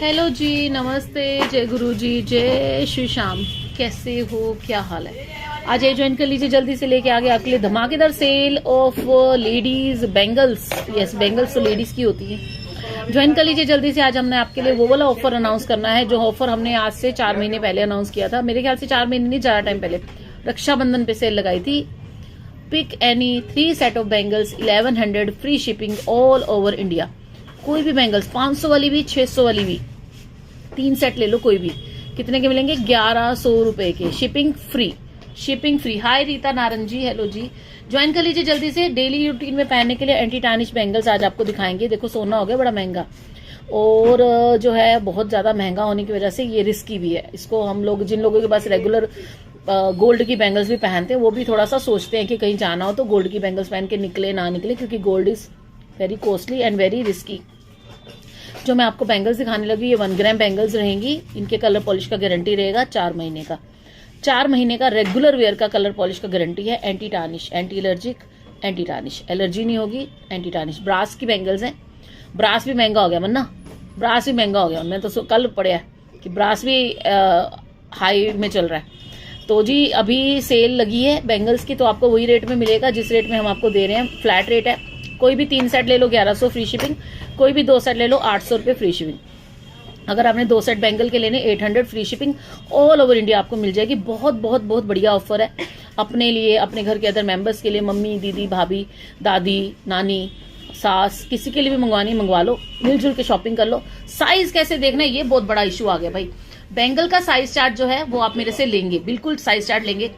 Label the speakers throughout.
Speaker 1: Hello जी, नमस्ते, जय गुरु जी, जय श्री श्याम। कैसे हो, क्या हाल है? आज ये ज्वाइन कर लीजिए, जल्दी से लेके आ गए आपके लिए धमाकेदार sale of ladies bangles. Yes, bangles तो लेडीज की होती है। ज्वाइन कर लीजिए जल्दी से। आज हमने आपके लिए वो वाला ऑफर अनाउंस करना है जो ऑफर हमने आज से 4 महीने पहले अनाउंस किया था। मेरे ख्याल से 4 महीने नहीं, ज्यादा टाइम पहले रक्षाबंधन पे सेल लगाई थी। Pick any 3 set of bangles 1100 free shipping all over India. कोई भी बेंगल्स, 500 वाली भी, 600 वाली भी, 3 सेट ले लो कोई भी। कितने के मिलेंगे? 1100 रुपए के। Shipping free, shipping free. Hi Rita Narang ji, hello ji, join कर लीजिए जल्दी से। डेली रूटीन में पहनने के लिए एंटी टार्निश बेंगल्स आज आपको दिखाएंगे। देखो सोना हो गया बड़ा महंगा, और जो है बहुत ज्यादा महंगा होने की वजह से ये रिस्की भी है। इसको हम लोग, जिन लोगों के पास रेगुलर गोल्ड की बेंगल्स भी पहनते हैं, वो भी थोड़ा सा सोचते हैं कि कहीं जाना हो तो गोल्ड की बेंगल्स पहन के निकले ना निकले, क्योंकि gold is very costly and very risky. जो मैं आपको बेंगल्स दिखाने लगी, ये 1 ग्राम बेंगल्स रहेंगी। इनके कलर पॉलिश का गारंटी रहेगा 4 महीने का। 4 महीने का रेगुलर वेयर का कलर पॉलिश का गारंटी है। Anti tarnish, anti allergic, anti tarnish, allergy नहीं होगी, एंटी टार्निश। ब्रास की बेंगल्स हैं। ब्रास भी महंगा हो गया वरना, ब्रास भी महंगा हो गया। मैं तो कल पढ़ा कि ब्रास भी हाई में चल रहा है। तो जी अभी सेल लगी है बेंगल्स की, तो आपको वही रेट में मिलेगा जिस रेट में हम आपको दे रहे हैं। फ्लैट रेट है। कोई भी 3 सेट ले लो 1100 फ्री शिपिंग, कोई भी 2 सेट ले लो 800 रुपये फ्री शिपिंग। अगर आपने 2 सेट बेंगल के लेने 800 free shipping all over India आपको मिल जाएगी। बहुत बहुत बहुत बढ़िया ऑफर है अपने लिए, अपने घर के अदर मेंबर्स के लिए, मम्मी, दीदी, भाभी, दादी, नानी, सास, किसी के लिए भी मंगवानी मंगवा लो, मिलजुल के शॉपिंग कर लो। साइज कैसे देखना है, ये बहुत बड़ा इशू आ गया भाई। बेंगल का साइज चार्ट जो है वो आप मेरे से लेंगे, बिल्कुल साइज चार्ट लेंगे।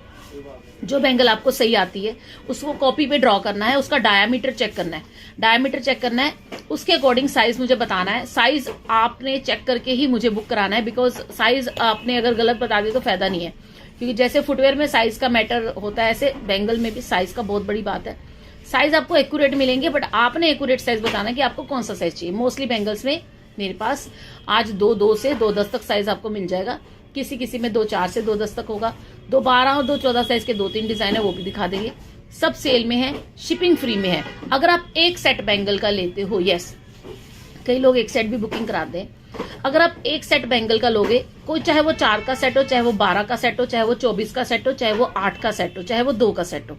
Speaker 1: जो बेंगल आपको सही आती है उसको कॉपी पे ड्रॉ करना है, उसका डायामीटर चेक करना है, डायामीटर चेक करना है, उसके अकॉर्डिंग साइज मुझे बताना है। साइज आपने चेक करके ही मुझे बुक कराना है, बिकॉज साइज आपने अगर गलत बता दिया तो फायदा नहीं है। क्योंकि जैसे फुटवेयर में साइज का मैटर होता है, ऐसे बेंगल में भी साइज का बहुत बड़ी बात है। साइज आपको एक्यूरेट मिलेंगे, बट आपने एक्यूरेट साइज बताना है कि आपको कौन सा साइज चाहिए। मोस्टली बेंगल्स में मेरे पास आज 2 से 2 तक साइज आपको मिल जाएगा। किसी किसी में 2 से 2 तक होगा। 2 और 2 साइज के 2 डिजाइन है, वो भी दिखा देंगे। सब सेल में है, शिपिंग फ्री में है। अगर आप एक सेट बेंगल का लेते हो, यस, कई लोग एक सेट भी बुकिंग कराते हैं। अगर आप एक सेट बेंगल का लोगे, कोई चाहे वो 4 का सेट हो, चाहे वो 12 का सेट हो, चाहे वो 24 का सेट हो, चाहे वो 8 का सेट हो, चाहे वो 2 का सेट हो,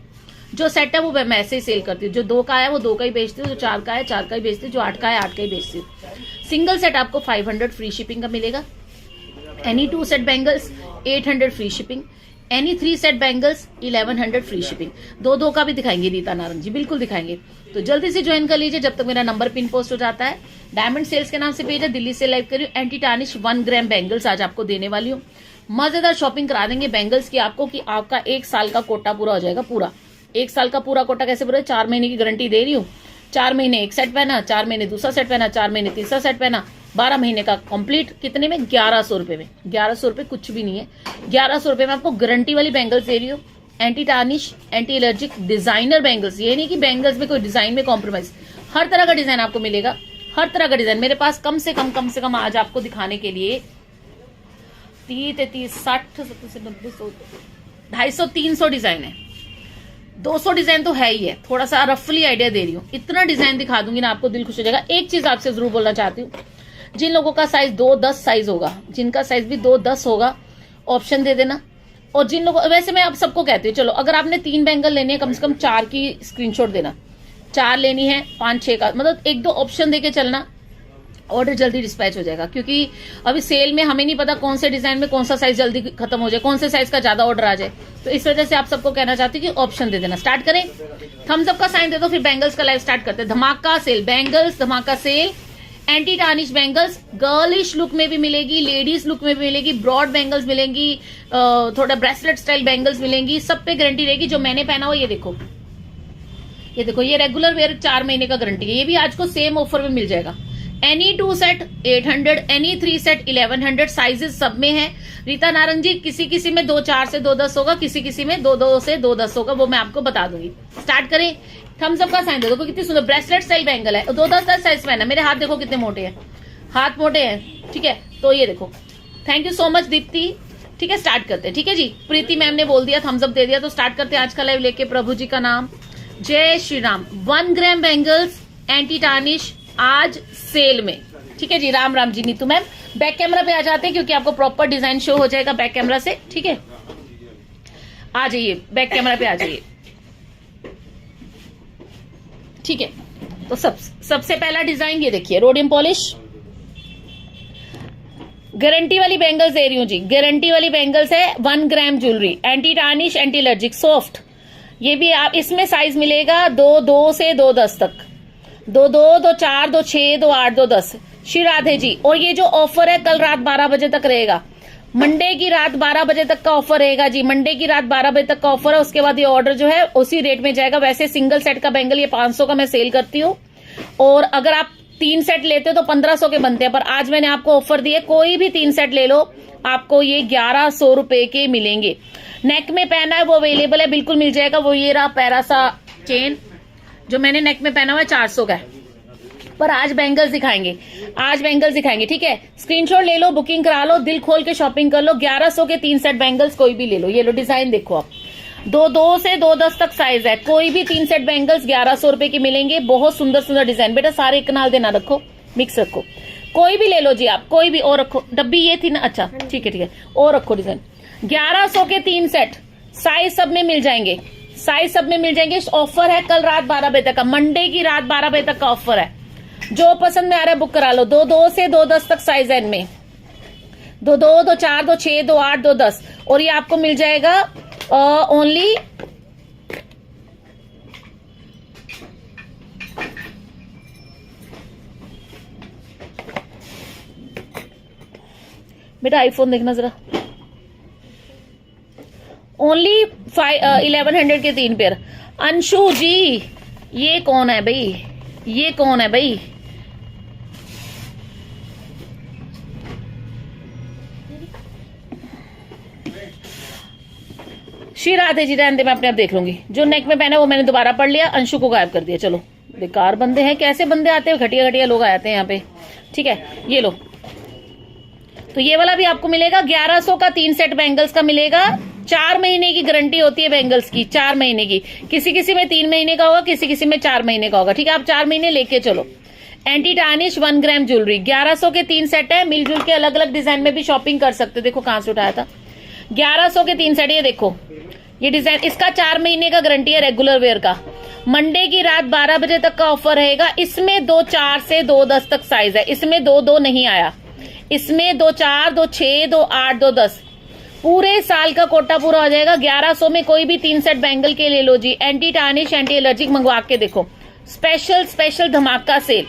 Speaker 1: जो सेट है वो मैं ऐसे ही सेल करती हूँ। जो 2 का है वो 2 का ही बेचती हूँ, जो 4 का है 4 का ही बेचती हूँ, जो 8 का है 8 का ही बेचती हूँ। सिंगल सेट आपको 500 फ्री शिपिंग का मिलेगा। Any 2 set bangles 800 free shipping. Any 3 set bangles 1100 free shipping. 2 का भी दिखाएंगे रीता नारंग जी, बिल्कुल दिखाएंगे। तो जल्दी से ज्वाइन कर लीजिए जब तक मेरा नंबर पिन पोस्ट हो जाता है। डायमंड सेल्स के नाम से पेज है, दिल्ली से लाइव करी हूँ। एंटी टार्निश 1 ग्राम बेंगल्स आज आपको देने वाली हूँ। मजेदार शॉपिंग करा देंगे बेंगल्स की आपको, कि आपका 1 साल का कोटा पूरा हो जाएगा। पूरा 1 साल का पूरा कोटा कैसे पूरा? 4 महीने की गारंटी दे रही हूँ। 4 महीने एक सेट पहना, 4 महीने दूसरा सेट पहना, 4 महीने तीसरा सेट पहना, 12 महीने का कंप्लीट। कितने में? 1100 रुपए में। 1100 रुपए कुछ भी नहीं है। 1100 रुपए में आपको गारंटी वाली बेंगल्स दे रही हूँ। Anti tarnish, anti allergic, designer bangles. ये नहीं कि बेंगल्स में कोई डिजाइन में कॉम्प्रोमाइज, हर तरह का डिजाइन आपको मिलेगा। हर तरह का डिजाइन मेरे पास कम से कम आज आपको दिखाने के लिए 30, 33, 60, 70, 90, 100, 250, 300 डिजाइन है। 200 डिजाइन तो है ही है। थोड़ा सा रफली आइडिया दे रही हूँ। इतना डिजाइन दिखा दूंगी ना आपको, दिल खुश हो जाएगा। एक चीज आपसे जरूर बोलना चाहती हूँ, जिन लोगों का साइज 2-10 साइज होगा, जिनका साइज भी 2-10 होगा, ऑप्शन दे देना। और जिन लोगों, वैसे मैं आप सबको कहती हूँ, चलो अगर आपने 3 बेंगल लेने हैं, कम से कम 4 की स्क्रीनशॉट देना। 4 लेनी है, 5-6 का, मतलब 1-2 ऑप्शन देके चलना, ऑर्डर जल्दी डिस्पैच हो जाएगा। क्योंकि अभी सेल में हमें नहीं पता कौन से डिजाइन में कौन सा साइज जल्दी खत्म हो जाए, कौन से साइज का ज्यादा ऑर्डर आ जाए। तो इस वजह से आप सबको कहना चाहती हूँ कि ऑप्शन दे देना। स्टार्ट करें, थम्स अप का साइन दे दो, फिर बेंगल्स का लाइव स्टार्ट करते हैं। धमाका सेल बेंगल्स, धमाका sale. Anti tarnish bangles girlish look में भी मिलेगी, लेडीज लुक में भी मिलेगी, ब्रॉड बेंगल्स मिलेंगी, थोड़ा ब्रेसलेट स्टाइल बेंगल्स मिलेंगी। सब पे गारंटी रहेगी। जो मैंने पहना हो, ये देखो, ये देखो, ये रेगुलर वेयर 4 महीने का गारंटी है। ये भी आज को सेम ऑफर में मिल जाएगा। Any 2 set 800, any 3 set 1100। Sizes सब में है। रीता नारंग जी, किसी किसी में 2-4 से 2-10 होगा, किसी किसी में 2-2 से 2-10 होगा, वो मैं आपको बता दूंगी। स्टार्ट करें। थम्स अप का साइन दे दो। कितनी सुंदर ब्रेसलेट स्टाइल बेंगल है। 2-10 साइज पहना। मेरे हाथ देखो कितने मोटे हैं, हाथ मोटे हैं, ठीक है। तो ये देखो, thank you so much Deepti. ठीक है, स्टार्ट करते हैं। ठीक है जी, प्रीति मैम ने बोल दिया, थम्स अप दे दिया, तो स्टार्ट करते हैं आज का लाइव लेके। प्रभु जी का नाम, जय श्री राम। 1 ग्राम बेंगल्स एंटी टार्निश आज सेल में। ठीक है जी, Ram Ram ji Neetu ma'am. Back camera पे आ जाते हैं क्योंकि आपको प्रॉपर डिजाइन शो हो जाएगा बैक कैमरा से। ठीक है, आ जाइए बैक कैमरा पे आ जाइए। ठीक है, तो सबसे पहला डिजाइन ये देखिए, रोडियम पॉलिश गारंटी वाली बैंगल्स दे रही हूँ जी, गारंटी वाली बैंगल्स है। 1 gram jewellery, anti tarnish, anti allergic, soft. ये भी आप, इसमें साइज मिलेगा 2 से 2-10 तक, 2-2, 2-4, 2-6, 2-8, 2-10। श्री राधे जी। और ये जो ऑफर है कल रात 12 बजे तक रहेगा, मंडे की रात 12 बजे तक का ऑफर रहेगा जी। मंडे की रात 12 बजे तक का ऑफर है, उसके बाद ये ऑर्डर जो है उसी रेट में जाएगा। वैसे सिंगल सेट का बैंगल ये 500 का मैं सेल करती हूँ, और अगर आप 3 सेट लेते हो तो 1500 के बनते हैं, पर आज मैंने आपको ऑफर दी है, कोई भी 3 सेट ले लो आपको ये 1100 रुपए के मिलेंगे। नेक में पहना है वो अवेलेबल है, बिल्कुल मिल जाएगा। वो ये रहा पैरासा चेन जो मैंने नेक में पहना हुआ है, 400 का है। पर आज बैंगल्स दिखाएंगे, आज बैंगल्स दिखाएंगे। ठीक है, स्क्रीनशॉट ले लो, बुकिंग करा लो, दिल खोल के शॉपिंग कर लो। 1100 के 3 सेट बैंगल्स कोई भी ले लो। ये लो डिजाइन देखो आप, 2-2 से 2-10 तक साइज है, कोई भी 3 सेट बैंगल्स 1100 रुपए की मिलेंगे। बहुत सुंदर सुंदर डिजाइन। बेटा सारे एक नाल देना रखो, मिक्स रखो, कोई भी ले लो जी आप, कोई भी। और रखो, डब्बी ये थी ना, अच्छा ठीक है ठीक है, और रखो डिजाइन। 1100 के 3 सेट, साइज सब में मिल जाएंगे, साइज सब में मिल जाएंगे। ऑफर है कल रात 12 बजे तक का, मंडे की रात 12 बजे तक का ऑफर है। जो पसंद में आ रहा है बुक करा लो। 2-2 से 2-10 तक साइज है इनमें, 2-2, 2-4, 2-6, 2-8, 2-10। और ये आपको मिल जाएगा ओनली बेटा आईफोन देखना जरा, ओनली 1100 के 3 पेयर। अंशु जी ये कौन है भाई, ये कौन है भाई? श्री राधे जी, रहने दे, मैं अपने आप देख लूंगी। जो नेक में पहना वो मैंने दोबारा पढ़ लिया, अंशु को गायब कर दिया। चलो बेकार बंदे हैं, कैसे बंदे आते हैं, घटिया घटिया लोग आते हैं यहाँ पे। ठीक है, ये लो, तो ये वाला भी आपको मिलेगा 1100 का 3 सेट बैंगल्स का मिलेगा। 4 महीने की गारंटी होती है बैंगल्स की, 4 महीने की। किसी किसी में 3 महीने का होगा, किसी किसी में 4 महीने का होगा। ठीक है, आप 4 महीने लेके चलो। एंटी टार्निश 1 ग्राम ज्वेलरी, 1100 के 3 सेट है। मिलजुल के अलग अलग डिजाइन में भी शॉपिंग कर सकते हो। देखो कहां से उठाया था, 1100 के 3 सेट। ये देखो ये डिजाइन, इसका 4 महीने का गारंटी है रेगुलर वेयर का। मंडे की रात 12 बजे तक का ऑफर रहेगा। इसमें 2-4 से 2-10 तक साइज है, इसमें 2-2 नहीं आया, इसमें 2-4, 2-6, 2-8, 2-10। पूरे साल का कोटा पूरा हो जाएगा। 1100 में कोई भी 3 सेट बैंगल के ले लो जी। एंटी टार्निश, एंटी एलर्जिक मंगवा के देखो, स्पेशल स्पेशल धमाका सेल।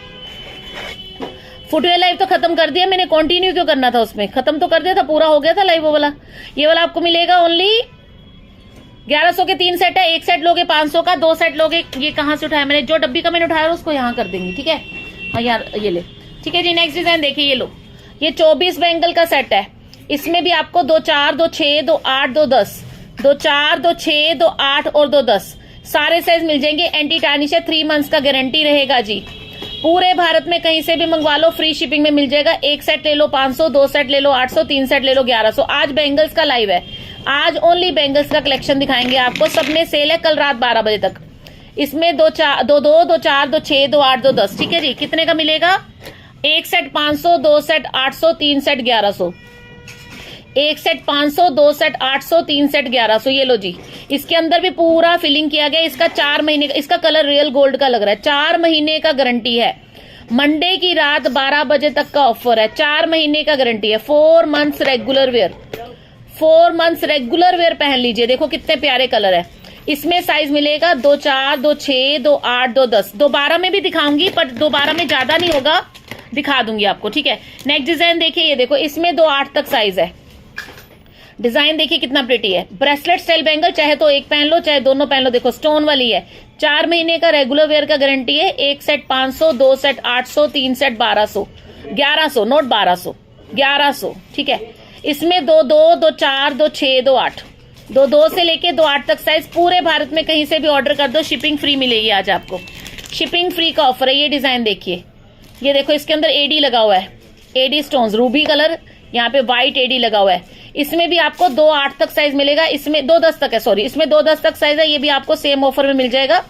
Speaker 1: फुटवेयर लाइव तो खत्म कर दिया मैंने, कंटिन्यू क्यों करना था उसमें, खत्म तो कर दिया था, पूरा हो गया था लाइव वो वाला। ये वाला आपको मिलेगा ओनली 1100 के 3 सेट है। 1 सेट लोगे 500 का, 2 सेट लोगे। ये कहां से उठाया मैंने, जो डब्बी का मैंने उठाया उसको यहाँ कर देंगी। ठीक है, हाँ यार ये ले। ठीक है जी, नेक्स्ट डिजाइन देखिए, ये लो, ये 24 बैंगल का सेट है। इसमें भी आपको 2-4, 2-6, 2-8, 2-10, 2-4, 2-6, 2-8 और 2-10 सारे साइज मिल जाएंगे। एंटी टार्निश है, 3 मंथ्स का गारंटी रहेगा जी। पूरे भारत में कहीं से भी मंगवा लो, फ्री शिपिंग में मिल जाएगा। 1 सेट ले लो 500, 2 सेट ले लो 800, 3 सेट ले लो 1100। आज बैंगल्स का लाइव है, आज ओनली बैंगल्स का कलेक्शन दिखाएंगे आपको। सब में सेल है कल रात 12 बजे तक। इसमें 2-4, 2-2, 2-4, 2-6, 2-8, 2-10। ठीक है जी, कितने का मिलेगा? 1 set 500, 2 set 800, 3 set 1100। 1 set 500, 2 set 800, 3 set 1100। ये लो जी, इसके अंदर भी पूरा फिलिंग किया गया। इसका 4 महीने का, इसका कलर रियल गोल्ड का लग रहा है। 4 महीने का गारंटी है। मंडे की रात 12 बजे तक का ऑफर है। 4 महीने का गारंटी है। 4 months regular wear, 4 months regular where पहन लीजिए। देखो कितने प्यारे कलर है। इसमें साइज मिलेगा 2-4, 2-6, 2-8, 2-10। 2-12 में भी दिखाऊंगी, पर 2-12 में ज्यादा नहीं होगा, दिखा दूंगी आपको। ठीक है, नेक्स्ट डिजाइन देखिए, ये देखो, इसमें 2-8 तक साइज है। डिजाइन देखिए कितना प्रिटी है। ब्रेसलेट स्टाइल बैंगल, चाहे तो एक पहन लो चाहे दोनों पहन लो। देखो स्टोन वाली है। 4 महीने का रेगुलर वेयर का गारंटी है। 1 सेट 500, 2 सेट 800, 3 सेट 1200, 1100, नोट 1200, 1100। ठीक है, इसमें 2-2, 2-4, 2-6, 2-8, 2-2 से लेके 2-8 तक साइज। पूरे भारत में कहीं से भी ऑर्डर कर दो, शिपिंग फ्री मिलेगी आज आपको। शिपिंग फ्री का ऑफर है। ये डिजाइन देखिए, ये देखो, इसके अंदर एडी लगा हुआ है, एडी स्टोन्स, रूबी कलर, यहाँ पे व्हाइट एडी लगा हुआ है। इसमें भी आपको 2-8 तक साइज मिलेगा। इसमें 2-10 तक है, सॉरी, इसमें 2-10 तक साइज है। ये भी आपको सेम ऑफर में मिल जाएगा।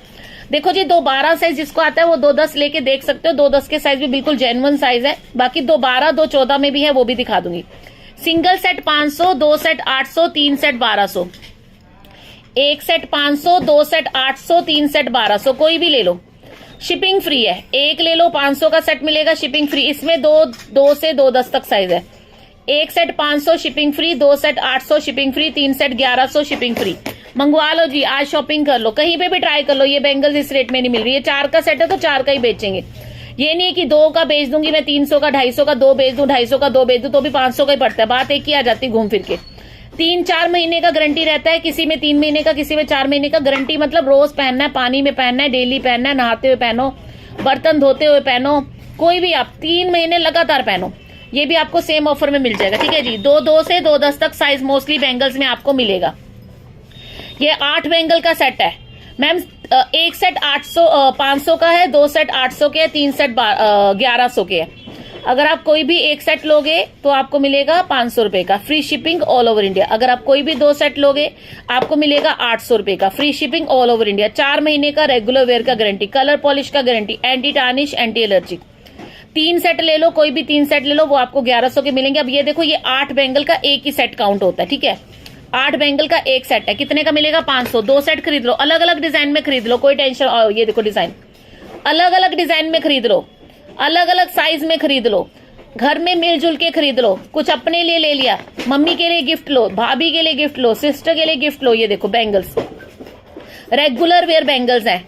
Speaker 1: देखो जी 2-12 साइज जिसको आता है वो 2-10 लेके देख सकते हो, 2-10 के साइज भी बिल्कुल जेन्युइन साइज है। बाकी 2-12, 2-14 में भी है, वो भी दिखा दूंगी। Single set 500, 2 set 800, 3 set 1200। 1 set 500, 2 set 800, 3 set 1200, कोई भी ले लो, शिपिंग फ्री है। एक ले लो 500 का सेट मिलेगा, शिपिंग फ्री। इसमें 2 से 2-10 तक साइज है। 1 set 500 shipping free, 2 set 800 shipping free, 3 set 1100 shipping free. मंगवा लो जी, आज शॉपिंग कर लो, कहीं पे भी ट्राई कर लो। ये बैंगल्स इस रेट में नहीं मिल रही है। 4 का सेट है तो 4 का ही बेचेंगे। ये नहीं है कि 2 का बेच दूंगी मैं 300 का, 250 का 2 बेच दूं, 250 का 2 बेच दूं तो भी 500 का ही पड़ता है। बात एक ही आ जाती है घूम फिर के। 3-4 महीने का गारंटी रहता है, किसी में 3 महीने का, किसी में 4 महीने का गारंटी। मतलब रोज पहनना है, पानी में पहनना है, डेली पहनना है, नहाते हुए पहनो, बर्तन धोते हुए पहनो, कोई भी आप 3 महीने लगातार पहनो। ये भी आपको सेम ऑफर में मिल जाएगा, ठीक है जी। 2 से 2-10 तक साइज मोस्टली बैंगल्स में आपको मिलेगा। ये 8 बैंगल का सेट है मैम। 1 सेट 500 का है, 2 सेट 800 के है, 3 सेट 1100 के है। अगर आप कोई भी 1 सेट लोगे तो आपको मिलेगा 500 रुपए का, free shipping all over India. अगर आप कोई भी 2 सेट लोगे आपको मिलेगा 800 रुपए का, free shipping all over India. 4 महीने का रेगुलर वेयर का गारंटी, कलर पॉलिश का guarantee, anti tarnish, anti allergy. 3 set ले लो, कोई भी 3 सेट ले लो, वो आपको 1100 के मिलेंगे। अब ये देखो, ये 8 बैंगल का एक ही सेट काउंट होता है, ठीक है। 8 बैंगल का एक सेट है, कितने का मिलेगा? 500। 2 सेट खरीद लो, अलग अलग डिजाइन में खरीद लो, कोई टेंशन। ये देखो डिजाइन, अलग अलग डिजाइन में खरीद लो, अलग अलग साइज में खरीद लो, घर में मिलजुल के खरीद लो। कुछ अपने लिए ले लिया, मम्मी के लिए गिफ्ट लो, भाभी के लिए गिफ्ट लो, सिस्टर के लिए गिफ्ट लो। ये देखो बैंगल्स, रेगुलर वेयर बैंगल्स हैं।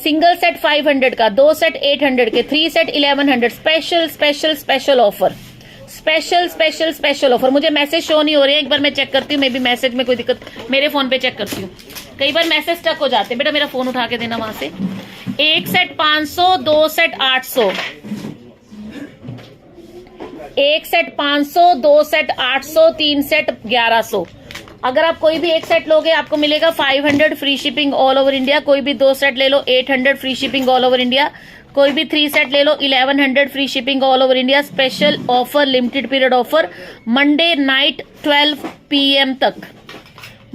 Speaker 1: सिंगल सेट 500 का, 2 सेट 800 के, 3 set 1100। Special special special offer, special special special offer. मुझे मैसेज शो नहीं हो रहे हैं, एक बार मैं चेक करती हूँ। मे बी मैसेज में कोई दिक्कत, मेरे फोन पे चेक करती हूँ, कई बार मैसेज स्टक हो जाते हैं। बेटा मेरा फोन उठा के देना वहां से। 1 set 500, 2 set 800, 1 set 500, 2 set 800, 3 set 1100। अगर आप कोई भी 1 सेट लोगे आपको मिलेगा 500 free shipping all over India. कोई भी 2 सेट ले लो 800 free shipping all over India. कोई भी 3 सेट ले लो 1100 free shipping all over India. Special offer, limited period offer, Monday night 12 PM तक,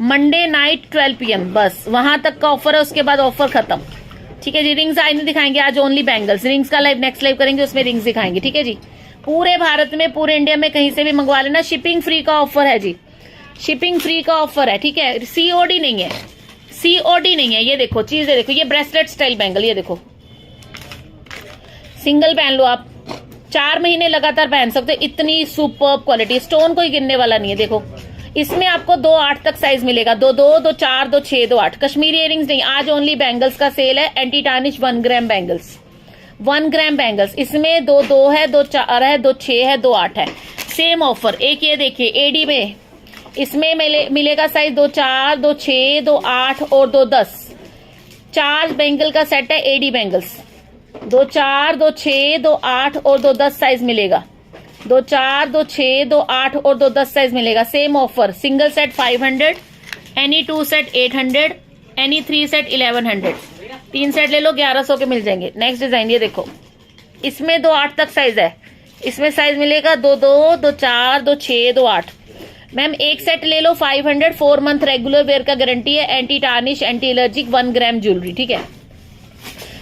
Speaker 1: मंडे नाइट 12 PM, बस वहां तक का ऑफर है, उसके बाद ऑफर खत्म, ठीक है जी। रिंग्स आज नहीं दिखाएंगे, आज ओनली बैंगल्स। रिंग्स का लाइव नेक्स्ट लाइव करेंगे, उसमें रिंग्स दिखाएंगे, ठीक है जी। पूरे भारत में, पूरे इंडिया में कहीं से भी मंगवा लेना, शिपिंग फ्री का ऑफर है जी, शिपिंग फ्री का ऑफर है, ठीक है। COD नहीं है, COD नहीं है। ये देखो चीजें देखो, ये ब्रेसलेट स्टाइल बैंगल, ये देखो सिंगल पहन लो आप, 4 महीने लगातार पहन सकते हो, इतनी सुपर्ब क्वालिटी। स्टोन कोई गिरने वाला नहीं है। देखो इसमें आपको 2-8 तक साइज मिलेगा, 2-2, 2-4, 2-6, 2-8। कश्मीरी इयरिंग्स नहीं, आज ओनली बैंगल्स का सेल है। एंटी टार्निश 1 ग्राम बैंगल्स, 1 ग्राम बैंगल्स। इसमें 2-2 है, 2-4 है, 2-6 है, 2-8 है, सेम ऑफर। एक ये देखिए एडी में, इसमें मिलेगा साइज 2-4, 2-6, 2-8 और 2-10। 4 बैंगल का सेट है एडी बैंगल्स। 2-4, 2-6, 2-8 और 2-10 साइज मिलेगा। 2-4, 2-6, 2-8 और 2-10 साइज मिलेगा, same offer. Single set 500, any 2 set 800, any 3 set 1100। 3 set ले लो 1100 के मिल जाएंगे। नेक्स्ट डिजाइन ये देखो, इसमें 2-8 तक साइज है। इसमें साइज मिलेगा 2-2, 2-4, 2-6, 2-8। मैम 1 सेट ले लो 500, 4 मंथ रेगुलर वेयर का गारंटी है। Anti tarnish, anti allergic, 1 gram jewellery, ठीक है।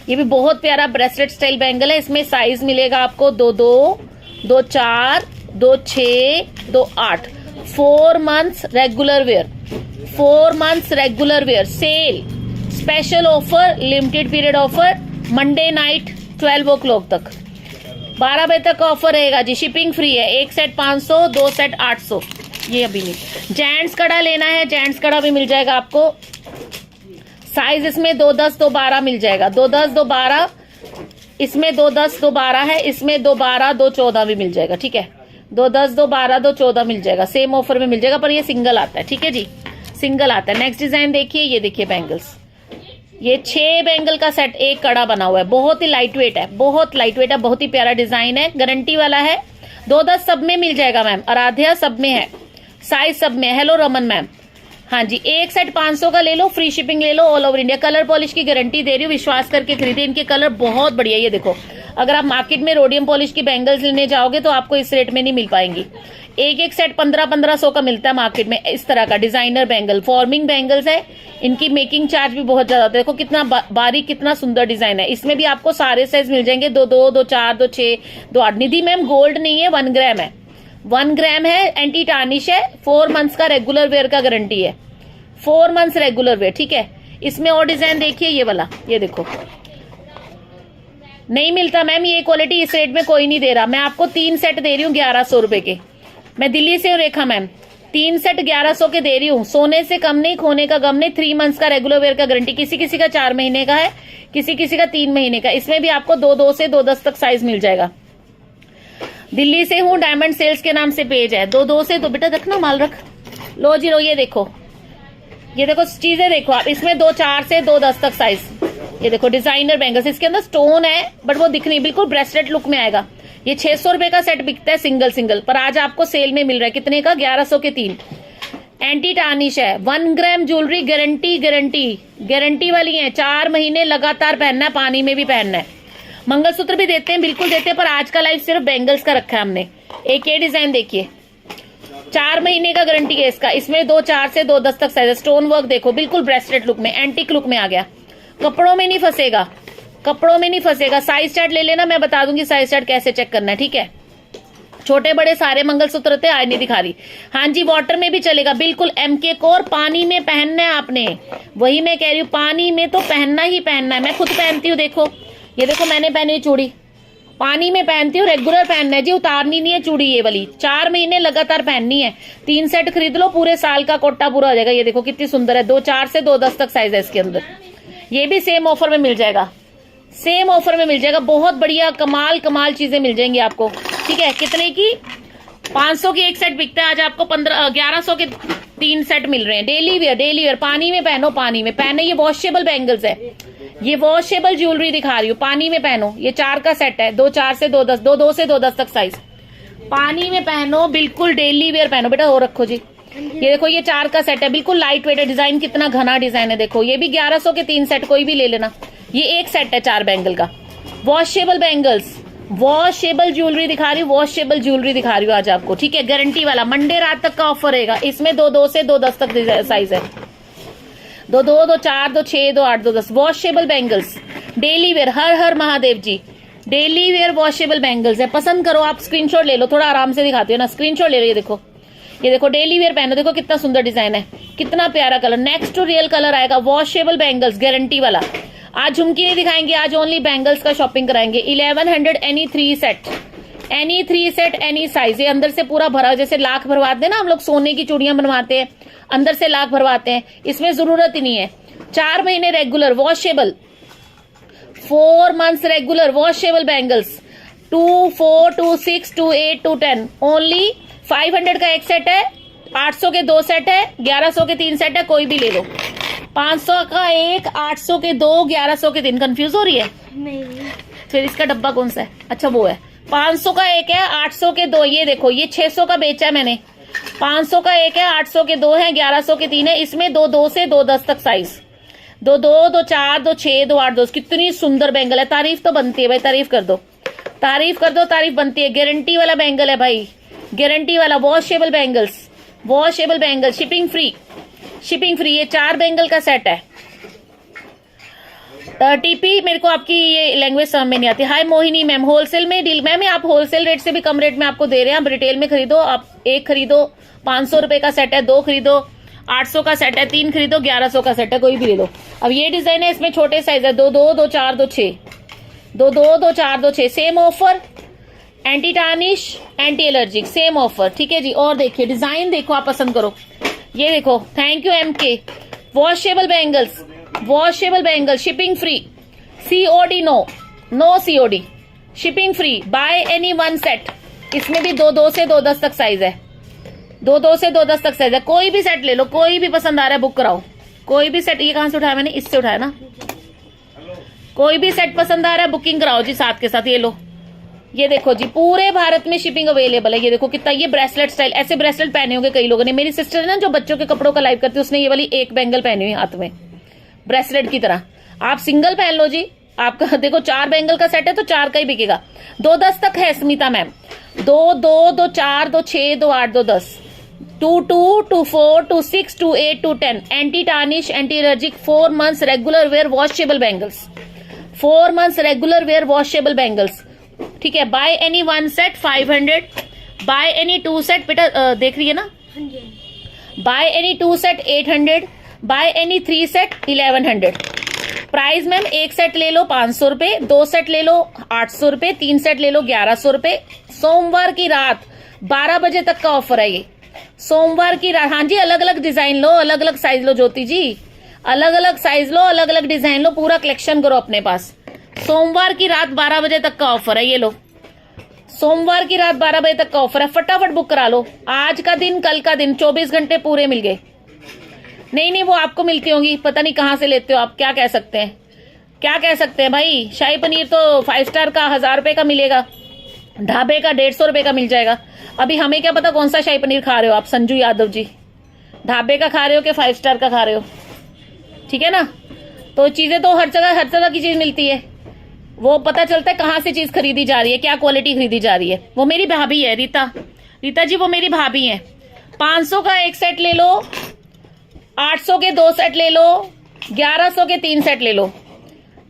Speaker 1: ये भी बहुत प्यारा ब्रेसलेट स्टाइल बैंगल है। इसमें साइज मिलेगा आपको 2-2, 2-4, 2-6, 2-8। 4 months regular wear, 4 months regular wear sale, special offer, limited period offer, Monday night 12 o'clock तक, 12 बजे तक का ऑफर रहेगा जी। शिपिंग फ्री है। 1 सेट 500, 2 सेट 800। ये अभी नहीं। जेंट्स कड़ा लेना है, जेंट्स कड़ा भी मिल जाएगा आपको। साइज इसमें 2-10, 2-12 मिल जाएगा। 2-10, 2-12, इसमें 2-10, 2-12 है। इसमें 2-12, 2-14 भी मिल जाएगा, ठीक है। 2-10, 2-12, 2-14 मिल जाएगा, सेम ऑफर में मिल जाएगा, पर ये सिंगल आता है, ठीक है जी, सिंगल आता है। नेक्स्ट डिजाइन देखिए, ये देखिए बैंगल्स, ये 6 बैंगल का सेट, एक कड़ा बना हुआ है, बहुत ही लाइट वेट है, बहुत लाइट वेट है, बहुत ही प्यारा डिजाइन है, गारंटी वाला है। 2-10 सब में मिल जाएगा मैम, आराध्या सब में है, साइज सब में। हेलो रमन मैम, हाँ जी। 1 सेट 500 का ले लो, फ्री शिपिंग ले लो all over India. Colour polish की गारंटी दे रही हूँ, विश्वास करके खरीदे, इनके कलर बहुत बढ़िया। ये देखो, अगर आप मार्केट में रोडियम पॉलिश की बैंगल्स लेने जाओगे तो आपको इस रेट में नहीं मिल पाएंगी। एक एक सेट 1500 का मिलता है मार्केट में। इस तरह का डिजाइनर बैंगल, फॉर्मिंग बैंगल्स है, इनकी मेकिंग चार्ज भी बहुत ज्यादा होता है। देखो कितना बारीक, कितना सुंदर डिजाइन है। इसमें भी आपको सारे साइज मिल जाएंगे, 2-2, 2-4, 2-6, 2-8। निधि मैम गोल्ड नहीं है, 1 ग्राम है, 1 ग्राम है, एंटी टार्निश है, 4 मंथ्स का रेगुलर वेयर का गारंटी है, 4 मंथ्स रेगुलर वेयर, ठीक है। इसमें और डिजाइन देखिए, ये वाला, ये देखो, नहीं मिलता मैम ये क्वालिटी इस रेट में कोई नहीं दे रहा। मैं आपको 3 सेट दे रही हूँ 1100 रुपए के। मैं दिल्ली से हूँ रेखा मैम, 3 सेट 1100 के दे रही हूँ। सोने से कम नहीं, खोने का गम नहीं, 3 मंथ्स का रेगुलर वेयर का गारंटी। किसी किसी का 4 महीने का है, किसी किसी का 3 महीने का। इसमें भी आपको 2-2 से 2-10 तक साइज मिल जाएगा। दिल्ली से हूँ, डायमंड सेल्स के नाम से पेज है। 2-2 से, तो बेटा रखना, माल रख लो जी। लो ये देखो, ये देखो चीजें देखो आप, इसमें 2-4 से 2-10 तक साइज। ये देखो डिजाइनर बैंगल्स, इसके अंदर स्टोन है बट वो दिख नहीं, बिल्कुल ब्रेसलेट लुक में आएगा। ये 600 रुपए का सेट बिकता है सिंगल सिंगल, पर आज आपको सेल में मिल रहा है कितने का, 1100 के 3। एंटी टार्निश है, 1 ग्राम ज्वेलरी, गारंटी वाली है। 4 महीने लगातार पहनना है, पानी में भी पहनना है। मंगलसूत्र भी देते हैं, बिल्कुल देते हैं, पर आज का लाइव सिर्फ बैंगल्स का रखा है हमने। एक ये डिजाइन देखिए, 4 महीने का गारंटी है इसका। इसमें 2-4 से 2-10 तक साइज है। स्टोन वर्क देखो, बिल्कुल ब्रेसलेट लुक में, एंटीक लुक में आ गया। कपड़ों में नहीं फंसेगा, कपड़ों में नहीं फंसेगा। साइज चार्ट ले लेना, मैं बता दूंगी साइज चार्ट कैसे चेक करना है, ठीक है। छोटे बड़े सारे मंगलसूत्र थे, आज नहीं दिखा रही। हाँ जी, वाटर में भी चलेगा, बिल्कुल MK कोर। पानी में पहनना है आपने, वही मैं कह रही हूँ, पानी में तो पहनना ही पहनना है। मैं खुद पहनती हूँ, देखो ये देखो, मैंने पहनी हुई चूड़ी, पानी में पहनती हूँ, रेगुलर पहनना है जी, उतारनी नहीं है चूड़ी ये वाली। 4 महीने लगातार पहननी है। 3 सेट खरीद लो, पूरे साल का कोटा पूरा हो जाएगा। ये देखो कितनी सुंदर है, 2-4 से 2-10 तक साइज है इसके अंदर। ये भी सेम ऑफर में मिल जाएगा, सेम ऑफर में मिल जाएगा। बहुत बढ़िया कमाल चीजें मिल जाएंगी आपको, ठीक है। कितने की, 500 की एक सेट बिकता है, आज आपको 1100 के 3 सेट मिल रहे हैं। डेली वेयर, पानी में पहनो, पानी में पहने। ये वॉशेबल बैंगल्स है, ये वॉशेबल ज्वेलरी दिखा रही हूँ, पानी में पहनो। ये 4 का सेट है, 2-4 से 2-10, 2-2 से 2-10 तक साइज। पानी में पहनो, बिल्कुल डेली वेयर पहनो बेटा। हो रखो जी, ये देखो, ये 4 का सेट है, बिल्कुल लाइट वेट है। डिजाइन कितना घना डिजाइन है, देखो। ये भी 1100 के 3 सेट, कोई भी ले लेना। ये एक सेट है 4 बैंगल का। वॉशेबल बैंगल्स, वॉशेबल ज्वेलरी दिखा रही हूँ, वॉशेबल ज्वेलरी दिखा रही हूँ आज आपको, ठीक है। गारंटी वाला, मंडे रात तक का ऑफर रहेगा। इसमें 2-2 से 2-10 तक साइज है, 2-2, 2-4, 2-6, 2-8, 2-10। Washable bangles, daily wear. हर हर Mahadev ji, daily wear washable bangles है। पसंद करो आप, स्क्रीनशॉट ले लो, थोड़ा आराम से दिखाती हो ना, स्क्रीनशॉट ले लो। ये देखो डेली वेयर पहनो, देखो कितना सुंदर डिजाइन है, कितना प्यारा colour. Next to real colour आएगा, वॉशेबल बैंगल्स, गारंटी वाला। आज झुमकी नहीं दिखाएंगे, आज ओनली बैंगल्स का शॉपिंग कराएंगे। 1100 एनी 3 सेट, एनी साइज। ये अंदर से पूरा भरा, जैसे लाख भरवाते हैं ना हम लोग, सोने की चूड़ियां बनवाते हैं, अंदर से लाख भरवाते हैं। इसमें जरूरत ही नहीं है। 4 महीने regular washable, 4 months regular washable bangles. 2, 4, 2, 6, 2, 8, 2, 10। Only 500 का एक सेट है, 800 के 2 सेट है, 1100 के 3 सेट है, कोई भी ले लो। 500 का एक, 800 के 2, 1100 के 3। कंफ्यूज हो रही है?
Speaker 2: नहीं।
Speaker 1: फिर इसका डब्बा कौन सा है? अच्छा वो है। 500 का एक है, 800 के 2। ये देखो, ये 600 का बेचा है मैंने। 500 का एक है, 800 के 2 है, 1100 के 3 है। इसमें 2-2 से 2-10 तक साइज। 2-2, 2-4, 2-6, 2-8, 2। कितनी सुंदर बैंगल है, तारीफ तो बनती है भाई, तारीफ कर दो, तारीफ कर दो, तारीफ बनती है। गारंटी वाला बैंगल है भाई, गारंटी वाला। Washable bangles, washable bangle, shipping free, shipping free. ये 4 बैंगल का सेट है। टीपी, मेरे को आपकी ये लैंग्वेज समझ में नहीं आती। हाय मोहिनी मैम, होलसेल में डील मैम, आप होलसेल रेट से भी कम रेट में आपको दे रहे हैं। आप रिटेल में खरीदो, आप एक खरीदो 500 रुपए का सेट है, 2 खरीदो 800 का सेट है, 3 खरीदो 1100 का सेट है, कोई भी ले लो। अब ये डिजाइन है, इसमें छोटे साइज है, 2-2, 2-4, 2-6, 2-2, 2-4, 2-6। Same offer, anti tarnish, anti allergic, same offer, ठीक है जी। और देखिए डिजाइन देखो, आप पसंद करो। ये देखो, thank you MK। Washable bangles, washable bangle, shipping free, COD no COD, shipping free. Buy any 1 set. इसमें भी 2-2 से 2-10 तक साइज है, 2-2 से 2-10 तक साइज है। कोई भी सेट ले लो, कोई भी पसंद आ रहा है बुक कराओ, कोई भी सेट। ये कहां से उठाया मैंने? इससे उठाया ना। कोई भी सेट पसंद आ रहा है, बुकिंग कराओ जी साथ के साथ। ये लो, ये देखो जी, पूरे भारत में शिपिंग अवेलेबल है। ये देखो कितना, ये ब्रेसलेट स्टाइल, ऐसे ब्रेसलेट पहने होंगे कई लोगों ने। मेरी सिस्टर है ना जो बच्चों के कपड़ों का लाइव करती है, उसने ये वाली एक बैंगल पहनी हुई हाथ में, ब्रेसलेट की तरह। आप सिंगल पहन लो जी, आपका देखो 4 बैंगल का सेट है तो 4 का ही बिकेगा। 2-10 तक है Smita ma'am, 2-2, 2-4, 2-6, 2-8, 2-10, 2-2, 2-4, 2-6, 2-8, 2-10, anti tarnish, anti allergic, 4 months regular wear washable bangles, 4 months regular wear washable bangles, ठीक है। Bye any 1 set 500, bye any 2 set, बेटा देख रही है ना, bye any 2 set 800, bye any 3 set 1100। Price ma'am 1 set ले लो 500 रुपए, 2 सेट ले लो 800 रुपए, 3 सेट ले लो 1100 रुपए। सोमवार की रात 12 बजे तक का ऑफर है ये, सोमवार की रात। हाँ जी, अलग अलग डिजाइन लो, अलग अलग साइज लो ज्योति जी, अलग अलग साइज लो, अलग अलग डिजाइन लो, पूरा कलेक्शन करो अपने पास। सोमवार की रात 12 बजे तक का ऑफर है, ये लो, सोमवार की रात 12 बजे तक का ऑफर है, फटाफट बुक करा लो। आज का दिन, कल का दिन, 24 घंटे पूरे मिल गए। नहीं वो आपको मिलती होंगी, पता नहीं कहाँ से लेते हो आप, क्या कह सकते हैं, क्या कह सकते हैं भाई। शाही पनीर तो 5 स्टार का 1000 रुपए का मिलेगा, ढाबे का 150 रुपए का मिल जाएगा। अभी हमें क्या पता कौन सा शाही पनीर खा रहे हो आप संजू यादव जी, ढाबे का खा रहे हो कि 5 स्टार का खा रहे हो, ठीक है ना। तो चीजें तो हर जगह की चीज मिलती है, वो पता चलता है कहाँ से चीज खरीदी जा रही है, क्या क्वालिटी खरीदी जा रही है। वो मेरी भाभी है रीता जी, वो मेरी भाभी है। 500 का 1 सेट ले लो, 800 के 2 सेट ले लो, 1100 के 3 सेट ले लो।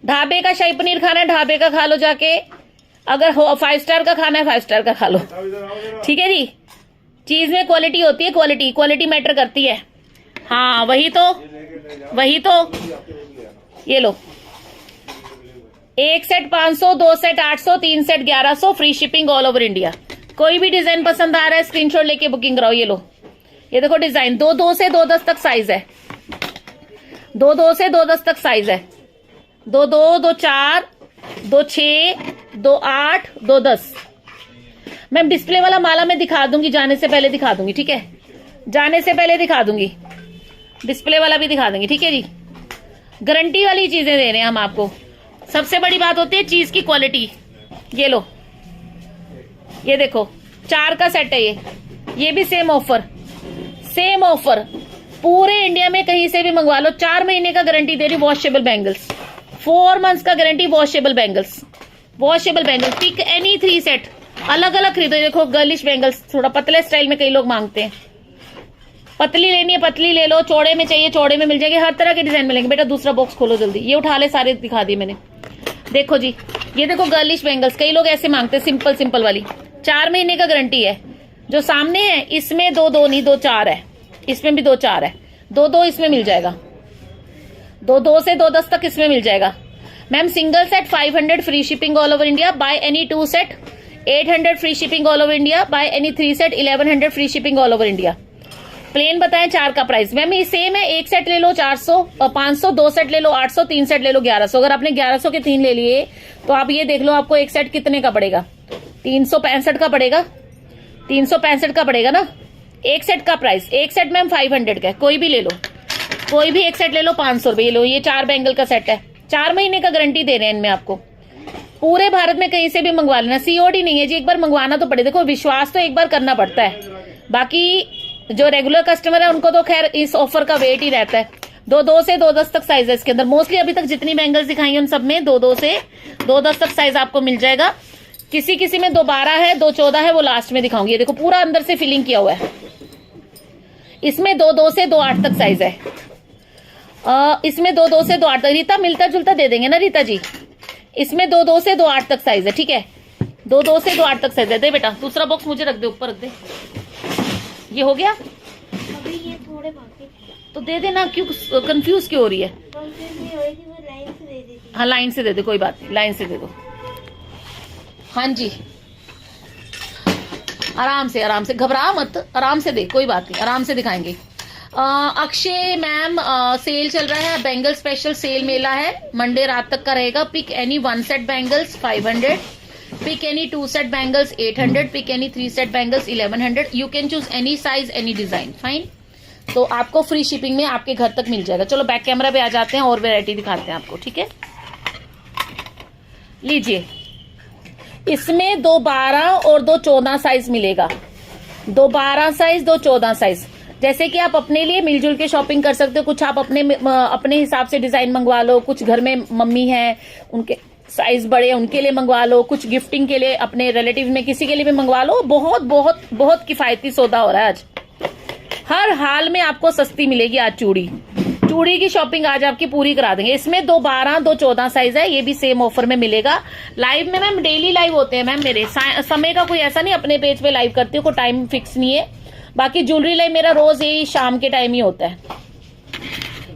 Speaker 1: ढाबे का शाही पनीर खाना है, ढाबे का खा लो जाके, अगर 5 स्टार का खाना है 5 स्टार का खा लो, ठीक है जी। चीज में क्वालिटी होती है, क्वालिटी मैटर करती है। हाँ वही तो ये लो, 1 set 500, 2 set 800, 3 set 1100, free shipping all over India. कोई भी डिजाइन पसंद आ रहा है स्क्रीनशॉट लेके बुकिंग कराओ। ये लो, ये देखो डिजाइन, 2-2 से 2-10 तक साइज है, 2-2 से 2-10 तक साइज है, 2-2, 2-4, 2-6, 2-8, 2-10। मैं डिस्प्ले वाला माला में दिखा दूंगी, जाने से पहले दिखा दूंगी, ठीक है, जाने से पहले दिखा दूंगी, डिस्प्ले वाला भी दिखा देंगे, ठीक है जी। गारंटी वाली चीजें दे रहे हैं हम आपको। सबसे बड़ी बात होती है चीज की क्वालिटी। ये लो, ये देखो 4 का सेट है ये भी सेम ऑफर, पूरे इंडिया में कहीं से भी मंगवा लो। 4 महीने का गारंटी दे रही वॉशेबल बैंगल्स, 4 months का guarantee washable bangles, pick any 3 set, अलग अलग खरीदो। देखो गर्लिश बैंगल्स, थोड़ा पतले स्टाइल में कई लोग मांगते हैं, पतली लेनी है पतली ले लो, चौड़े में चाहिए चौड़े में मिल जाएंगे, हर तरह के डिजाइन मिलेंगे। बेटा दूसरा बॉक्स खोलो जल्दी, ये उठा ले, सारे दिखा दिए मैंने। देखो जी, ये देखो गर्लिश बैंगल्स, कई लोग ऐसे मांगते हैं, सिंपल वाली, 4 महीने का गारंटी है। जो सामने है इसमें 2-2 नहीं 2-4 है, इसमें भी 2-4 है, 2-2 इसमें मिल जाएगा, 2-2 से 2-10 तक इसमें मिल जाएगा। Ma'am single set 500 free shipping all over India, buy any 2 set 800 free shipping all over India, buy any 3 set 1100 free shipping all over India. Plain बताएं 4 का प्राइस मैम ये सेम है, 1 सेट ले लो 400 और 500, 2 सेट ले लो 800, 3 सेट ले लो 1100। अगर आपने 1100 के 3 ले लिए तो आप ये देख लो आपको 1 सेट कितने का पड़ेगा, 365 का पड़ेगा, 365 का पड़ेगा ना 1 सेट का प्राइस। 1 सेट मैम 500 का है, कोई भी ले लो, कोई भी 1 सेट ले लो 500 रुपए। लो ये 4 बैंगल का सेट है, 4 महीने का गारंटी दे रहे हैं इनमें आपको, पूरे भारत में कहीं से भी मंगवा लेना, सीओडी नहीं है जी, एक बार मंगवाना तो पड़े। देखो विश्वास तो एक बार करना पड़ता है, बाकी जो रेगुलर कस्टमर है उनको तो खैर इस ऑफर का वेट ही रहता है। 2-2 से 2-10 तक साइज है इसके अंदर, मोस्टली अभी तक जितनी बैंगल्स दिखाई है उन सब में 2-2 से 2-10 तक साइज आपको मिल जाएगा। किसी में 2-12 है, 2-14 है, वो लास्ट में दिखाऊंगी। ये देखो पूरा अंदर से फिलिंग किया हुआ है, इसमें 2-2 से 2-8 तक साइज है, इसमें 2-2 से 2-8 तक। रीता मिलता जुलता दे देंगे ना रीता जी, इसमें 2-2 से 2-8 तक साइज है, ठीक है, 2-2 से 2-8 तक साइज है। दे बेटा दूसरा बॉक्स मुझे रख दे, ऊपर रख दे। ये हो गया,
Speaker 2: अभी ये थोड़े बाकी
Speaker 1: तो दे देना, क्यों कंफ्यूज क्यों हो रही है।
Speaker 2: लाइन से दे देती।
Speaker 1: हाँ लाइन से दे दे, कोई बात नहीं, लाइन से दे दो। हाँ जी आराम से घबरा मत, आराम से दे, कोई बात नहीं, आराम से दिखाएंगे। अक्षय मैम सेल चल रहा है, बैंगल स्पेशल सेल मेला है, मंडे रात तक का रहेगा। Pick any 1 set bangles 500, pick any 2 set bangles 800, pick any 3 set bangles 1100, you can choose any size any design, fine। तो आपको फ्री शिपिंग में आपके घर तक मिल जाएगा। चलो बैक कैमरा पे आ जाते हैं और वैरायटी दिखाते हैं आपको, ठीक है। लीजिए, इसमें 2 12 और 2 14 साइज मिलेगा, 2 12 साइज 2 14 साइज। जैसे कि आप अपने लिए मिलजुल के शॉपिंग कर सकते हो, कुछ आप अपने हिसाब से डिजाइन मंगवा लो, कुछ घर में मम्मी है उनके साइज बड़े हैं उनके लिए मंगवा लो, कुछ गिफ्टिंग के लिए अपने रिलेटिव में किसी के लिए भी मंगवा लो। बहुत बहुत बहुत किफायती सौदा हो रहा है आज, हर हाल में आपको सस्ती मिलेगी आज चूड़ी की शॉपिंग आज आपकी पूरी करा देंगे। इसमें 2 12 2 14 साइज है, ये भी सेम ऑफर में मिलेगा। लाइव में मैम डेली लाइव होते हैं मैम, मेरे समय का कोई ऐसा नहीं अपने पेज पे लाइव करती हूँ, कोई टाइम फिक्स नहीं है। बाकी ज्वेलरी लाइव मेरा रोज यही शाम के टाइम ही होता है।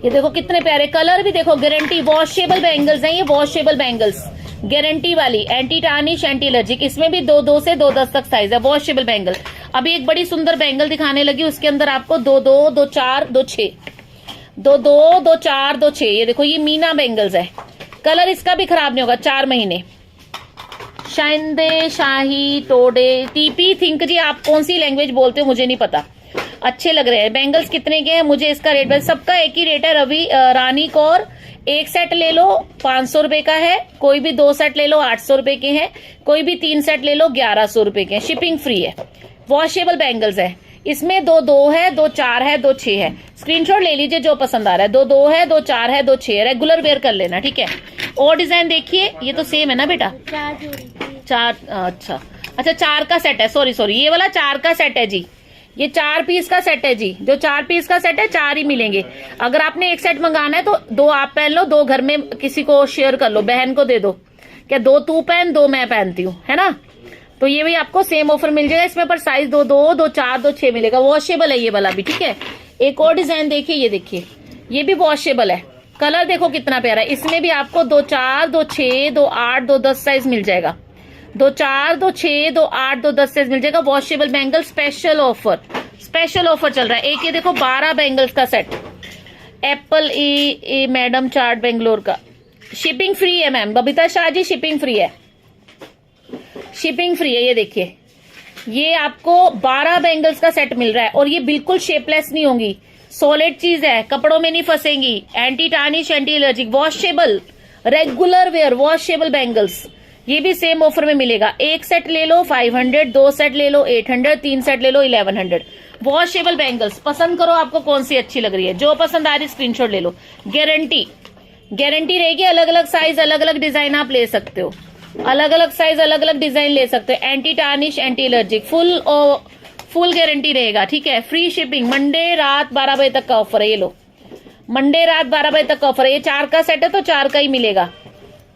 Speaker 1: ये देखो कितने प्यारे कलर भी देखो, गारंटी वॉशेबल बैंगल्स हैं ये, वॉशेबल बैंगल्स गारंटी वाली, एंटी टार्निश एंटी एलर्जिक। इसमें भी 2 से 2 10 तक साइज है, वॉशेबल बैंगल। अभी एक बड़ी सुंदर बैंगल दिखाने लगी, उसके अंदर आपको 2 2 2 4 2 6 2 2 2 4 2 6। ये देखो ये मीना बैंगल्स है, कलर इसका भी खराब नहीं होगा 4 महीने। शाइंदे शाही टोडे टीपी थिंक जी, आप कौन सी लैंग्वेज बोलते हो मुझे नहीं पता। अच्छे लग रहे हैं बैंगल्स। कितने के हैं मुझे इसका रेट, सबका एक ही रेट है। रवि रानी कौर, एक सेट ले लो 500 रुपए का है, कोई भी 2 सेट ले लो 800 रुपए के हैं, कोई भी 3 सेट ले लो 1100 रुपए के हैं, शिपिंग फ्री है। वॉशेबल बैंगल्स है, इसमें 2 2 है, 2 4 है, 2 6 है। स्क्रीनशॉट ले लीजिए जो पसंद आ रहा है। 2 2 है, 2 4 है, 2 6 है, रेगुलर वेयर कर लेना ठीक है। और डिजाइन देखिए, ये तो सेम है ना बेटा, 4 अच्छा 4 का सेट है, सॉरी ये वाला 4 का सेट है जी, ये 4 पीस का सेट है जी। जो 4 पीस का सेट है 4 ही मिलेंगे। अगर आपने एक सेट मंगाना है तो 2 आप पहन लो, 2 घर में किसी को शेयर कर लो, बहन को दे दो, क्या 2 तू पहन 2 मैं पहनती हूँ, है ना। तो ये भी आपको सेम ऑफर मिल जाएगा इसमें, पर साइज 2 2 2 4 2 6 मिलेगा। वॉशेबल है ये वाला भी ठीक है। एक और डिजाइन देखिए, ये देखिए ये भी वॉशेबल है, कलर देखो कितना प्यारा है। इसमें भी आपको 2 4 2 6 2 8 2 10 साइज मिल जाएगा, 2 4 2 6 2 8 2 10 साइज मिल जाएगा। वॉशेबल बैंगल स्पेशल ऑफर चल रहा है। एक ये देखो 12 बैंगल्स का सेट, एप्पल ए मैडम चार्ट बेंगलोर का, शिपिंग फ्री है ma'am. Babita Shah ji shipping free है, शिपिंग फ्री है। ये देखिए ये आपको 12 बैंगल्स का सेट मिल रहा है, और ये बिल्कुल शेपलेस नहीं होंगी, सॉलिड चीज है, कपड़ों में नहीं फंसेंगी, anti tarnish anti allergic, washable regular wear washable bangles. ये भी सेम ऑफर में मिलेगा। एक सेट ले लो 500, 2 सेट ले लो 800, 3 सेट ले लो 1100। वॉशेबल बैंगल्स पसंद करो, आपको कौन सी अच्छी लग रही है, जो पसंद आ रही है स्क्रीनशॉट ले लो। गारंटी रहेगी, अलग अलग साइज अलग अलग डिजाइन आप ले सकते हो, अलग अलग साइज अलग अलग डिजाइन ले सकते हो। Anti tarnish anti allergic full guarantee रहेगा ठीक है। फ्री शिपिंग, मंडे रात 12 बजे तक का ऑफर है। ये लो मंडे रात 12 बजे तक का ऑफर है। ये 4 का सेट है तो 4 का ही मिलेगा,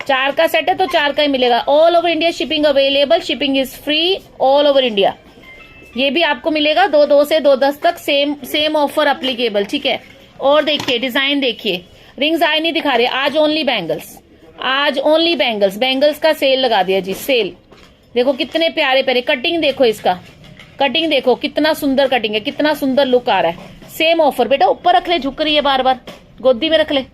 Speaker 1: 4 का सेट है तो 4 का ही मिलेगा। All over India shipping available, shipping is free all over India. ये भी आपको मिलेगा 2 2 से 2 10 तक, सेम ऑफर अप्लीकेबल ठीक है। और देखिए डिजाइन देखिए, रिंग्स आए नहीं दिखा रहे आज, ओनली बैंगल्स, आज ओनली बैंगल्स का सेल लगा दिया जी, सेल। देखो कितने प्यारे प्यारे, कटिंग देखो इसका, कटिंग देखो कितना सुंदर कटिंग है, कितना सुंदर लुक आ रहा है। सेम ऑफर बेटा, ऊपर रख ले, झुक रही है बार बार, गोदी में रख ले।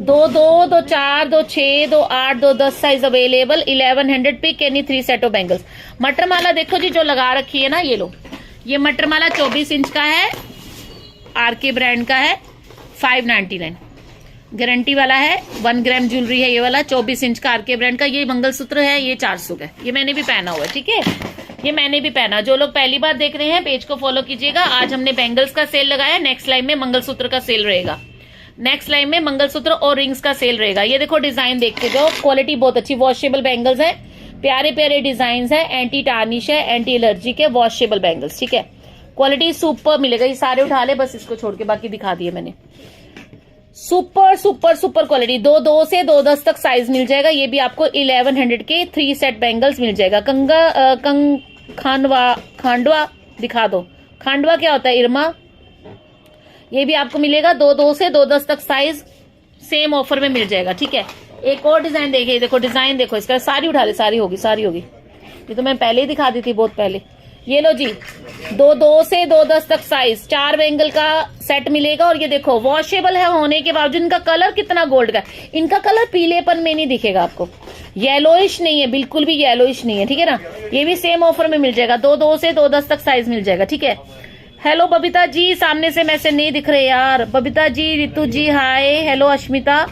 Speaker 1: 2 2 2 4 2 6 2 8 2 10 size available, 1100 pick any 3 set of bangles. मटर माला देखो जी जो लगा रखी है ना, ये लो, ये मटर माला 24 इंच का है, आरके ब्रांड का है, 599 गारंटी वाला है। 1 ग्राम ज्वेलरी है ये वाला, 24 इंच का आरके ब्रांड का। ये मंगलसूत्र है, ये 400 का है, ये मैंने भी पहना हुआ है ठीक है, ये मैंने भी पहना। जो लोग पहली बार देख रहे हैं पेज को फॉलो कीजिएगा। आज हमने बैंगल्स का सेल लगाया, नेक्स्ट लाइन में मंगलसूत्र का सेल रहेगा, नेक्स्ट लाइन में मंगलसूत्र और रिंग्स का सेल रहेगा। ये देखो डिजाइन देखते जाओ, क्वालिटी बहुत अच्छी, वॉशेबल बैंगल्स है, प्यारे प्यारे डिजाइन है, एंटी टार्निश है, एंटी एलर्जी के वॉशेबल बैंगल्स ठीक है। क्वालिटी सुपर मिलेगा। ये सारे उठा ले बस, इसको छोड़ के बाकी दिखा दिए मैंने। सुपर सुपर सुपर क्वालिटी, 2 2 से 2 10 तक साइज मिल जाएगा। ये भी आपको 1100 के 3 सेट बैंगल्स मिल जाएगा। खांडवा दिखा दो, खांडवा क्या होता है, इरमा। ये भी आपको मिलेगा 2 2 से 2 10 तक साइज, सेम ऑफर में मिल जाएगा ठीक है। एक और डिजाइन देखिए, देखो डिजाइन देखो इसका, सारी उठा ले, सारी होगी। ये तो मैं पहले ही दिखा दी थी बहुत पहले। ये लो जी 2 2 से 2 10 तक साइज, 4 बैंगल का सेट मिलेगा। और ये देखो वॉशेबल है होने के बावजूद इनका कलर कितना गोल्ड का है, इनका कलर पीलेपन में नहीं दिखेगा आपको, येलोइश नहीं है, बिल्कुल भी येलोइश नहीं है ठीक है ना। ये भी सेम ऑफर में मिल जाएगा, 2 2 से 2 10 तक साइज मिल जाएगा ठीक है। हेलो बबीता जी, सामने से मैसेज नहीं दिख रहे यार। Babita ji, Ritu ji hi, hello Ashmita,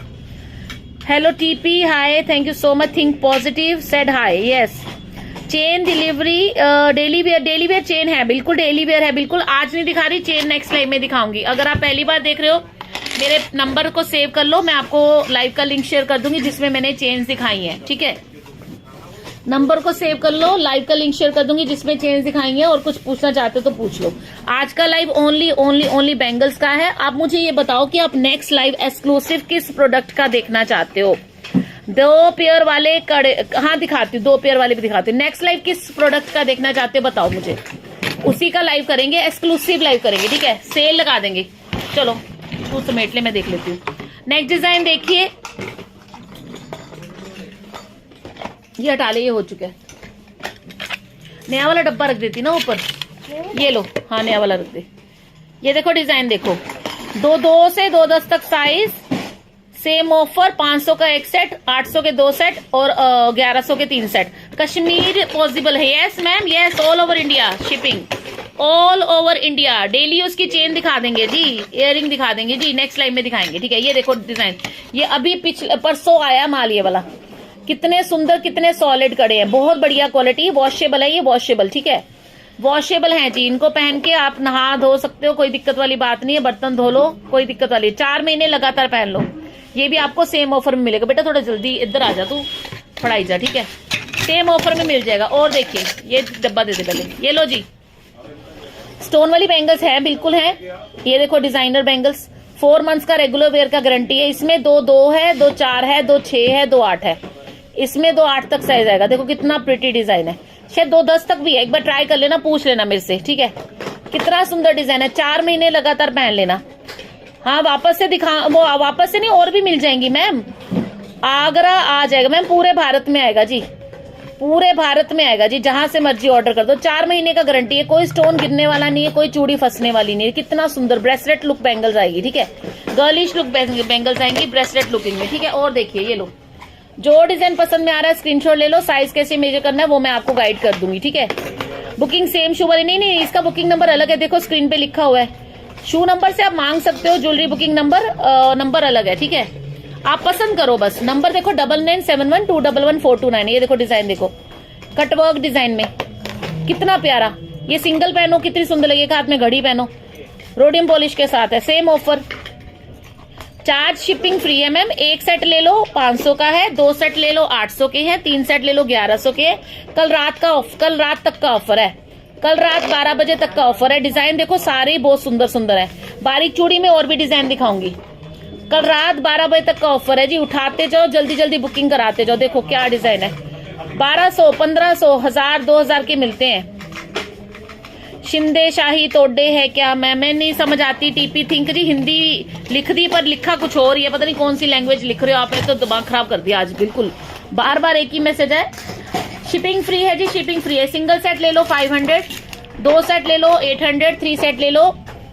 Speaker 1: hello TP hi, thank you so much, think positive said hi, yes. Chain delivery daily wear chain है, बिल्कुल डेली वेयर है, बिल्कुल। आज नहीं दिखा रही, चेन नेक्स्ट लाइव में दिखाऊंगी। अगर आप पहली बार देख रहे हो, मेरे नंबर को सेव कर लो, मैं आपको लाइव का लिंक शेयर कर दूंगी जिसमें मैंने चेन्स दिखाई हैं, ठीक है। नंबर को सेव कर लो, लाइव का लिंक शेयर कर दूंगी जिसमें चेन्स दिखाई हैं, और कुछ पूछना चाहते हो तो पूछ लो। आज का लाइव ओनली बेंगल्स का है। आप मुझे ये बताओ कि आप नेक्स्ट लाइव एक्सक्लूसिव किस प्रोडक्ट का देखना चाहते हो। 2 पेयर वाले कड़े, हाँ दिखाती हूँ, 2 पेयर वाले भी दिखाती हूँ। नेक्स्ट लाइव किस प्रोडक्ट का देखना चाहते हो बताओ मुझे, उसी का लाइव करेंगे, एक्सक्लूसिव लाइव करेंगे, ठीक है। सेल लगा देंगे। चलो तू समेट ले, मैं देख लेती हूँ। नेक्स्ट डिजाइन देखिए, ये हटा ले, ये हो चुका है। नया वाला डब्बा रख देती ना ऊपर, ये लो, हाँ नया वाला रख दे। ये देखो डिजाइन देखो, 2 से 2 तक साइज, सेम ऑफर, 500 का 1 सेट, 800 के 2 सेट और 1100 के 3 सेट। कश्मीर पॉसिबल है, yes ma'am, yes, all over India shipping, all over India. Daily use की चेन दिखा देंगे जी, इयररिंग दिखा देंगे जी, नेक्स्ट लाइव में दिखाएंगे, ठीक है। ये देखो डिजाइन, ये अभी पिछले परसों आया माल ये वाला, कितने सुंदर, कितने सॉलिड कड़े हैं, बहुत बढ़िया क्वालिटी, वॉशेबल है ये, वॉशेबल, ठीक है, वॉशेबल है जी। इनको पहन के आप नहा धो सकते हो, कोई दिक्कत वाली बात नहीं है, बर्तन धो लो, कोई दिक्कत वाली। 4 महीने लगातार पहन लो। ये भी आपको सेम ऑफर में मिलेगा। बेटा थोड़ा जल्दी इधर आ जा, तू पढ़ाई जा, ठीक है, सेम ऑफर में मिल जाएगा। और देखिए ये डब्बा दे दे पहले, ये लो जी, स्टोन वाली बैंगल्स है, बिल्कुल है। ये देखो डिजाइनर बैंगल्स, 4 मंथ्स का रेगुलर वेयर का गारंटी है। इसमें 2 है, 2 4 है, 2 6 है, 2 8 है, इसमें 2 8 तक साइज आएगा। देखो कितना प्रिटी डिजाइन है, शायद 2 10 तक भी है, एक बार ट्राई कर लेना, पूछ लेना मेरे से, ठीक है। कितना सुंदर डिजाइन है, 4 महीने लगातार पहन लेना। हाँ वापस से दिखा, वो वापस से नहीं, और भी मिल जाएंगी मैम। आगरा आ जाएगा मैम, पूरे भारत में आएगा जी, पूरे भारत में आएगा जी, जहां से मर्जी ऑर्डर कर दो। 4 महीने का गारंटी है, कोई स्टोन गिरने वाला नहीं है, कोई चूड़ी फंसने वाली नहीं है। कितना सुंदर ब्रेसलेट लुक बैंगल्स आएगी, ठीक है, गर्लिश लुक बैंगल्स आएंगी ब्रेसलेट लुकिंग में, ठीक है। और देखिए ये लो, जो डिजाइन पसंद में आ रहा है स्क्रीनशॉट ले लो, साइज कैसे मेजर करना है वो मैं आपको गाइड कर दूंगी, ठीक है। बुकिंग सेम शू वाली नहीं, इसका बुकिंग नंबर अलग है, देखो स्क्रीन पे लिखा हुआ है। शू नंबर से आप मांग सकते हो, ज्वेलरी बुकिंग नंबर अलग है, ठीक है। आप पसंद करो बस, नंबर देखो 9971211429। ये देखो डिजाइन देखो, कटवर्क डिजाइन में, कितना प्यारा। ये सिंगल पहनो कितनी सुंदर लगेगा, हाथ में घड़ी पहनो, रोडियम पॉलिश के साथ है, same offer. Charge shipping free है मैम। 1 सेट ले लो 500 का है, 2 सेट ले लो 800 के हैं, 3 सेट ले लो 1100 के। कल रात तक का ऑफर है, कल रात 12 बजे तक का ऑफर है। डिजाइन देखो सारे बहुत सुंदर सुंदर है, बारीक चूड़ी में और भी डिजाइन दिखाऊंगी। कल रात 12 बजे तक का ऑफर है जी, उठाते जाओ, जल्दी जल्दी बुकिंग कराते जाओ। देखो क्या डिजाइन है, 1200 1500 1000 2000 के मिलते हैं। शिंदे शाही तोड़े है क्या मैम, मैं नहीं समझ आती। टीपी थिंक जी, हिंदी लिख दी पर लिखा कुछ और, ये पता नहीं कौन सी लैंग्वेज लिख रहे हो आपने, तो दिमाग खराब कर दिया आज बिल्कुल। बार बार एक ही मैसेज है। शिपिंग फ्री है जी, शिपिंग फ्री है। सिंगल सेट ले लो 500, 2 सेट ले लो 800, 3 सेट ले लो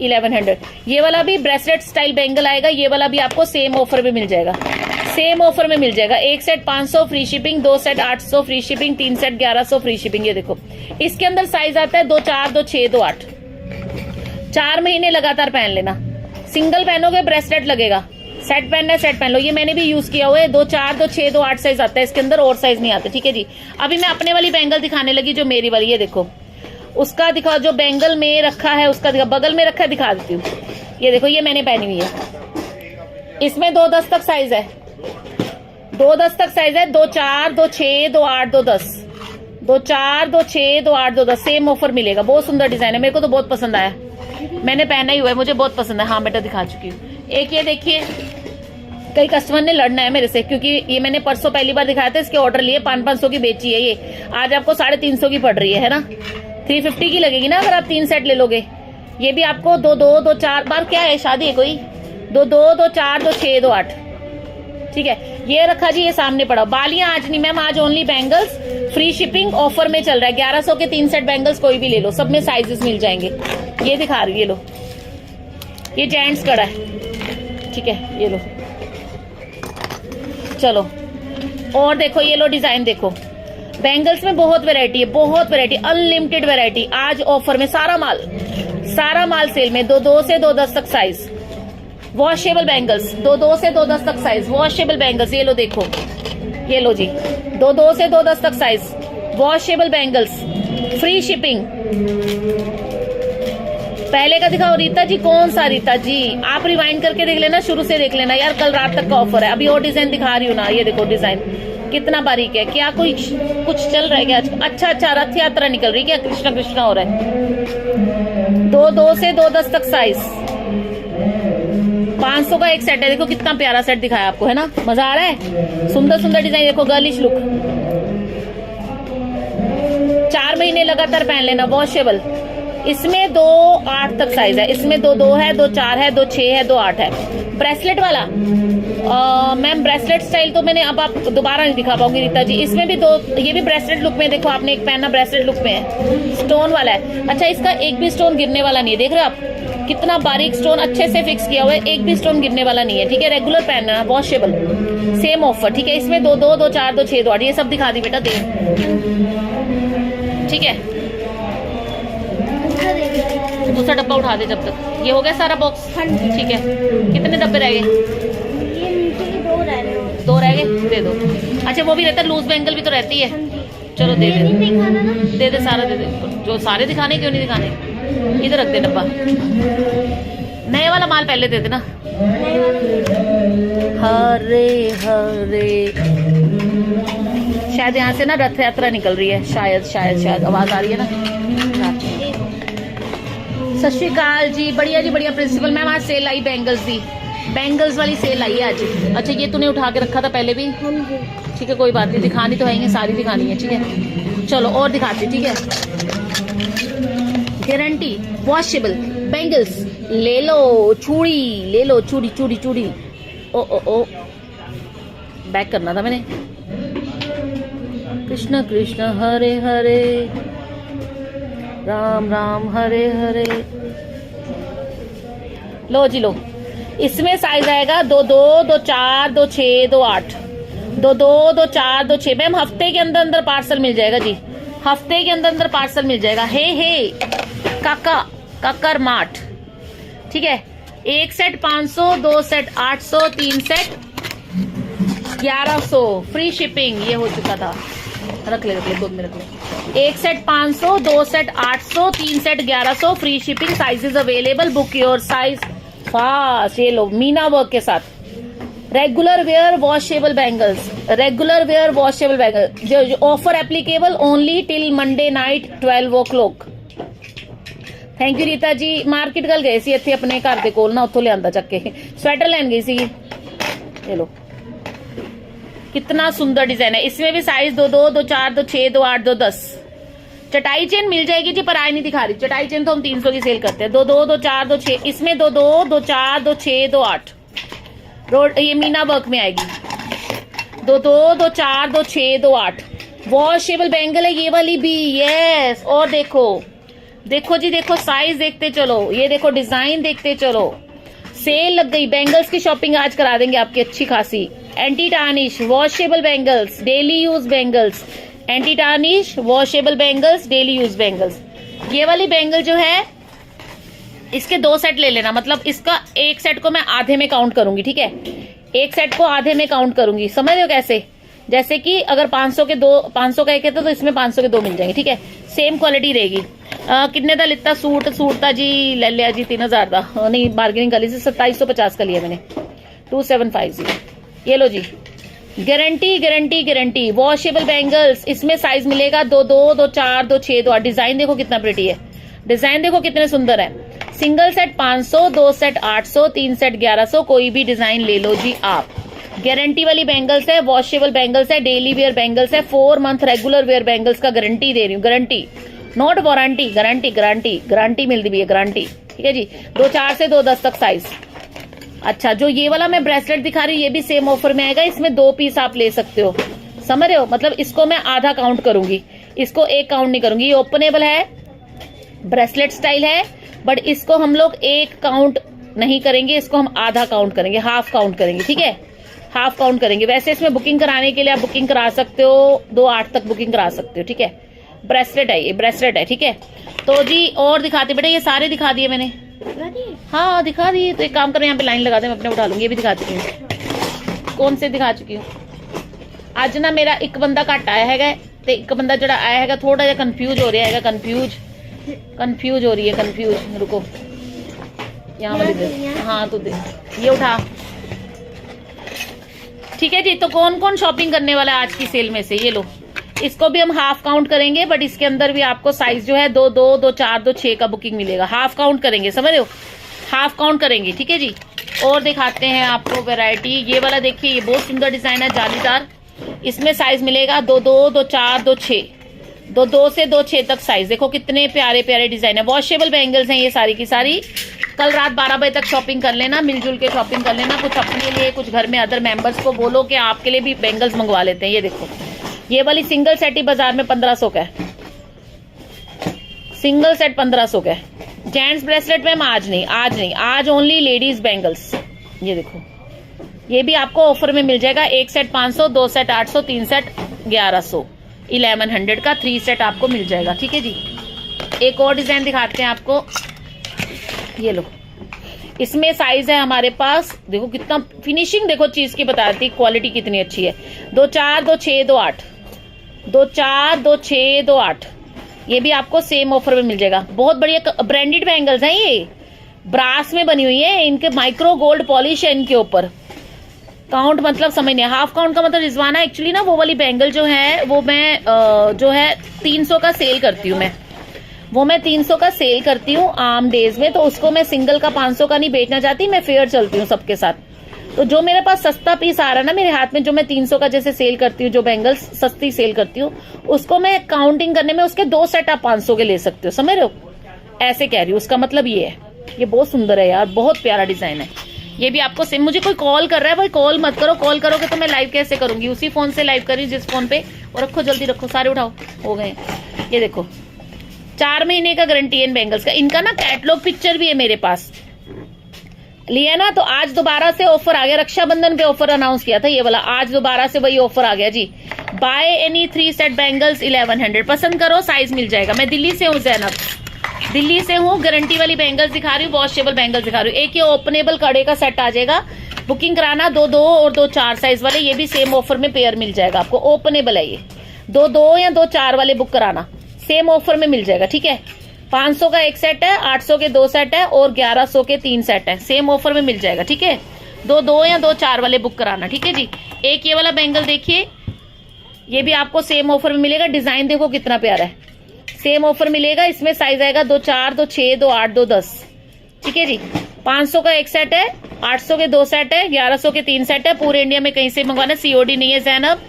Speaker 1: 1100। ये वाला भी ब्रेसलेट स्टाइल बैंगल आएगा, ये वाला भी आपको सेम ऑफर में मिल जाएगा, सेम ऑफर में मिल जाएगा। 1 set 500 free shipping, 2 set 800 free shipping, 3 set 1100 free shipping. ये देखो इसके अंदर साइज आता है 2 4, 2 6, 2 8। 4 महीने लगातार पहन लेना। सिंगल पहनोगे ब्रेसलेट लगेगा, सेट पहनना है सेट पहन लो। ये मैंने भी यूज किया हुआ है, 2 4, 2 6, 2 8 साइज आता है इसके अंदर, और साइज नहीं आते, ठीक है जी। अभी मैं अपने वाली बैंगल दिखाने लगी, जो मेरी वाली, ये देखो उसका दिखाओ, जो बैंगल में रखा है उसका दिखा, बगल में रखा है दिखा देती हूँ। ये देखो ये मैंने पहनी हुई है, इसमें 2 10 तक साइज है, 2 10 तक साइज है, 2 4, 2 6, 2 8, 2 10, 2 4, 2 6, 2 8, 2 10, सेम ऑफर मिलेगा। बहुत सुंदर डिजाइन है, मेरे को तो बहुत पसंद आया, मैंने पहना ही हुआ है, मुझे बहुत पसंद है। हाँ बेटा दिखा चुकी हूँ। एक ये देखिए, कई कस्टमर ने लड़ना है मेरे से, क्योंकि ये मैंने परसों पहली बार दिखाया था, इसके ऑर्डर लिए 500 की बेची है, ये आज आपको 350 की पड़ रही है ना, 350 की लगेगी ना अगर आप 3 सेट ले लोगे। ये भी आपको 2 2, 2 4 बार, क्या है शादी है कोई, 2 2, 2 4, 2 6, 2 8, ठीक है। ये रखा जी, ये सामने पड़ा। बालियां आज नहीं मैम, आज only bangles, free shipping offer में चल रहा है। 1100 के 3 सेट बैंगल्स कोई भी ले लो, सब में साइजेस मिल जाएंगे। ये दिखा रही है, ये लो, ये जेंट्स कड़ा है, ठीक है, ये लो। चलो और देखो, ये लो डिजाइन देखो, बैंगल्स में बहुत वैरायटी है, बहुत वैरायटी, अनलिमिटेड वैरायटी। आज ऑफर में सारा माल सेल में, 2 2 से 2 10 तक साइज, वॉशेबल बैंगल्स, 2 2 से 2 10 तक साइज, वॉशेबल बैंगल्स। ये लो देखो, ये लो जी, 2 2 से 2 10 तक size, washable bangles, free shipping. पहले का दिखाओ रीता जी, कौन सा रीता जी? आप रिवाइंड करके देख लेना, शुरू से देख लेना यार, कल रात तक का ऑफर है। अभी और डिजाइन दिखा रही हूँ ना, ये देखो डिजाइन कितना बारीक है। क्या कोई कुछ चल रहा है क्या? अच्छा अच्छा, रथ यात्रा निकल रही है क्या? कृष्णा कृष्णा हो रहा है। 2 से 2 तक साइज। 500 का एक सेट है। देखो कितना प्यारा सेट दिखाया आपको, है ना? मजा आ रहा है। सुंदर सुंदर डिजाइन, देखो गर्लिश लुक। 4 महीने लगातार पहन लेना, वॉशेबल। इसमें 2 8 तक साइज है। इसमें 2 है, 2 4 है, 2 6 है, 2 8 है। ब्रेसलेट वाला मैम, ब्रेसलेट स्टाइल तो मैंने अब आप दोबारा नहीं दिखा पाऊंगी रीता जी। इसमें भी 2, ये भी ब्रेसलेट लुक में। देखो आपने एक पहना ब्रेसलेट लुक में है, स्टोन वाला है। अच्छा, इसका एक भी स्टोन गिरने वाला नहीं है। देख रहे हो आप कितना बारीक स्टोन अच्छे से फिक्स किया हुआ है, एक भी स्टोन गिरने वाला नहीं है। ठीक है, रेगुलर पहनना, वॉशेबल, सेम ऑफर। ठीक है, इसमें 2 2 4 2 6 2 8 ये सब दिखा दी बेटा, दे। ठीक है, दूसरा डब्बा उठा दे जब तक। ये हो गया सारा बॉक्स? ठीक है, कितने डब्बे रह गए?
Speaker 2: ये नीचे के 2 रह रहे हैं।
Speaker 1: 2 रह गए, दे दो। अच्छा, वो भी रहता है, लूज बैंगल भी तो रहती है। चलो दे दे,
Speaker 2: दिखाना ना।
Speaker 1: दे दे सारा, दे दे। जो सारे दिखाने, क्यों नहीं दिखाने? इधर रख दे डब्बा। नए वाला माल पहले दे देना। हरे हरे, शायद यहाँ से ना रथ यात्रा निकल रही है, शायद शायद शायद आवाज आ रही है ना। सत श्री अकाल जी, बढ़िया जी बढ़िया। प्रिंसिपल मैम, आज सेल आई बैंगल्स दी, बैंगल्स वाली सेल आई है आज। अच्छा, ये तूने उठा के रखा था पहले भी? ठीक है, कोई बात नहीं, दिखानी तो है, सारी दिखानी है। ठीक है, चलो और दिखाती। ठीक है, गारंटी वॉशेबल बैंगल्स ले लो। चूड़ी ले लो, चूड़ी चूड़ी चूड़ी। ओ ओ ओ, बैक करना था मैंने। कृष्ण कृष्ण हरे हरे, राम राम हरे हरे। लो जी लो, इसमें साइज आएगा 2 2 2 4 2 6 2 8। 2 2 2 4 2 6। मैम हफ्ते के अंदर अंदर पार्सल मिल जाएगा जी, हफ्ते के अंदर अंदर पार्सल मिल जाएगा। हे काका काकर मार्ट। ठीक है, 1 set 500, 2 set 800, 3 set 1100, free shipping. ये हो चुका था, रख ले गोद में रख ले। 1 set 500, 2 set 800, 3 set 1100, free shipping. Sizes available, book your size fast. ये लो, मीना वर्क के साथ। Regular wear washable bangles, regular wear washable bangle. जो offer applicable only till Monday night 12 o'clock। Thank you Rita ji. Market गल गए सी इत्थे अपने घर दे कोल ना, उत्थों लियांदा चक के स्वेटर लैन गई सी। ये लो, कितना सुंदर डिजाइन है। इसमें भी साइज 2 2 2 4 2 6 2 8 2 10। चटाई चेन मिल जाएगी जी, पर आज नहीं दिखा रही। चटाई चेन तो हम 300 की सेल करते हैं। 2 2 2 4 2 6। इसमें 2 2 2 4 2 6 2 8 रोड, ये मीना वर्क में आएगी। 2 2 2 4 2 6 2 8 वॉशेबल बैंगल है ये वाली भी। यस, और देखो देखो जी, देखो साइज देखते चलो, ये देखो डिजाइन देखते चलो। सेल लग गई, बैंगल्स की शॉपिंग आज करा देंगे आपकी अच्छी खासी। Anti tarnish washable bangles, daily use bangles. Anti tarnish washable bangles, daily use bangles. ये वाली बैंगल जो है, इसके 2 सेट ले लेना। मतलब इसका एक सेट को मैं आधे में काउंट करूंगी। ठीक है, एक सेट को आधे में काउंट करूंगी। समझ रहे हो कैसे? जैसे कि अगर 500 के 2, 500 का एक है तो इसमें 500 के 2 मिल जाएंगे। ठीक है, सेम क्वालिटी रहेगी। कितने का लिता सूट? सूट था जी, ले लिया जी 3000 का। नहीं, बार्गेनिंग कर ली, 2750 का लिया मैंने, 2750। ये लो जी, guarantee guarantee guarantee washable bangles. इसमें साइज मिलेगा 2 2 2 4 2 6 2 8। डिजाइन देखो कितना प्रिटी है, डिजाइन देखो कितने सुंदर है। Single set 500, 2 set 800, 3 set 1100। कोई भी डिजाइन ले लो जी आप। गारंटी वाली बैंगल्स है, वॉशेबल बैंगल्स है, डेली वेयर बैंगल्स है। 4 मंथ रेगुलर वेयर बैंगल्स का गारंटी दे रही हूँ। Guarantee, not warranty, guarantee guarantee guarantee मिलती भी है, गारंटी। ठीक है जी, 2 4 से 2 10 तक साइज। अच्छा, जो ये वाला मैं ब्रेसलेट दिखा रही हूँ, ये भी सेम ऑफर में आएगा। इसमें 2 पीस आप ले सकते हो। समझ रहे हो? मतलब इसको मैं आधा काउंट करूंगी, इसको एक काउंट नहीं करूंगी। ये ओपनेबल है, ब्रेसलेट स्टाइल है, बट इसको हम लोग एक काउंट नहीं करेंगे, इसको हम आधा काउंट करेंगे, हाफ काउंट करेंगे। ठीक है, हाफ काउंट करेंगे। वैसे इसमें बुकिंग कराने के लिए आप बुकिंग करा सकते हो, 2/8 तक बुकिंग करा सकते हो। ठीक है, ब्रेसलेट है, ये ब्रेसलेट है। ठीक है, तो जी और दिखाते बेटा, ये सारे दिखा दिए मैंने। हाँ दिखा दिए। तो एक काम करें, यहाँ पे लाइन लगा दे, मैं अपने उठा लूंगी। ये भी दिखा चुकी हूँ। कौन से दिखा चुकी हूँ? आज ना मेरा एक बंदा घट आया है, ते एक बंदा जरा आया है थोड़ा जा कंफ्यूज हो रहा है, कंफ्यूज हो रही है, कंफ्यूज। रुको यहाँ वाली दे, हाँ तो दे, ये उठा। ठीक है जी, तो कौन कौन शॉपिंग करने वाला है आज की सेल में से, ये लो। इसको भी हम हाफ काउंट करेंगे, बट इसके अंदर भी आपको साइज जो है 2 2 2 4 2 6 का बुकिंग मिलेगा। हाफ काउंट करेंगे, समझ रहे हो, हाफ काउंट करेंगे। ठीक है जी, और दिखाते हैं आपको वैरायटी। ये वाला देखिए, ये बहुत सुंदर डिजाइन है, जालीदार। इसमें साइज मिलेगा 2 2 2 4 2 6, 2 2 से 2 6 तक साइज। देखो कितने प्यारे प्यारे डिजाइन है। वॉशेबल बैंगल्स हैं ये सारी की सारी। कल रात 12 बजे तक शॉपिंग कर लेना, मिलजुल के शॉपिंग कर लेना। कुछ अपने लिए, कुछ घर में अदर मेंबर्स को बोलो कि आपके लिए भी बैंगल्स मंगवा लेते हैं। ये देखो, ये वाली सिंगल सेट ही बाजार में 1500 का है, सिंगल सेट 1500 का है। जेंट्स ब्रेसलेट मैम आज नहीं, आज ओनली लेडीज बैंगल्स। ये देखो, ये भी आपको ऑफर में मिल जाएगा। 1 सेट 500, 2 सेट 800, 3 सेट 1100, 1100 का 3 सेट आपको मिल जाएगा। ठीक है जी, एक और डिजाइन दिखाते हैं आपको। ये लो, इसमें साइज है हमारे पास, देखो कितना फिनिशिंग, देखो चीज की बताती, क्वालिटी कितनी अच्छी है। 2 4 2 6 2 8, 2 4 2 6 2 8, ये भी आपको सेम ऑफर में मिल जाएगा। बहुत बढ़िया ब्रांडेड बैंगल्स हैं, ये ब्रास में बनी हुई है, इनके माइक्रो गोल्ड पॉलिश है इनके ऊपर। काउंट मतलब समझ नहीं, हाफ काउंट का मतलब रिजवाना एक्चुअली ना वो वाली बैंगल जो है वो मैं जो है 300 का सेल करती हूँ, मैं 300 का सेल करती हूँ आम डेज में। तो उसको मैं सिंगल का 500 का नहीं बेचना चाहती, मैं फेयर चलती हूँ सबके साथ। तो जो मेरे पास सस्ता पीस आ रहा है ना मेरे हाथ में, जो मैं 300 का जैसे सेल करती हूँ, जो बैंगल्स सस्ती सेल करती हूँ, उसको मैं काउंटिंग करने में उसके 2 सेट आप 500 के ले सकते हो, समझ रहे हो, ऐसे कह रही हूँ। उसका मतलब ये है। ये बहुत सुंदर है यार, बहुत प्यारा डिजाइन है। ये भी आपको सेम। मुझे कोई कॉल कर रहा है, भाई कॉल मत करो, कॉल करोगे तो मैं लाइव कैसे करूंगी, उसी फोन से लाइव कर रही हूँ जिस फोन पे। और रखो जल्दी रखो, सारे उठाओ, हो गए। ये देखो 4 महीने का गारंटी है इन बैंगल्स का। इनका ना कैटलॉग पिक्चर भी है मेरे पास, लिया ना। तो आज दोबारा से ऑफर आ गया, रक्षाबंधन पे ऑफर अनाउंस किया था ये वाला, आज दोबारा से वही ऑफर आ गया जी। बाय एनी 3 सेट बैंगल्स 1100, पसंद करो, साइज मिल जाएगा। मैं दिल्ली से हूँ जैनब, दिल्ली से हूँ। गारंटी वाली बैंगल्स दिखा रही हूँ, वॉशेबल बैंगल्स दिखा रही हूँ। एक ये ओपनेबल कड़े का सेट आ जाएगा, बुकिंग कराना 2 2 और 2 4 साइज वाले। ये भी सेम ऑफर में पेयर मिल जाएगा आपको, ओपनेबल है ये। 2 2 या 2 4 वाले बुक कराना, सेम ऑफर में मिल जाएगा। ठीक है, 500 का 1 सेट है, 800 के 2 सेट है और 1100 के 3 सेट है, सेम ऑफर में मिल जाएगा। ठीक है, 2 2 या 2 4 वाले बुक कराना। ठीक है जी, एक ये वाला बैंगल देखिए, ये भी आपको सेम ऑफर में मिलेगा। डिजाइन देखो कितना प्यारा है, सेम ऑफर मिलेगा। इसमें साइज आएगा 2 4 2 6 2 8 2 10। ठीक है जी, 500 का 1 सेट है, 800 के 2 सेट है, 1100 के 3 सेट है। पूरे इंडिया में कहीं से मंगवाना, सीओडी नहीं है जैनब,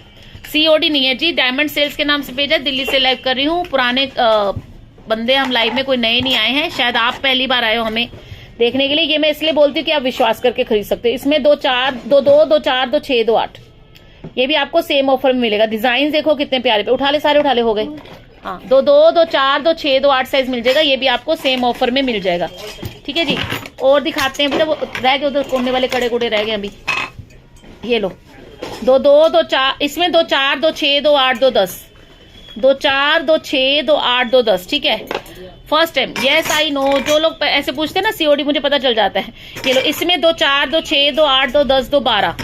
Speaker 1: सीओडी नहीं है जी। डायमंड सेल्स के नाम से पेज है, दिल्ली से लाइव कर रही हूँ। पुराने बंदे हम लाइव में, कोई नए नहीं आए हैं, शायद आप पहली बार आए हो हमें देखने के लिए। ये मैं इसलिए बोलती हूँ कि आप विश्वास करके खरीद सकते हो। इसमें 2 4 2 2 2 4 2 6 2 8, ये भी आपको सेम ऑफर में मिलेगा। डिजाइन देखो कितने प्यारे पे, उठा ले सारे, उठा ले, हो गए। हाँ, 2 2 2 4 2 6 2 8 साइज मिल जाएगा, ये भी आपको सेम ऑफर में मिल जाएगा। ठीक है जी, और दिखाते हैं बेटा, वो रह गए उधर कोने वाले कड़े कुड़े रह गए अभी। ये लो, 2 2 2 4, इसमें 2 4 2 6 2 8 2 10, 2 4 2 6 2 8 2 10। ठीक है, first time, yes I know, जो लोग ऐसे पूछते हैं ना सीओडी, मुझे पता चल जाता है। ये लो, इसमें 2 4 2 6 2 8 2 10 2 12,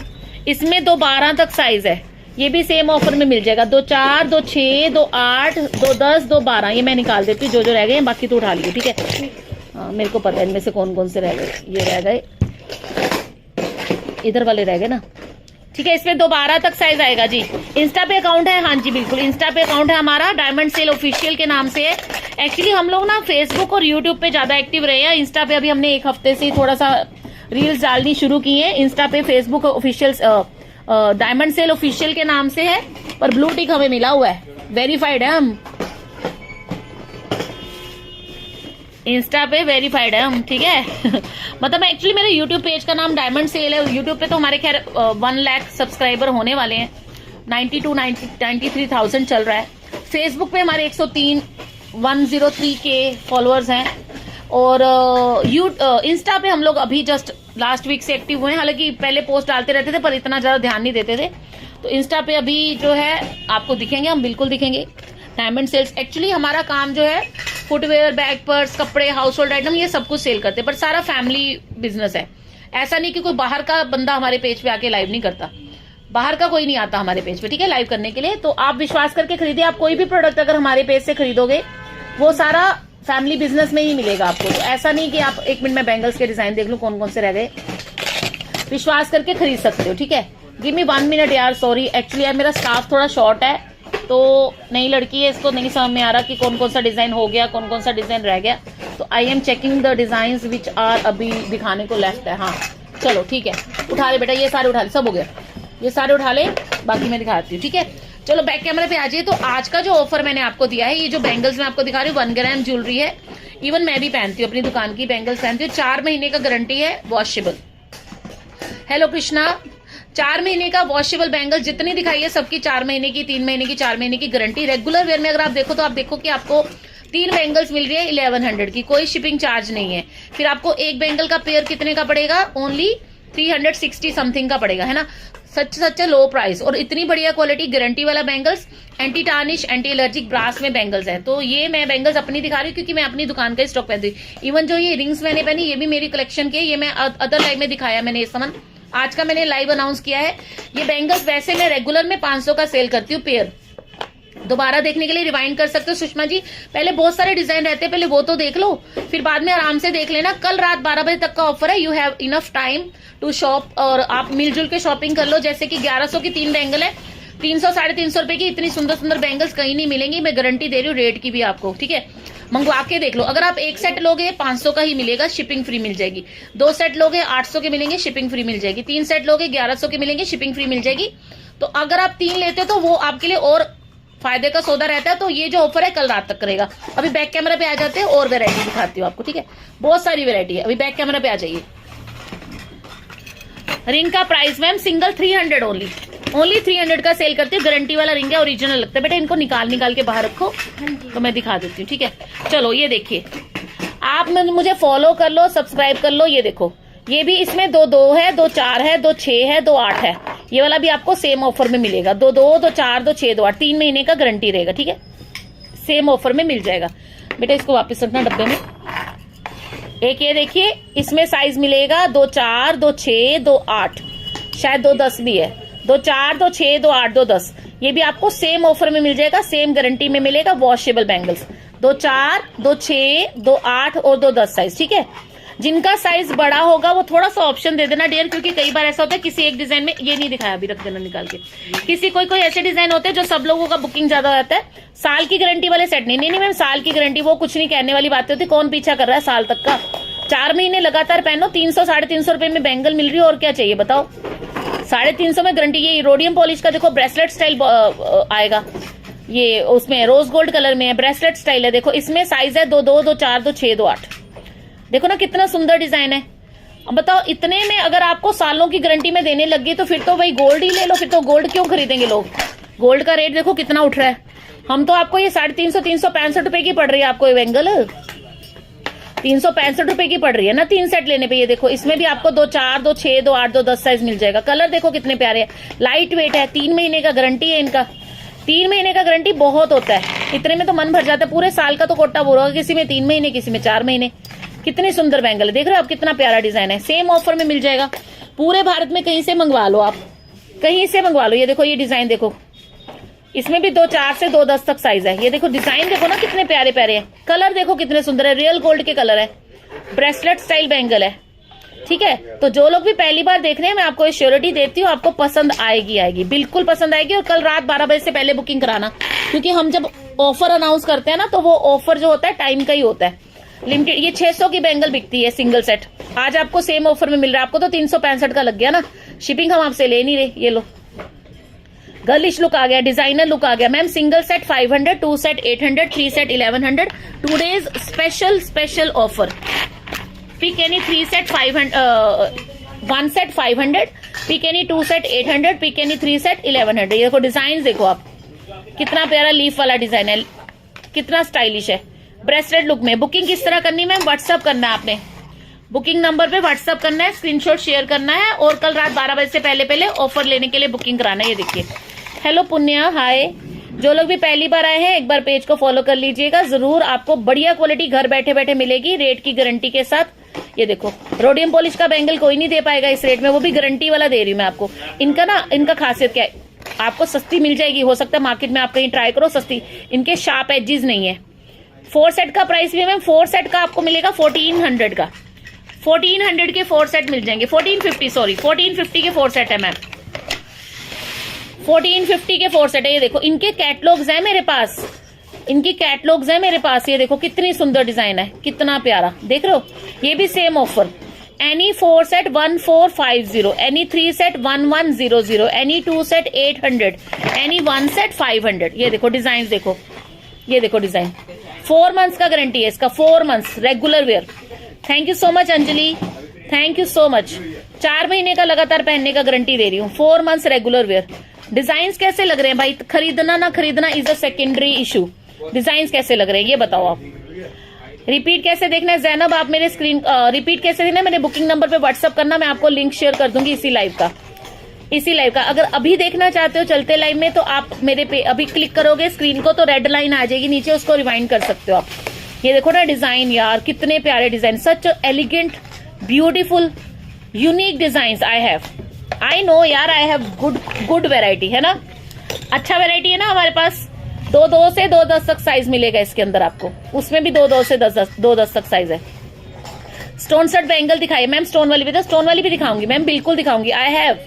Speaker 1: इसमें 2 12 तक साइज है, ये भी सेम ऑफर में मिल जाएगा। 2 4 2 6 2 8 2 10 2 12, ये मैं निकाल देती हूँ, जो जो रह गए बाकी तो उठा लियो। ठीक है, हाँ मेरे को पता है इनमें से कौन कौन से रह गए, ये रह गए, इधर वाले रह गए ना। ठीक है, इसमें 12 तक साइज आएगा जी। इंस्टा पे अकाउंट है, हाँ जी बिल्कुल, इंस्टा पे अकाउंट है हमारा, डायमंड सेल ऑफिशियल के नाम से है। एक्चुअली हम लोग ना फेसबुक और यूट्यूब पे ज्यादा एक्टिव रहे हैं, इंस्टा पे अभी हमने 1 हफ्ते से थोड़ा सा रील्स डालनी शुरू की है। इंस्टा पे Facebook official diamond sale official के नाम से है, पर ब्लू टिक हमें मिला हुआ है, वेरीफाइड है हम, इंस्टा पे वेरीफाइड है हम। ठीक है मतलब एक्चुअली मेरे यूट्यूब पेज का नाम डायमंड सेल है। यूट्यूब पे तो हमारे खैर 1 लाख सब्सक्राइबर होने वाले हैं, 93,000 चल रहा है। फेसबुक पे हमारे 103 के फॉलोअर्स हैं, और इंस्टा पे हम लोग अभी जस्ट लास्ट वीक से एक्टिव हुए हैं। हालांकि पहले पोस्ट डालते रहते थे पर इतना ज्यादा ध्यान नहीं देते थे, तो इंस्टा पे अभी जो है आपको दिखेंगे, हम बिल्कुल दिखेंगे। डायमंड सेल्स एक्चुअली हमारा काम जो है फुटवेयर, बैग, पर्स, कपड़े, हाउस होल्ड आइटम, ये सब कुछ सेल करते हैं, पर सारा फैमिली बिजनेस है। ऐसा नहीं कि कोई बाहर का बंदा हमारे पेज पे आके लाइव नहीं करता। बाहर का कोई नहीं आता हमारे पेज पे, ठीक है, लाइव करने के लिए। तो आप विश्वास करके खरीदिए। आप कोई भी प्रोडक्ट अगर हमारे पेज से खरीदोगे वो सारा फैमिली बिजनेस में ही मिलेगा आपको। तो ऐसा नहीं कि आप 1 मिनट में बैंगल्स के डिजाइन देख लूं कौन कौन से रह गए, विश्वास करके खरीद सकते हो, ठीक है। गिव मी 1 मिनट यार, सॉरी एक्चुअली यार मेरा स्टाफ थोड़ा शॉर्ट है, तो नई लड़की है, इसको नहीं समझ में आ रहा कि कौन कौन सा डिजाइन हो गया, कौन कौन सा डिजाइन रह गया। तो I am checking the design which are अभी दिखाने को लेफ्ट है। हाँ चलो ठीक है, उठा ले बेटा, ये सारे उठा ले, सब हो गया, ये सारे उठा ले, बाकी मैं दिखाती हूँ, ठीक है। चलो बैक कैमरे पे आ जाइए। तो आज का जो ऑफर मैंने आपको दिया है, ये जो बैंगल्स मैं आपको दिखा रही हूँ 1 ग्राम ज्वेलरी है। इवन मैं भी पहनती हूँ, अपनी दुकान की बैंगल्स पहनती हूँ। 4 महीने का गारंटी है, वॉशेबल। हेलो कृष्णा, 4 महीने का वॉशेबल बैंगल जितनी दिखाई है सबकी 4 महीने की, 3 महीने की, 4 महीने की गारंटी। रेगुलर वेयर में अगर आप देखो तो आप देखो कि आपको 3 बैंगल्स मिल रही है 1100 की, कोई शिपिंग चार्ज नहीं है। फिर आपको एक बैंगल का पेयर कितने का पड़ेगा, ओनली 360 समथिंग का पड़ेगा, है ना। सच लो प्राइस और इतनी बढ़िया क्वालिटी, गारंटी वाला bangles, anti tarnish, anti allergic brass में बैंगल्स है। तो ये मैं बैंगल्स अपनी दिखा रही हूँ क्योंकि मैं अपनी दुकान का स्टॉक पहनती हूँ। इवन जो ये रिंग्स मैंने पहनी ये भी मेरी कलेक्शन की है, ये मैं अदर लाइव में दिखाया मैंने ये सामान, आज का मैंने लाइव अनाउंस किया है। ये बैंगल्स वैसे मैं रेगुलर में 500 का सेल करती हूँ पेयर। दोबारा देखने के लिए रिवाइंड कर सकते हो सुषमा जी, पहले बहुत सारे डिजाइन रहते हैं, पहले वो तो देख लो, फिर बाद में आराम से देख लेना। कल रात 12 बजे तक का ऑफर है, you have enough time to shop, और आप मिलजुल के शॉपिंग कर लो। जैसे कि 1100 की 3 बैंगल है, 300 350 रुपए की इतनी सुंदर सुंदर बैंगल्स कहीं नहीं मिलेंगी, मैं गारंटी दे रही हूँ रेट की भी आपको, ठीक है। मंगवा के देख लो। अगर आप एक सेट लोगे 500 का ही मिलेगा, शिपिंग फ्री मिल जाएगी। 2 सेट लोगे 800 के मिलेंगे, शिपिंग फ्री मिल जाएगी। 3 सेट लोगे 1100 के मिलेंगे, शिपिंग फ्री मिल जाएगी। तो अगर आप 3 लेते हो तो वो आपके लिए और फायदे का सौदा रहता है। तो ये जो ऑफर है कल रात तक करेगा। अभी बैक कैमरा पे आ जाते हैं और वैरायटी दिखाती हूँ आपको, ठीक है, बहुत सारी वैरायटी है। अभी बैक कैमरा पे आ जाइए। रिंग का प्राइस मैम सिंगल 300 ओनली 300 का सेल करती है। गारंटी वाला रिंग है, ओरिजिनल लगता है। बेटा इनको निकाल के बाहर रखो तो मैं दिखा देती हूँ, ठीक है। चलो ये देखिए, आप मुझे फॉलो कर लो, सब्सक्राइब कर लो। ये देखो, ये भी इसमें 2 है, 2 4 है, 2 6 है, 2 8 है। ये वाला भी आपको सेम ऑफर में मिलेगा। 2 2 4 2 6 2 8, 3 महीने का गारंटी रहेगा, ठीक है, सेम ऑफर में मिल जाएगा। बेटा इसको वापस रखना डब्बे में। एक ये देखिए, इसमें साइज मिलेगा 2 4 2 6 2 8, शायद 2 10 भी है। 2 4 2 6 2 8 2 10, ये भी आपको सेम ऑफर में मिल जाएगा, सेम गारंटी में मिलेगा। वॉशेबल बैंगल्स 2 4 2 6 2 8 और 2 10 साइज, ठीक है। जिनका साइज बड़ा होगा वो थोड़ा सा ऑप्शन दे देना डियर, क्योंकि कई बार ऐसा होता है किसी एक डिजाइन में, ये नहीं दिखाया अभी, रख देना निकाल के। किसी कोई ऐसे डिजाइन होते हैं जो सब लोगों का बुकिंग ज्यादा हो जाता है। साल की गारंटी वाले सेट नहीं मैम, साल की गारंटी वो कुछ नहीं कहने वाली बातें होती। कौन पीछा कर रहा है साल तक का। 4 महीने लगातार पहनो, 300 350 रुपए में बैंगल मिल रही है, और क्या चाहिए बताओ। 350 में गारंटी। ये रोडियम पॉलिश का देखो ब्रेसलेट स्टाइल आएगा, ये उसमें रोज गोल्ड कलर में है, ब्रेसलेट स्टाइल है। देखो इसमें साइज है 2 2 2 4 2 6 2 8। देखो ना कितना सुंदर डिजाइन है। अब बताओ इतने में अगर आपको सालों की गारंटी में देने लग गई तो फिर तो भाई गोल्ड ही ले लो। फिर तो गोल्ड क्यों खरीदेंगे लोग। गोल्ड का रेट देखो कितना उठ रहा है। हम तो आपको ये 350 365 रुपए की पड़ रही है आपको ये बैंगल, 365 रुपए की पड़ रही है ना 3 सेट लेने पे। ये देखो इसमें भी आपको 2 4 2 6 2 8 2 10 साइज मिल जाएगा। कलर देखो कितने प्यारे हैं, लाइट वेट है। 3 महीने का गारंटी है इनका। 3 महीने का गारंटी बहुत होता है, इतने में तो मन भर जाता है। पूरे साल का तो कोटा बोरा होगा, किसी में 3 महीने किसी में 4 महीने। कितनी सुंदर बैंगल है, देख रहे हो आप कितना प्यारा डिजाइन है। सेम ऑफर में मिल जाएगा। पूरे भारत में कहीं से मंगवा लो आप, कहीं से मंगवा लो। ये देखो ये डिजाइन देखो, इसमें भी 2 4 से 2 10 तक साइज है। ये देखो डिजाइन देखो ना कितने प्यारे प्यारे हैं। कलर देखो कितने सुंदर है, रियल गोल्ड के कलर है। ब्रेसलेट स्टाइल बैंगल है, ठीक है। तो जो लोग भी पहली बार देख रहे हैं, मैं आपको श्योरिटी देती हूँ आपको पसंद आएगी, बिल्कुल पसंद आएगी। और कल रात 12 बजे से पहले बुकिंग कराना, क्योंकि हम जब ऑफर अनाउंस करते हैं ना तो वो ऑफर जो होता है टाइम का ही होता है, लिमिटेड। ये 600 की बैंगल बिकती है सिंगल सेट, आज आपको सेम ऑफर में मिल रहा है। आपको तो 365 का लग गया ना, शिपिंग हम आपसे ले नहीं रहे। ये लो गर्लिश लुक आ गया, डिजाइनर लुक आ गया। Ma'am single set 500, 2 set 800, 3 set 1100। 2 days special offer. Pick any 3 set 500, 1 set 500, pick any 2 set 800, pick any 3 set 1100। ये देखो डिजाइन देखो आप, कितना प्यारा लीफ वाला डिजाइन है, कितना स्टाइलिश है। ब्रेसलेट लुक में। बुकिंग किस तरह करनी है मैम, व्हाट्सअप करना है आपने, बुकिंग नंबर पे व्हाट्सअप करना है, स्क्रीनशॉट शेयर करना है, और कल रात 12 बजे से पहले ऑफर लेने के लिए बुकिंग कराना है। ये देखिए, हेलो पुण्या, हाय। जो लोग भी पहली बार आए हैं एक बार पेज को फॉलो कर लीजिएगा जरूर। आपको बढ़िया क्वालिटी घर बैठे बैठे मिलेगी, रेट की गारंटी के साथ। ये देखो, रोडियम पॉलिश का बैंगल कोई नहीं दे पाएगा इस रेट में, वो भी गारंटी वाला दे रही हूँ मैं आपको। इनका खासियत क्या है, आपको सस्ती मिल जाएगी, हो सकता है मार्केट में आप कहीं ट्राई करो सस्ती, इनके शार्प एजेस नहीं है। 4 सेट का प्राइस भी मैम 4 सेट का आपको मिलेगा 1400 का, 1400 के 4 सेट मिल जाएंगे, 1450 सॉरी 1450 के 4 सेट है मैम, 1450 के 4 सेट है। ये देखो इनके कैटलॉग्स हैं मेरे पास, इनकी कैटलॉग्स है मेरे पास। ये देखो कितनी सुंदर डिजाइन है, कितना प्यारा, देख रहे हो। ये भी same offer, any 4 set 1450, any 3 set 1100, any 2 set 800, any 1 set 500। ये देखो डिजाइन, देखो ये देखो डिजाइन, 4 मंथ्स का गारंटी है इसका, 4 months regular where. Thank you so much Anjali, thank you so much. 4 महीने का लगातार पहनने का गारंटी दे रही हूँ, 4 मंथ्स रेगुलर वेयर। डिजाइन कैसे लग रहे हैं भाई, खरीदना ना खरीदना is a secondary issue, design कैसे लग रहे हैं ये बताओ आप। रिपीट कैसे देखना है जैनब, आप मेरे स्क्रीन रिपीट कैसे देखना है, मेरे बुकिंग नंबर पे व्हाट्सअप करना, मैं आपको लिंक शेयर कर दूंगी इसी लाइव का। अगर अभी देखना चाहते हो चलते लाइव में, तो आप मेरे पे अभी क्लिक करोगे स्क्रीन को तो रेड लाइन आ जाएगी नीचे, उसको रिवाइंड कर सकते हो आप। ये देखो ना डिजाइन यार, कितने प्यारे design, such elegant beautiful unique design I know यार, आई हैव गुड वेराइटी है ना, अच्छा वेराइटी है ना हमारे पास। 2 से 2 तक साइज मिलेगा इसके अंदर आपको, उसमें भी 2 से 2 तक साइज है। स्टोन सेट बैंगल दिखाई मैम, स्टोन वाली भी, तो स्टोन वाली भी दिखाऊंगी मैम, बिल्कुल दिखाऊंगी, आई हैव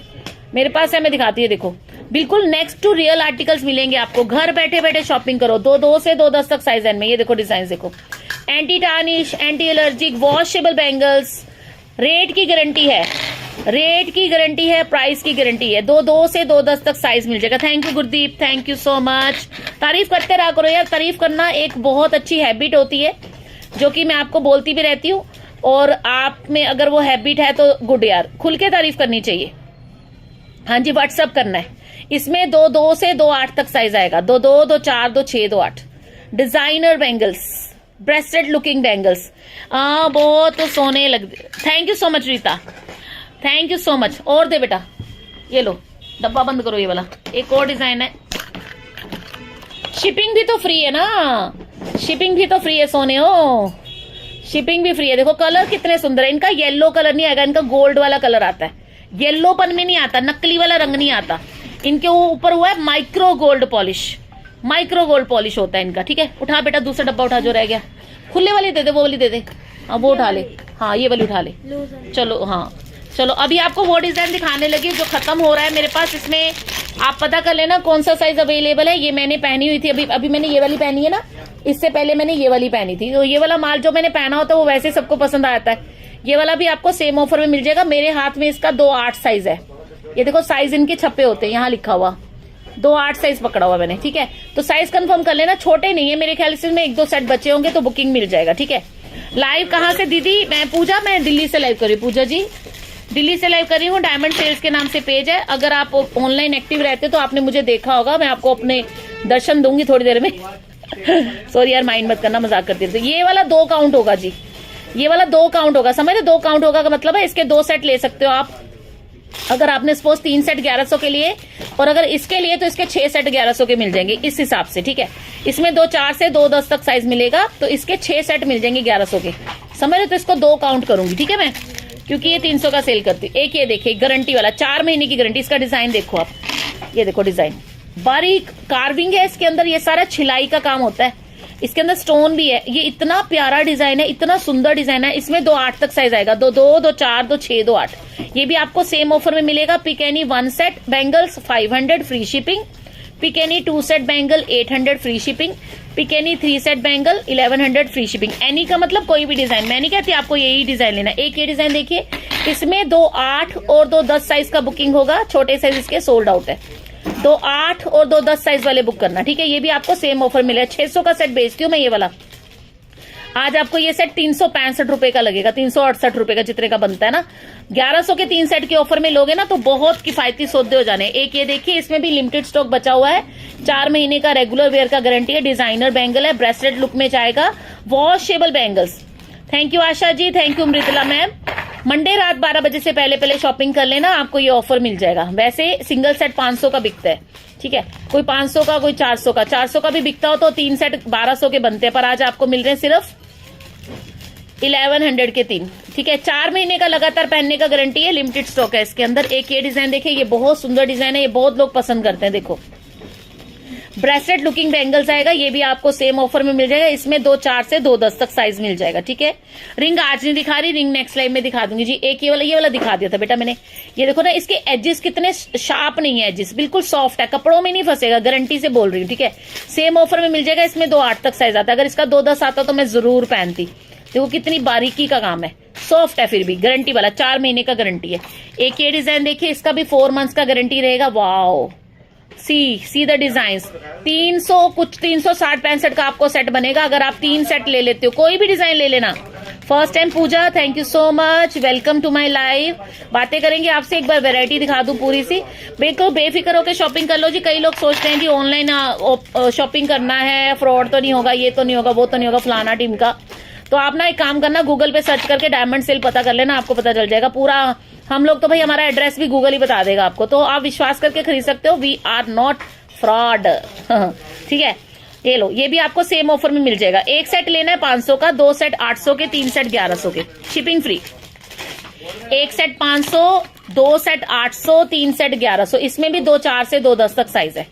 Speaker 1: मेरे पास है, मैं दिखाती हूँ। देखो बिल्कुल नेक्स्ट टू रियल आर्टिकल्स मिलेंगे आपको, घर बैठे बैठे शॉपिंग करो। 2 से 2 तक साइज है में। ये देखो डिजाइन, देखो anti tarnish, anti allergic, washable bangles, rate की गारंटी है, रेट की गारंटी है, प्राइस की गारंटी है। 2 से 2 तक साइज मिल जाएगा। Thank you Gurdeep, thank you so much. तारीफ करते रहा करो यार, तारीफ करना एक बहुत अच्छी हैबिट होती है, जो कि मैं आपको बोलती भी रहती हूँ, और आप में अगर वो हैबिट है तो गुड यार, खुल के तारीफ करनी चाहिए। हाँ जी, व्हाट्सअप करना है। इसमें 2 से 2 तक साइज आएगा, 2 2 4 2 6 2 8। Designer bangles, rested looking bangles, बहुत सोने लगते। Thank you so much Rita, thank you so much. और दे बेटा, ये लो डब्बा बंद करो, ये वाला एक और डिजाइन है। शिपिंग भी तो फ्री है ना, शिपिंग भी तो फ्री है सोने हो, शिपिंग भी फ्री है। देखो कलर कितने सुंदर है, इनका येलो कलर नहीं आएगा, इनका गोल्ड वाला कलर आता है, येलोपन में नहीं आता, नकली वाला रंग नहीं आता। इनके ऊपर हुआ है micro gold polish, micro gold polish होता है इनका। ठीक है, उठा बेटा दूसरा डब्बा उठा जो रह गया, खुले वाली दे दे, वो वाली दे दे, हाँ वो उठा ले, हाँ ये वाली उठा ले। चलो हाँ चलो, अभी आपको वो डिजाइन दिखाने लगी जो खत्म हो रहा है मेरे पास। इसमें आप पता कर लेना कौन सा साइज अवेलेबल है। ये मैंने पहनी हुई थी, अभी मैंने ये वाली पहनी है ना, इससे पहले मैंने ये वाली पहनी थी, तो ये वाला माल जो मैंने पहना होता है वो वैसे सबको पसंद आता है। ये वाला भी आपको सेम ऑफर में मिल जाएगा। मेरे हाथ में इसका 2-8 साइज है, ये देखो साइज इनके छपे होते हैं, यहाँ लिखा हुआ 2-8 साइज पकड़ा हुआ मैंने। ठीक है, तो साइज कंफर्म कर लेना, छोटे नहीं है मेरे ख्याल से, इसमें 1-2 सेट बचे होंगे तो बुकिंग मिल जाएगा। ठीक है, लाइव कहाँ से दीदी? मैं पूजा, मैं दिल्ली से लाइव कर रही हूँ। पूजा जी दिल्ली से लाइव कर रही हूँ, डायमंड सेल्स के नाम से पेज है। अगर आप ऑनलाइन एक्टिव रहते तो आपने मुझे देखा होगा, मैं आपको अपने दर्शन दूंगी थोड़ी देर में। सॉरी यार, माइंड मत करना, मजाक करती थी। ये वाला 2 काउंट होगा जी, ये वाला 2 काउंट होगा, समझ रहे? 2 काउंट होगा का मतलब है इसके 2 सेट ले सकते हो आप। अगर आपने सपोज 3 सेट 1100 के लिए, और अगर इसके लिए तो इसके 6 सेट 1100 के मिल जाएंगे इस हिसाब से। ठीक है, इसमें 4 से 2 तक साइज मिलेगा, तो इसके 6 सेट मिल जाएंगे 1100 के, समझ रहे? तो इसको 2 काउंट करूंगी, ठीक है मैं, क्योंकि ये 300 का सेल करती हूँ। एक ये देखिए गारंटी वाला, 4 महीने की गारंटी। इसका डिजाइन देखो आप, ये देखो डिजाइन, बारीक कार्विंग है इसके अंदर, ये सारा छिलाई का काम होता है, इसके अंदर स्टोन भी है। ये इतना प्यारा डिजाइन है, इतना सुंदर डिजाइन है। इसमें 2-8 तक साइज आएगा, 2 2 4 2 6 2 8। ये भी आपको सेम ऑफर में मिलेगा। Pick any 1 set bangles 500 free shipping, pick any 2 set bangle 800 free shipping, pick any 3 set bangle 1100 free shipping. Any का मतलब कोई भी डिजाइन, मैं नहीं कहती आपको यही डिजाइन लेना। एक ये डिजाइन देखिए, इसमें 2 8 और 2 10 साइज का बुकिंग होगा, छोटे साइज इसके सोल्ड आउट है। 2 8 और 2 10 साइज वाले बुक करना, ठीक है। ये भी आपको सेम ऑफर मिलेगा। 600 का सेट बेचती हूँ मैं ये वाला, आज आपको ये सेट 365 रुपए का लगेगा, 368 रुपए का जितने का बनता है ना। 1100 के 3 सेट के ऑफर में लोगे ना तो बहुत किफायती सौदे हो जाने। एक ये देखिए, इसमें भी लिमिटेड स्टॉक बचा हुआ है, 4 महीने का रेगुलर वेयर का गारंटी है। डिजाइनर बैंगल है, ब्रेसलेट लुक में जाएगा, washable bangles. Thank you Asha ji, thank you Mridula ma'am. Monday रात 12 बजे से पहले शॉपिंग कर लेना, आपको ये ऑफर मिल जाएगा। वैसे सिंगल सेट 500 का बिकता है, ठीक है, कोई 500 का, कोई 400 का। 400 का भी बिकता हो तो 3 सेट 1200 के बनते हैं, पर आज आपको मिल रहे हैं सिर्फ 1100 के 3, ठीक है। 4 महीने का लगातार पहनने का गारंटी है, लिमिटेड स्टॉक है इसके अंदर। एक ये डिजाइन देखिए, ये बहुत सुंदर डिजाइन है, ये बहुत लोग पसंद करते हैं। देखो ब्रेसलेट लुकिंग बैंगल्स आएगा, ये भी आपको सेम ऑफर में मिल जाएगा। इसमें 2-4 से 2-10 तक साइज मिल जाएगा, ठीक है। रिंग आज नहीं दिखा रही, रिंग नेक्स्ट लाइव में दिखा दूंगी जी। एक ये वाला दिखा दिया था बेटा मैंने। ये देखो ना, इसके एजेस कितने शार्प नहीं है, एजेस बिल्कुल सॉफ्ट है, कपड़ों में नहीं फंसेगा, गारंटी से बोल रही हूँ, ठीक है। सेम ऑफर में मिल जाएगा। इसमें 2-8 तक साइज आता है। अगर इसका 2-10 आता तो मैं जरूर पहनती। देखो कितनी बारीकी का काम है, सॉफ्ट है, फिर भी गारंटी वाला, 4 महीने का गारंटी है। एक ये डिजाइन देखिए, इसका भी 4 मंथ्स का गारंटी रहेगा। Wow, see the design. 360-65 का आपको सेट बनेगा अगर आप 3 सेट ले लेते हो। कोई भी डिजाइन ले लेना। First time Puja, thank you so much, welcome to my live. बातें करेंगे आपसे, एक बार वैरायटी दिखा दूं पूरी सी। बिल्कुल बेफिक्र होकर शॉपिंग कर लो जी। कई लोग सोचते हैं जी ऑनलाइन शॉपिंग करना है, फ्रॉड तो नहीं होगा, ये तो नहीं होगा, वो तो नहीं होगा, फलाना टीम का। तो आप ना एक काम करना, गूगल पे सर्च करके डायमंड सेल पता कर लेना, आपको पता चल जाएगा पूरा। हम लोग तो भाई, हमारा एड्रेस भी गूगल ही बता देगा आपको, तो आप विश्वास करके खरीद सकते हो। वी आर नॉट फ्रॉड, ठीक है। ये लो, ये भी आपको सेम ऑफर में मिल जाएगा। एक सेट लेना है 500 का, 2 सेट 800 के, 3 सेट 1100 के, शिपिंग फ्री। एक सेट 500, 2 सेट 800, 3 सेट 1100। इसमें भी 2-4 से 2-10 तक साइज है।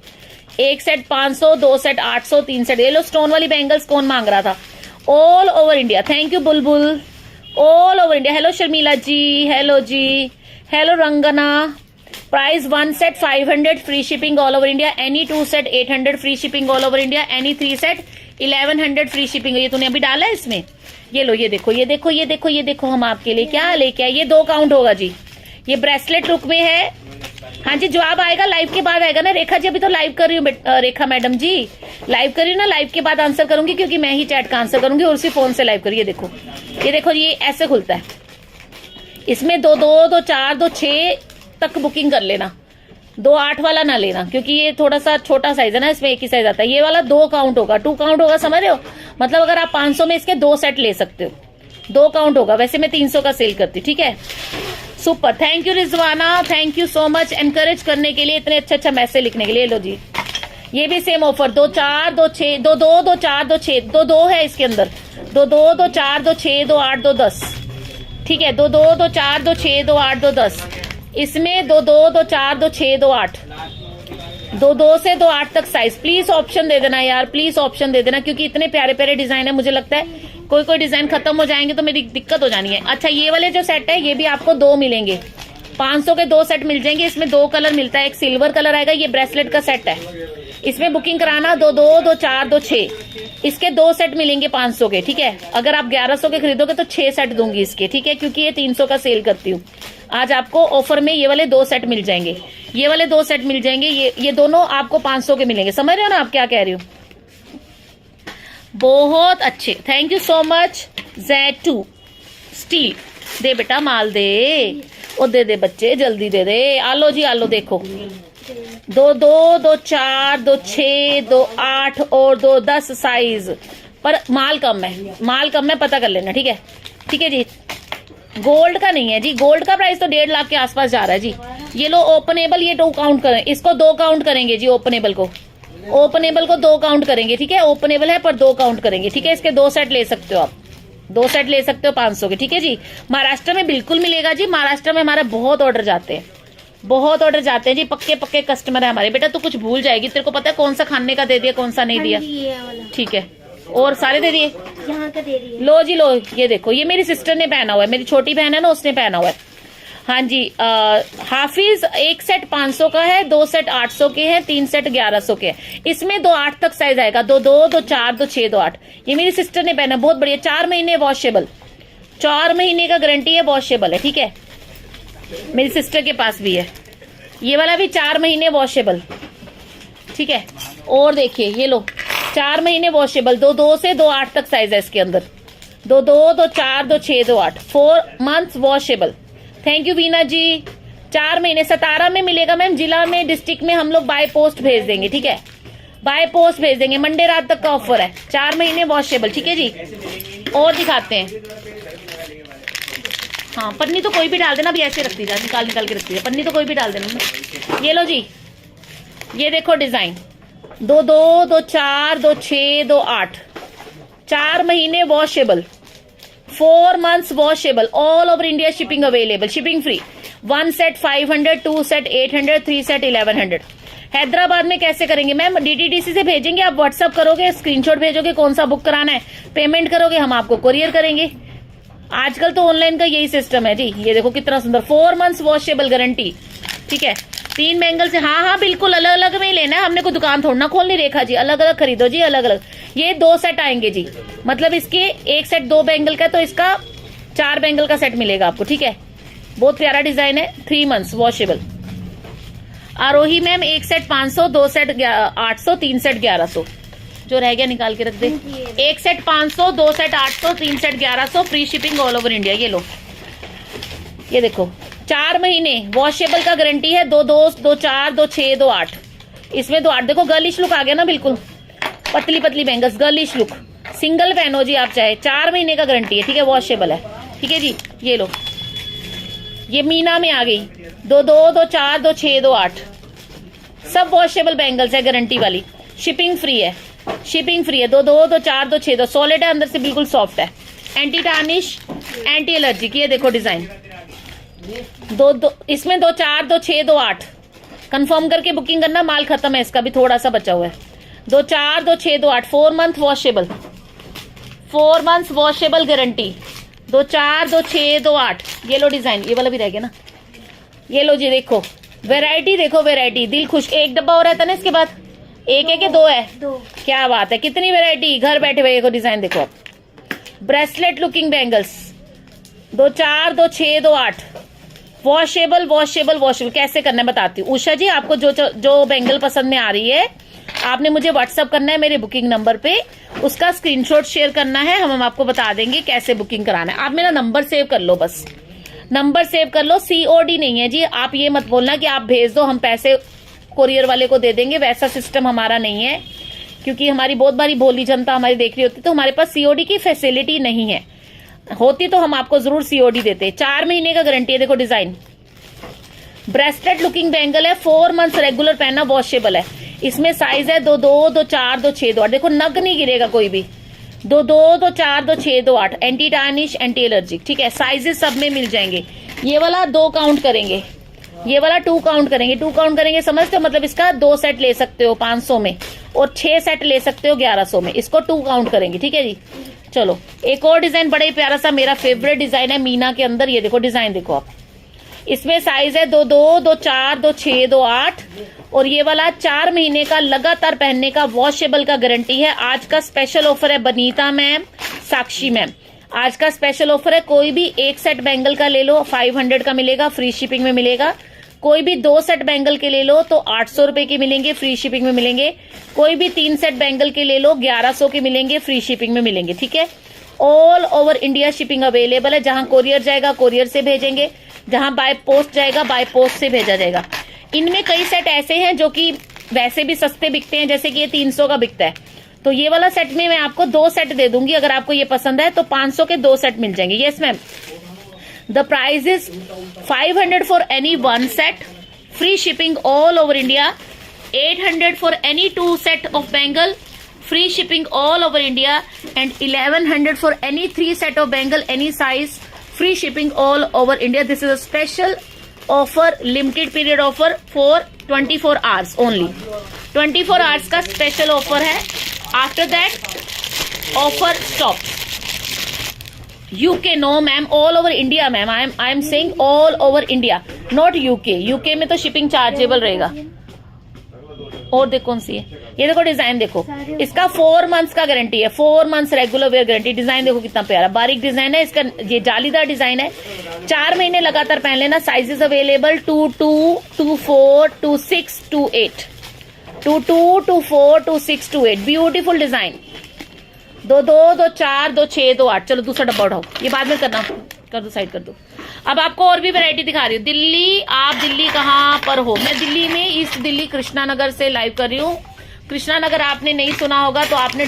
Speaker 1: एक सेट 500, 2 सेट 800, 3 सेट। ये लो, स्टोन वाली बैंगल्स कौन मांग रहा था? All over India, thank you Bulbul, all over India. Hello Sharmila ji, hello ji, hello Rangana. Price 1 set 500 free shipping all over India, any 2 set 800 free shipping all over India, any 3 set 1100 free shipping. ये तूने अभी डाला है इसमें। ये लो, ये देखो, ये देखो, ये देखो, ये देखो, हम आपके लिए क्या लेके आए। ये 2 काउंट होगा जी, ये ब्रेसलेट लुक में है। हाँ जी, जवाब आएगा लाइव के बाद आएगा ना। रेखा जी अभी तो लाइव कर रही हूँ, रेखा मैडम जी लाइव कर रही हूँ ना, लाइव के बाद आंसर करूंगी, क्योंकि मैं ही चैट का आंसर करूंगी और उसी फोन से लाइव करिए। देखो, ये देखो, ये ऐसे खुलता है। इसमें 2-2, 2-4, 2-6 तक बुकिंग कर लेना। 2-8 वाला ना लेना, क्योंकि ये थोड़ा सा छोटा साइज है ना, इसमें एक ही साइज आता है। ये वाला 2 काउंट होगा, 2 काउंट होगा, समझ रहे हो? मतलब अगर आप 500 में इसके 2 सेट ले सकते हो, 2 काउंट होगा। वैसे मैं 300 का सेल करती, ठीक है। Super, thank you Rizwana, thank you so much encourage करने के लिए, इतने अच्छा मैसेज लिखने के लिए। लो जी, ये भी सेम ऑफर, 2-4, 2-6, 2-2, 2-4, 2-6, 2-2 है इसके अंदर। 2-2, 2-4, 2-6, 2-8, 2-10, ठीक है। 2-2, 2-4, 2-6, 2-8, 2-10। इसमें 2-2, 2-4, 2-6, 2-8, 2-2 से 2-8 तक साइज। प्लीज ऑप्शन दे देना यार, प्लीज ऑप्शन दे देना, क्योंकि इतने प्यारे प्यारे डिजाइन है। मुझे लगता है कोई डिजाइन खत्म हो जाएंगे तो मेरी दिक्कत हो जानी है। अच्छा, ये वाले जो सेट है, ये भी आपको 2 मिलेंगे। 500 के 2 सेट मिल जाएंगे। इसमें 2 कलर मिलता है, एक सिल्वर कलर आएगा। ये ब्रेसलेट का सेट है, इसमें बुकिंग कराना। 2-2, 2-4, 2-6, इसके 2 सेट मिलेंगे 500 के, ठीक है। अगर आप 1100 के खरीदोगे तो 6 सेट दूंगी इसके, ठीक है, क्योंकि ये 300 का सेल करती हूँ। आज आपको ऑफर में ये वाले 2 सेट मिल जाएंगे, ये वाले 2 सेट मिल जाएंगे। ये दोनों आपको 500 के मिलेंगे। समझ रहे हो ना आप क्या कह रही हूँ? बहुत अच्छे, thank you so much. Z2 steel, दे बेटा माल दे, ओ दे बच्चे, जल्दी दे दे। आलो जी आलो, देखो 2-2, 2-4, 2-6, 2-8 और 2-10 साइज, पर माल कम है, माल कम है, पता कर लेना, ठीक है। ठीक है जी, गोल्ड का नहीं है जी, गोल्ड का प्राइस तो 1.5 लाख के आसपास जा रहा है जी। ये लो ओपनेबल, ये 2 काउंट करें, इसको 2 काउंट करेंगे जी। ओपनेबल को 2 काउंट करेंगे, ठीक है। ओपनेबल है पर 2 काउंट करेंगे, ठीक है। इसके 2 सेट ले सकते हो आप, 2 सेट ले सकते हो 500 के, ठीक है जी। महाराष्ट्र में बिल्कुल मिलेगा जी, महाराष्ट्र में हमारे बहुत ऑर्डर जाते हैं, बहुत ऑर्डर जाते हैं जी। पक्के कस्टमर है हमारे। बेटा तू कुछ भूल जाएगी, तेरे को पता है कौन सा खाने का दे दिया, कौन सा नहीं दिया, ठीक है। और सारे दे दिए,
Speaker 2: यहाँ का दे दिए।
Speaker 1: लो जी लो, ये देखो, ये मेरी सिस्टर ने पहना हुआ है, मेरी छोटी बहन है ना, उसने पहना हुआ है। हाँ जी, हाफिज एक सेट 500 का है, 2 सेट 800 के हैं, 3 सेट 1100 के हैं। इसमें 2-8 तक साइज आएगा, 2-2, 2-4, 2-6, 2-8। ये मेरी सिस्टर ने पहना, बहुत बढ़िया। 4 महीने वॉशेबल, 4 महीने का गारंटी है, वॉशेबल है, ठीक है। मेरी सिस्टर के पास भी है, ये वाला भी 4 महीने वॉशेबल, ठीक है। और देखिए ये लो, 4 महीने वॉशेबल, 2-2 से 2-8 तक साइज है इसके अंदर। 2-2, 2-4, 2-6, 2-8, 4 months washable. Thank you Veena ji. 4 महीने 17 में मिलेगा मैम, जिला में, डिस्ट्रिक्ट में हम लोग बाय पोस्ट भेज देंगे, ठीक है। बाय पोस्ट भेज देंगे, मंडे रात तक का ऑफर है। 4 महीने वॉशेबल, ठीक है जी। और दिखाते हैं, हाँ पन्नी तो कोई भी डाल देना, अभी ऐसे रख दीजिए, निकाल के रख दीजिए, पन्नी तो कोई भी डाल देना। ये लो जी, ये देखो डिजाइन, 2-2, 2-4, 2-6, 2-8, 4 महीने washable, 4 months washable, all over India shipping available, shipping free. 1 set 500, 2 set 800, 3 set 1100। Hyderabad में कैसे करेंगे मैम? DTDC से भेजेंगे, आप व्हाट्सअप करोगे, स्क्रीनशॉट भेजोगे कौन सा बुक कराना है, पेमेंट करोगे, हम आपको कोरियर करेंगे। आजकल तो ऑनलाइन का यही सिस्टम है जी। ये देखो कितना सुंदर, 4 months वॉशेबल गारंटी, ठीक है। 3 बैंगल से, हाँ बिल्कुल अलग अलग में ही लेना है, हमने कोई दुकान थोड़ा ना खोलनी रेखा जी, अलग अलग खरीदो जी, अलग अलग। ये 2 सेट आएंगे जी, मतलब इसके एक सेट 2 बैंगल का, तो इसका 4 बैंगल का सेट मिलेगा आपको, ठीक है। बहुत प्यारा डिजाइन है, 3 months वॉशेबल। आरोही मैम 1 सेट 500, 2 सेट 800, 3 सेट 1100। जो रह गया निकाल के रख दे। 1 set 500, 2 set 800, 3 set 1100, free shipping all over India. ये लो, ये देखो 4 महीने वॉशेबल का गारंटी है। 2 2 2 4 2 6 2 8, इसमें 2 8। देखो गर्लिश लुक आ गया ना, बिल्कुल पतली पतली बैंगल्स, गर्लिश लुक। सिंगल पहनो जी आप चाहे, 4 महीने का गारंटी है, ठीक है, वॉशेबल है, ठीक है जी। ये लो, ये मीना में आ गई, 2 2 2 4 2 6 2 8, सब वॉशेबल बैंगल्स है, गारंटी वाली। शिपिंग फ्री है, शिपिंग फ्री है। 2 2 2 4 2 6 2, सॉलिड है, अंदर से बिल्कुल सॉफ्ट है, एंटी टार्निश, एंटी एलर्जी की। ये देखो डिजाइन, 2 2, इसमें 2 4 2 6 2 8। कंफर्म करके बुकिंग करना, माल खत्म है, इसका भी थोड़ा सा बचा हुआ है। 2 4 2 6 2 8, 4 month washable, 4 months washable guarantee. 2 4 2 6 2 8। ये लो डिजाइन, ये वाला भी रह गया ना। ये लो जी, देखो वैरायटी, देखो वैरायटी, दिल खुश। एक डब्बा हो रहा था ना, इसके बाद एक है कि 2 है?
Speaker 2: 2।
Speaker 1: क्या बात है, कितनी वैरायटी, घर बैठे हुए। देखो डिजाइन, देखो आप, bracelet looking bangles, 2 4 2 6 2 8, washable washable washable. कैसे करना है बताती हूँ। उषा जी, आपको जो बैंगल पसंद में आ रही है, आपने मुझे व्हाट्सअप करना है मेरे बुकिंग नंबर पे, उसका स्क्रीनशॉट शेयर करना है, हम आपको बता देंगे कैसे बुकिंग कराना है। आप मेरा नंबर सेव कर लो, बस नंबर सेव कर लो। COD नहीं है जी, आप ये मत बोलना कि आप भेज दो हम पैसे कोरियर वाले को दे देंगे, वैसा सिस्टम हमारा नहीं है, क्योंकि हमारी बहुत बारी भोली जनता हमारी देख रही होती, तो हमारे पास COD की फैसिलिटी नहीं है। होती तो हम आपको जरूर COD देते। 4 महीने का गारंटी है। देखो डिजाइन, ब्रेसलेट लुकिंग बैंगल है, 4 months रेगुलर पहनना, वॉशेबल है। इसमें साइज है 2 2 2 4 2 6 2 8। देखो नग नहीं गिरेगा कोई भी। 2 2 2 4 2 6 2 8, एंटी टार्निश, एंटी एलर्जिक, ठीक है। साइजेस सब में मिल जाएंगे। ये वाला 2 काउंट करेंगे, ये वाला 2 काउंट करेंगे। 2 काउंट करेंगे समझते हो, मतलब इसका 2 सेट ले सकते हो 500 में, और 6 सेट ले सकते हो 1100 में। इसको 2 काउंट करेंगे, ठीक है जी। चलो एक और डिजाइन, बड़ा ही प्यारा सा, मेरा फेवरेट डिजाइन है मीना के अंदर। ये देखो डिजाइन, देखो आप, इसमें साइज है 2 2 2 4 2 6 2 8, और ये वाला 4 महीने का लगातार पहनने का, वॉशेबल का गारंटी है। आज का स्पेशल ऑफर है बनीता मैम, साक्षी मैम, आज का स्पेशल ऑफर है। कोई भी 1 सेट बैंगल का ले लो 500 का मिलेगा, फ्री शिपिंग में मिलेगा। कोई भी 2 सेट बैंगल के ले लो तो 800 रुपए के मिलेंगे, फ्री शिपिंग में मिलेंगे। कोई भी 3 सेट बैंगल के ले लो 1100 के मिलेंगे, फ्री शिपिंग में मिलेंगे, ठीक है। All over India shipping available है। जहां कोरियर जाएगा कोरियर से भेजेंगे, जहां बाय पोस्ट जाएगा बाय पोस्ट से भेजा जाएगा। इनमें कई सेट ऐसे हैं जो कि वैसे भी सस्ते बिकते हैं, जैसे कि ये 300 का बिकता है, तो ये वाला सेट में मैं आपको 2 सेट दे दूंगी। अगर आपको ये पसंद है तो 500 के 2 सेट मिल जाएंगे। Yes ma'am, the price is 500 for any 1 set, free shipping all over India. 800 for any 2 set of bangle, free shipping all over India, and 1100 for any 3 set of bangle, any size, free shipping all over India. This is a special offer, limited period offer for 24 hours only. 24 hours का special offer है. After that offer stops. UK no ma'am, all over India ma'am. I am saying all over India, not UK. UK में तो shipping chargeable रहेगा. और देखो कौन सी है, ये देखो डिजाइन, देखो इसका 4 months का गारंटी है, 4 months regular wear guarantee. Design देखो कितना प्यारा, बारीक डिजाइन है इसका, ये जालीदार डिजाइन है। 4 महीने लगातार पहन लेना। Sizes available 22, 24, 26, 28, 22, 24, 26, 28। Beautiful design. 2 2 2 4 2 6 2 8। चलो दूसरा डब्बा उठाओ, ये बाद में करना, कर दो साइड कर दो। अब आपको और भी वैरायटी दिखा रही हूँ। दिल्ली, आप दिल्ली कहाँ पर हो? मैं दिल्ली में, ईस्ट दिल्ली कृष्णा नगर से लाइव कर रही हूँ। कृष्णा नगर आपने नहीं सुना होगा तो आपने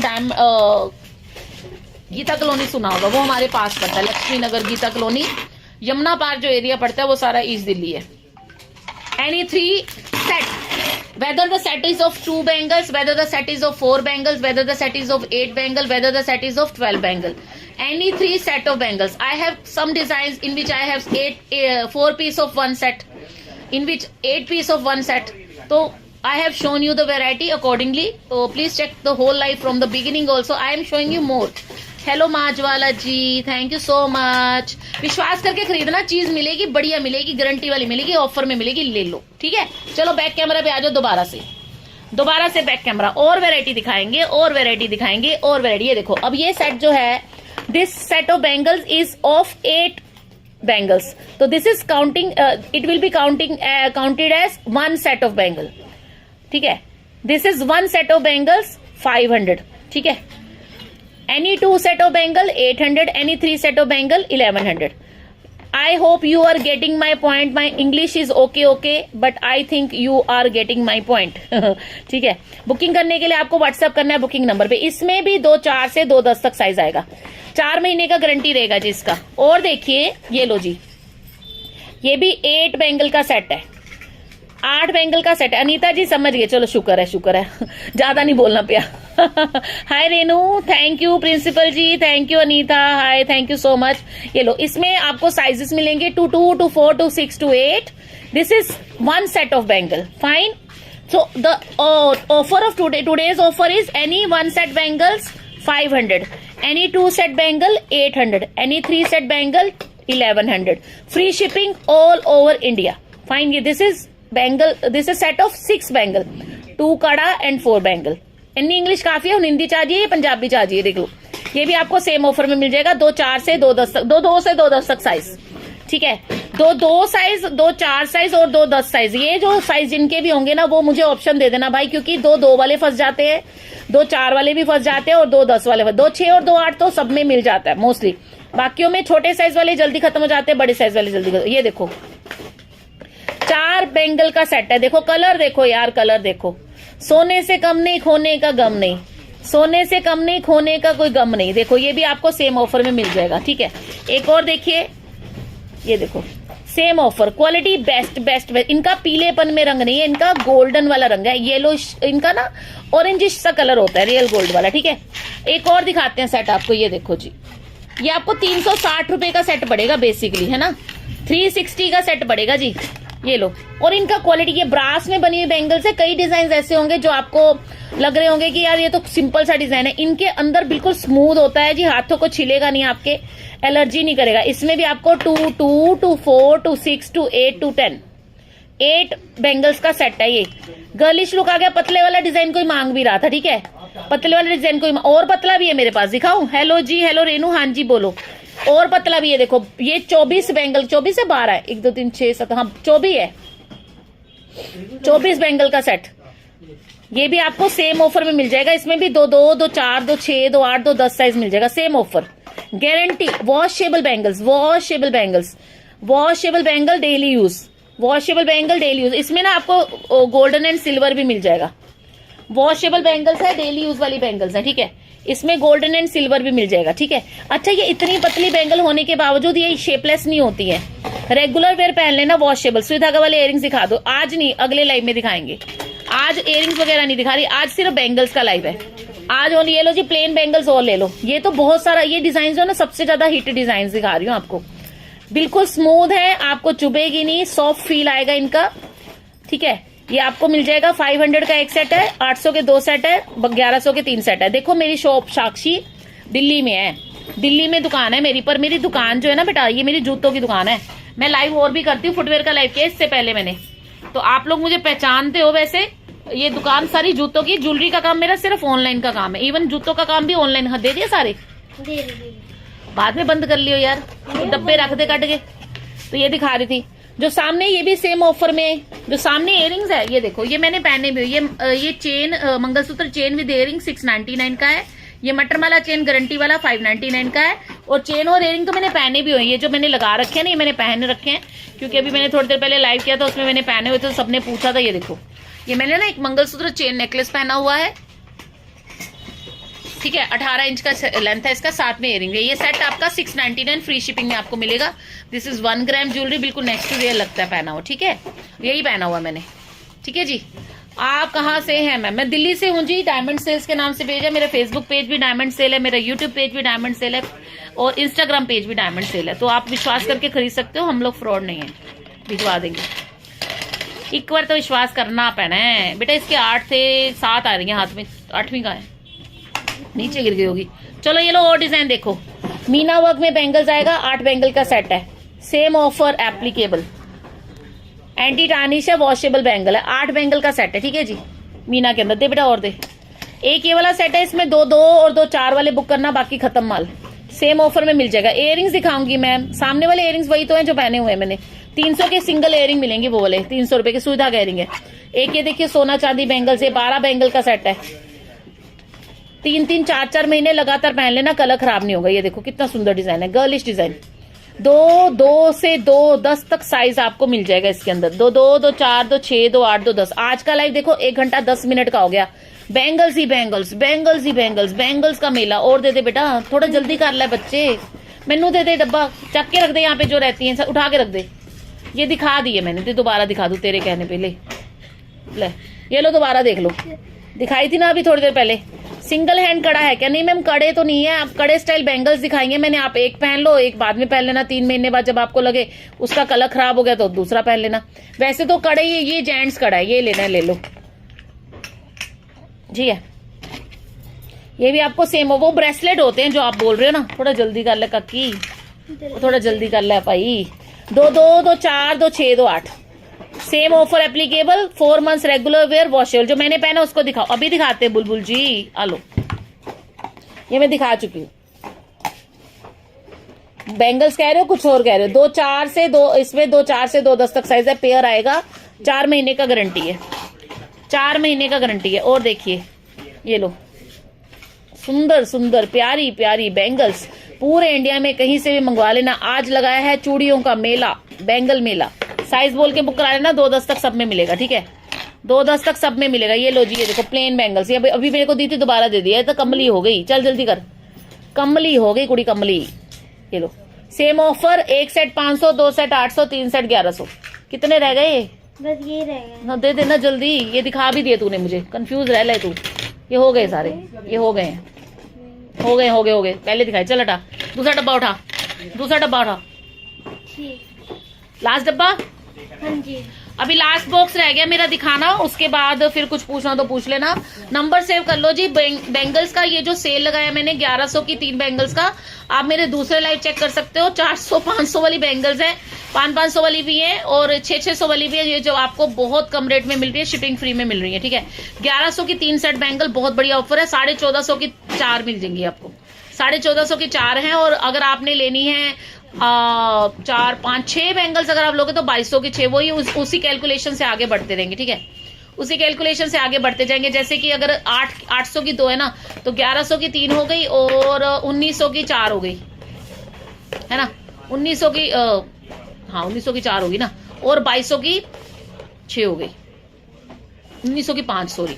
Speaker 1: गीता कॉलोनी सुना होगा, वो हमारे पास पड़ता है। लक्ष्मी नगर, गीता कॉलोनी, यमुना पार जो एरिया पड़ता है वो सारा ईस्ट दिल्ली है। Any 3 set, whether the set is of 2 bangles, whether the set is of 4 bangles, whether the set is of 8 bangle, whether the set is of 12 bangle, any 3 set of bangles. I have some designs in which I have 4 piece of one set, in which 8 piece of one set. So I have shown you the variety accordingly. So please check the whole live from the beginning also. I am showing you more. Hello Majwala ji, thank you so much. विश्वास करके खरीदना, चीज मिलेगी, बढ़िया मिलेगी, guarantee वाली मिलेगी, offer में मिलेगी, ले लो. ठीक है, चलो बैक कैमरा पे आ जाओ. दोबारा से बैक कैमरा. और वैरायटी दिखाएंगे, और वैरायटी दिखाएंगे, और वैरायटी. ये देखो, अब ये सेट जो है, this set of bangles is of 8 bangles. तो this is counting, it will be counted as 1 set of bangle. ठीक है, this is 1 set of bangles 500. ठीक है, any 2 set of bangle 800, any 3 set of bangle 1100. I hope you are getting my point. My English is okay, but I think you are getting my point. ठीक है, booking करने के लिए आपको WhatsApp करना है बुकिंग नंबर पे. इसमें भी 2-4 से 2-10 तक साइज आएगा. 4 महीने का गारंटी रहेगा जी इसका. और देखिए, ये लो जी, ये भी 8 बैंगल का सेट है, 8 बैंगल का सेट है. अनीता जी समझ गए, चलो शुक्र है. ज्यादा नहीं बोलना पिया. Hi Renu, thank you. Principal ji thank you. Anita hi, thank you so much. ये लो, इसमें आपको साइजेस मिलेंगे 2 2, 2 4, 2 6, 2 8. This is 1 set of bangle. Fine. So the offer of today's offer is any 1 set bangles 500, any 2 set bangle 800, any 3 set bangle 1100. Free shipping all over India. Fine. ये this is bangle, this is set of 6 bangle, 2 कड़ा and 4 bangle. इतनी English काफी है. हिंदी चाहिए, पंजाबी चाहिए, देख लो. ये भी आपको सेम ऑफर में मिल जाएगा. 2-4 से 2-10 तक, 2-2 से 2-10 तक साइज. ठीक है, 2-2 साइज, 2-4 साइज और 2-10 साइज. ये जो साइज जिनके भी होंगे ना, वो मुझे ऑप्शन दे देना भाई, क्योंकि 2-2 वाले फंस जाते हैं, 2-4 वाले भी फंस जाते हैं, और 2-10 वाले, 2-6 और 2-8 तो सब में मिल जाता है मोस्टली. बाकियों में छोटे साइज वाले जल्दी खत्म हो जाते हैं, बड़े साइज वाले जल्दी खत्म. ये देखो, 4 बैंगल का सेट है. देखो कलर, देखो यार कलर देखो. सोने से कम नहीं, खोने का गम नहीं. सोने से कम नहीं, खोने का कोई गम नहीं. देखो, ये भी आपको सेम ऑफर में मिल जाएगा. ठीक है, एक और देखिए, ये देखो, सेम ऑफर, क्वालिटी बेस्ट. इनका पीलेपन में रंग नहीं है, इनका गोल्डन वाला रंग है. येलो, इनका ना ऑरेंजिश सा कलर होता है, रियल गोल्ड वाला. ठीक है, एक और दिखाते हैं सेट आपको. ये देखो जी, ये आपको 360 रुपए का सेट पड़ेगा बेसिकली, है ना. 360 का सेट पड़ेगा जी. ये लो, और इनका क्वालिटी, ये ब्रास में बनी हुई बैंगल्स है. कई डिजाइन ऐसे होंगे जो आपको लग रहे होंगे कि यार ये तो सिंपल सा डिजाइन है. इनके अंदर बिल्कुल स्मूथ होता है जी, हाथों को छिलेगा नहीं, आपके एलर्जी नहीं करेगा. इसमें भी आपको 2 2, 2 4, 2 6, 2 8, 2 10, 8 बैंगल्स का सेट है. ये गर्लिश लुक आ गया. पतले वाला डिजाइन कोई मांग भी रहा था. ठीक है, पतले वाले डिजाइन कोई, और पतला भी है मेरे पास, दिखाऊं. हेलो जी, हेलो रेनू, हाँ जी बोलो. और पतला भी है. देखो, ये 24 बैंगल, 24 से 12 है, 1 2 3 6 7, हाँ 24 है. 24 बैंगल का सेट. ये भी आपको सेम ऑफर में मिल जाएगा. इसमें भी 2-2, 2-4, 2-6, 2-8, 2-10 साइज मिल जाएगा. Same offer, guarantee. Washable bangles, washable bangle daily use, washable bangle daily use. इसमें ना आपको गोल्डन एंड सिल्वर भी मिल जाएगा. वॉशेबल बैंगल्स है, डेली यूज वाली बैंगल्स है. ठीक है, इसमें गोल्डन एंड सिल्वर भी मिल जाएगा. ठीक है, अच्छा, ये इतनी पतली बैंगल होने के बावजूद ये शेपलेस नहीं होती है. रेगुलर वेयर पहन लेना, वॉशेबल. सुई धागा वाले इयरिंग्स दिखा दो. आज नहीं, अगले लाइव में दिखाएंगे. आज इयरिंग्स वगैरह नहीं दिखा रही, आज सिर्फ बैंगल्स का लाइव है. आज ओनली ये लो जी, प्लेन बैंगल्स और ले लो. ये तो बहुत सारा, ये डिजाइन जो है ना, सबसे ज्यादा हिट डिजाइन दिखा रही हूँ आपको. बिल्कुल स्मूथ है, आपको चुभेगी नहीं, सॉफ्ट फील आएगा इनका. ठीक है, ये आपको मिल जाएगा. 500 का एक सेट है, 800 के 2 सेट है, 1100 के 3 सेट है. देखो, मेरी शॉप साक्षी दिल्ली में है, दिल्ली में दुकान है मेरी. पर मेरी दुकान जो है ना बेटा, ये मेरी जूतों की दुकान है. मैं लाइव और भी करती हूँ, फुटवेयर का लाइव किया इससे पहले मैंने, तो आप लोग मुझे पहचानते हो. वैसे ये दुकान सारी जूतों की, ज्वेलरी का काम मेरा सिर्फ ऑनलाइन का काम है. इवन जूतों का काम भी ऑनलाइन दे दिया सारे, बाद में बंद कर लियो यार, डब्बे रख दे काट के. तो ये दिखा रही थी जो सामने, ये भी सेम ऑफर में. जो सामने इयरिंग्स है, ये देखो, ये मैंने पहने भी. ये chain, mangalsutra chain with earring 699 का है. ये मटरमाला चेन गारंटी वाला 599 का है. और चेन और इयरिंग तो मैंने पहने भी हुए. ये जो मैंने लगा रखे हैं ना, ये मैंने पहने रखे हैं, क्योंकि अभी मैंने थोड़ी देर पहले लाइव किया था, उसमें मैंने पहने हुए थे, तो सबने पूछा था. ये देखो, ये मैंने ना एक मंगलसूत्र चेन नेकलेस पहना हुआ है. ठीक है, 18 इंच का लेंथ है इसका, साथ में इयरिंग है. ये सेट आपका 699 फ्री शिपिंग में आपको मिलेगा. दिस इज 1 ग्राम ज्वेलरी, बिल्कुल नेक्स्ट टू रियल लगता है पहना हुआ. ठीक है, यही पहना हुआ मैंने. ठीक है जी, आप कहाँ से हैं मैम? मैं दिल्ली से हूँ जी. डायमंड सेल्स के नाम से पेज है मेरा. फेसबुक पेज भी डायमंड सेल है, मेरा यूट्यूब पेज भी डायमंड सेल है. और इंस्टाग्राम पेज भी डायमंड सेल है, तो आप विश्वास करके खरीद सकते हो, हम लोग फ्रॉड नहीं है, भिजवा देंगे। एक बार तो विश्वास करना पैना है बेटा। इसके 8 से 7 आ रही है हाथ में, 8वीं का है, नीचे गिर गई होगी। चलो ये लो और डिजाइन देखो, मीना वर्क में बैंगल्स आएगा, 8 बैंगल का सेट है, same offer applicable, anti tarnish है, वॉशेबल बैंगल है, 8 बैंगल का सेट है, ठीक है जी। मीना के अंदर दे बेटा और दे। एक ये वाला सेट है, इसमें 2 2 और 2 4 वाले बुक करना, बाकी खत्म माल, सेम ऑफर में मिल जाएगा। इयररिंग्स दिखाऊंगी मैम, सामने वाले इयररिंग्स वही तो हैं जो पहने हुए हैं मैंने। 300 के सिंगल इयररिंग मिलेंगे, वो वाले 300 रुपए के सुविधा का इयररिंग है। एक ये देखिए सोना चांदी बैंगल्स, ये 12 बैंगल का सेट है, 3 4 4 महीने लगातार पहन लेना, कलर खराब नहीं होगा। ये देखो कितना सुंदर डिजाइन है, गर्लिश डिजाइन। 2 से 2 10 तक साइज आपको मिल जाएगा इसके अंदर। 2 2 2 4 2 6 2 8 2 10। आज का लाइव देखो 1 घंटा 10 मिनट का हो गया। बैंगल्स ही बैंगल्स, बैंगल्स ही बैंगल्स, बैंगल्स का मेला। और दे दे बेटा, थोड़ा जल्दी कर ले बच्चे। मैनू दे दे डब्बा, चक के रख दे यहाँ पे जो रहती है, उठा के रख दे। ये दिखा दिए मैंने, तो दोबारा दिखा दूं तेरे कहने पे। ले ये लो दोबारा देख लो, दिखाई थी ना अभी थोड़ी देर पहले। सिंगल हैंड कड़ा है क्या? नहीं मैम कड़े तो नहीं है, आप कड़े स्टाइल बैंगल्स दिखाएंगे मैंने। आप एक पहन लो, एक बाद में पहन लेना, 3 महीने बाद जब आपको लगे उसका कलर खराब हो गया तो दूसरा पहन लेना। वैसे तो कड़े ये जेंट्स कड़ा है, ये लेना है ले लो जी है। ये भी आपको सेम हो, वो ब्रेसलेट होते हैं जो आप बोल रहे हो ना। थोड़ा जल्दी कर ले कक्की, थोड़ा जल्दी कर ले भाई। 2 2 2 4 2 6 2 8, same offer applicable, 4 months regular wear washable. जो मैंने पहना उसको दिखाओ, अभी दिखाते हैं बुलबुल जी। आलो ये मैं दिखा चुकी हूँ। बैंगल्स कह रहे हो कुछ और कह रहे हो? 2 4 से 2, इसमें 2 4 से 2 10 तक साइज है, पेयर आएगा, 4 महीने का गारंटी है, 4 महीने का गारंटी है। और देखिए ये लो सुंदर सुंदर प्यारी प्यारी बैंगल्स, पूरे इंडिया में कहीं से भी मंगवा लेना। आज लगाया है चूड़ियों का मेला, बैंगल मेला। साइज बोल के बुक करा लेना, 2 10 तक सब में मिलेगा, ठीक है, 2 10 तक सब में मिलेगा। ये लो जी, ये देखो प्लेन बैंगल्स, ये अभी मेरे को दी थी, दोबारा दे दिया। ये तो कमली हो गई, चल जल्दी कर, कमली हो गई कुड़ी कमली। ये लो same offer, 1 set 500, 2 set 800, 3 set 1100। कितने रह गए?
Speaker 2: बस ये रह गए
Speaker 1: ना, दे देना जल्दी। ये दिखा भी दिए तूने मुझे, कंफ्यूज रह ले तू। ये हो गए सारे, ये हो गए हैं, हो गए हो गए हो गए, पहले दिखाए। चल हटा, दूसरा डब्बा उठा, दूसरा डब्बा उठा, लास्ट डब्बा।
Speaker 2: हाँ जी,
Speaker 1: अभी लास्ट बॉक्स रह गया मेरा दिखाना, उसके बाद फिर कुछ पूछना तो पूछ लेना। नंबर सेव कर लो जी। बैंगल्स का ये जो सेल लगाया मैंने 1100 की 3 बैंगल्स का, आप मेरे दूसरे लाइव चेक कर सकते हो। 400 500 वाली बैंगल्स है, 500 वाली भी है और 600 वाली भी है, ये जो आपको बहुत कम रेट में मिल रही है, शिपिंग फ्री में मिल रही है, ठीक है। 1100 की 3 सेट बैंगल, बहुत बढ़िया ऑफर है। 1450 की 4 मिल जाएंगी आपको, 1450 की 4 हैं। और अगर आपने लेनी है 4 5 6 बैंगल्स अगर आप लोगे तो 2200 की 6, वही उसी कैलकुलेशन से आगे बढ़ते रहेंगे, ठीक है, उसी कैलकुलेशन से आगे बढ़ते जाएंगे। जैसे कि अगर 800 की 2 है ना, तो 1100 की 3 हो गई और 1900 की 4 हो गई, है ना, 1900 की हाँ 1900 की 4 होगी ना, और 2200 की 6 हो गई, 1900 की 5 सॉरी।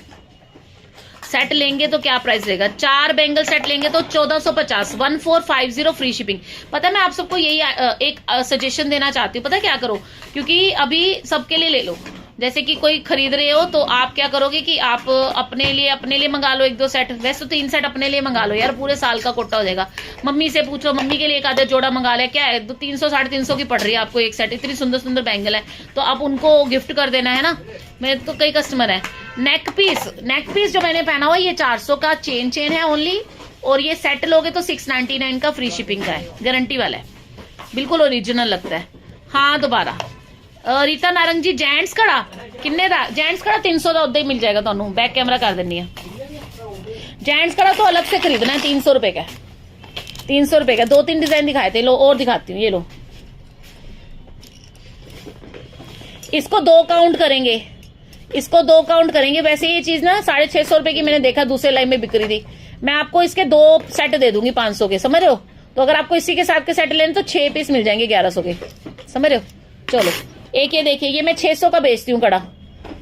Speaker 1: सेट लेंगे तो क्या प्राइस रहेगा? 4 बैंगल सेट लेंगे तो 1450, 1450 फ्री शिपिंग। पता है मैं आप सबको यही एक सजेशन देना चाहती हूँ, पता है क्या करो, क्योंकि अभी सबके लिए ले लो। जैसे कि कोई खरीद रहे हो तो आप क्या करोगे कि आप अपने लिए मंगा लो 1-2 सेट, वैसे तो 3 सेट अपने लिए मंगा लो यार, पूरे साल का कोटा हो जाएगा। मम्मी से पूछो, मम्मी के लिए एक आधा जोड़ा मंगा लिया, क्या है 300 350 की पड़ रही है आपको एक सेट, इतनी सुंदर सुंदर बैंगल है, तो आप उनको गिफ्ट कर देना है ना। मेरे तो कई कस्टमर है। नेक पीस जो मैंने पहना हुआ ये 400 का चेन है ओनली, और ये सेट लोगे तो 699 का फ्री शिपिंग का है, गारंटी वाला है, बिल्कुल ओरिजिनल लगता है। हाँ दोबारा रीता नारंग जी, जेंट्स कड़ा किन्ने दा? जेंट्स कड़ा 300 का उदा ही मिल जाएगा थानू, बैक कैमरा कर देनी है। जेंट्स कड़ा तो अलग से खरीदना है, 300 रुपए का, 300 रुपए का। 2-3 डिजाइन दिखाए थे, लो और दिखाती हूँ, ये लो, इसको 2 काउंट करेंगे, इसको 2 काउंट करेंगे। वैसे ये चीज ना 650 रुपए की मैंने देखा दूसरे लाइन में बिक रही थी, मैं आपको इसके 2 सेट दे दूंगी 500 के, समझ रहे हो। तो अगर आपको इसी के साथ के सेट लेने तो 6 पीस मिल जाएंगे 1100 के, समझ रहे हो। चलो एक ये देखिए, ये मैं 600 का बेचती हूँ कड़ा,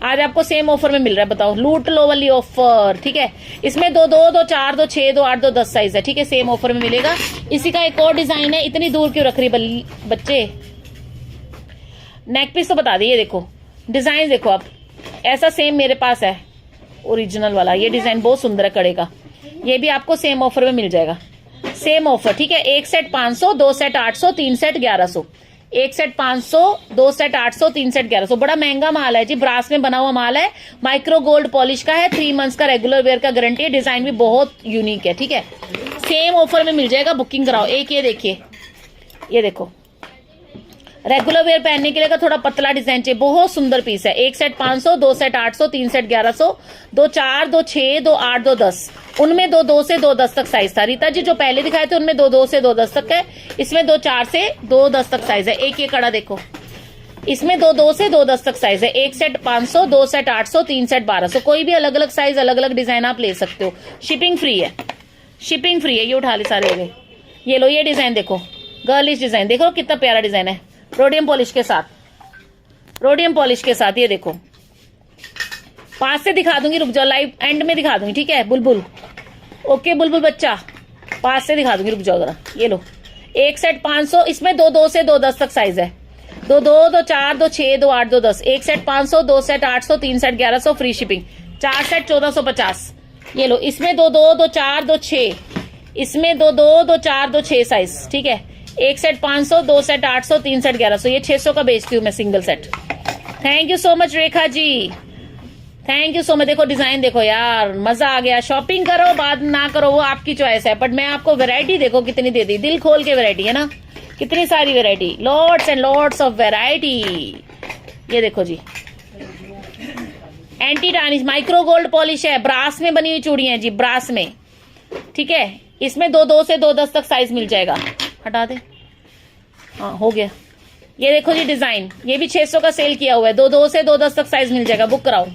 Speaker 1: आज आपको सेम ऑफर में मिल रहा है, बताओ, लूट लो वाली ऑफर, ठीक है। इसमें 2 2 2 4 2 6 2 8 2 10 साइज है, ठीक है, सेम ऑफर में मिलेगा। इसी का एक और डिजाइन है, इतनी दूर क्यों रख रही बच्चे। नेक पीस तो बता दिए, देखो डिजाइन देखो आप, ऐसा सेम मेरे पास है ओरिजिनल वाला, ये डिजाइन बहुत सुंदर है कड़े का, ये भी आपको सेम ऑफर में मिल जाएगा। सेम ऑफर, ठीक है। एक सेट 500, दो सेट 800, तीन सेट 1100। एक सेट 500, दो सेट 800, तीन सेट 1100। बड़ा महंगा माल है जी, ब्रास में बना हुआ माल है, माइक्रो गोल्ड पॉलिश का है, 3 मंथ्स का रेगुलर वेयर का गारंटी है, डिजाइन भी बहुत यूनिक है, ठीक है। सेम ऑफर में मिल जाएगा, बुकिंग कराओ। एक ये देखिए, ये देखो रेगुलर वेयर पहनने के लिए का थोड़ा पतला डिजाइन चाहिए, बहुत सुंदर पीस है। एक सेट 500, दो सेट 800, तीन सेट 1100, दो 4, दो 6, दो 8, दो 10। उनमें दो 2 से 2 10 तक साइज था। रीता जी जो पहले दिखाए थे उनमें 2 2 से 2 10 तक है, इसमें 2 4 से 2 10 तक साइज है। एक ये कड़ा देखो, इसमें 2 2 से 2 10 तक साइज है। एक सेट 500, दो सेट 800, तीन सेट 1200। कोई भी अलग अलग साइज, अलग अलग डिजाइन आप ले सकते हो। शिपिंग फ्री है, शिपिंग फ्री है। ये उठा ले सारे हो गए। ये लो, ये डिजाइन देखो, गर्लिश डिजाइन देखो कितना प्यारा डिजाइन है, रोडियम पॉलिश के साथ, रोडियम पॉलिश के साथ। ये देखो पास से दिखा दूंगी, रुक जाओ, लाइव एंड में दिखा दूंगी, ठीक है। बुलबुल, ओके बुलबुल बच्चा, पास से दिखा दूंगी, रुक जाओ जरा। ये लो, एक सेट 500, इसमें 2 2 से 2 10 तक साइज है। 2 2, 2 4, 2 6, 2 8, 2 10। एक सेट 500, दो सेट 800, तीन सेट 1100, फ्री शिपिंग। 4 सेट 1450। ये लो, इसमें 2 2, 2 4, 2 6, इसमें 2 2, 2 4, 2 6 साइज, ठीक है। एक सेट 500, दो सेट 800, तीन सेट 1100। ये 600 का बेचती हूँ मैं single set. Thank you so much Rekha ji, thank you so much. देखो डिजाइन देखो यार, मजा आ गया। शॉपिंग करो बाद ना करो वो आपकी चॉइस है, बट मैं आपको वैरायटी देखो कितनी दे दी, दिल खोल के वैरायटी है ना, कितनी सारी variety, lots and lots of variety. ये देखो जी, anti tarnish micro gold polish है, ब्रास में बनी हुई चूड़ी है जी, ब्रास में, ठीक है। इसमें 2 2 से 2 10 तक साइज मिल जाएगा। हटा दे, हाँ हो गया। ये देखो जी डिजाइन, ये भी 600 का सेल किया हुआ है। 2 2 से 2 10 तक साइज मिल जाएगा। बुक कराओ,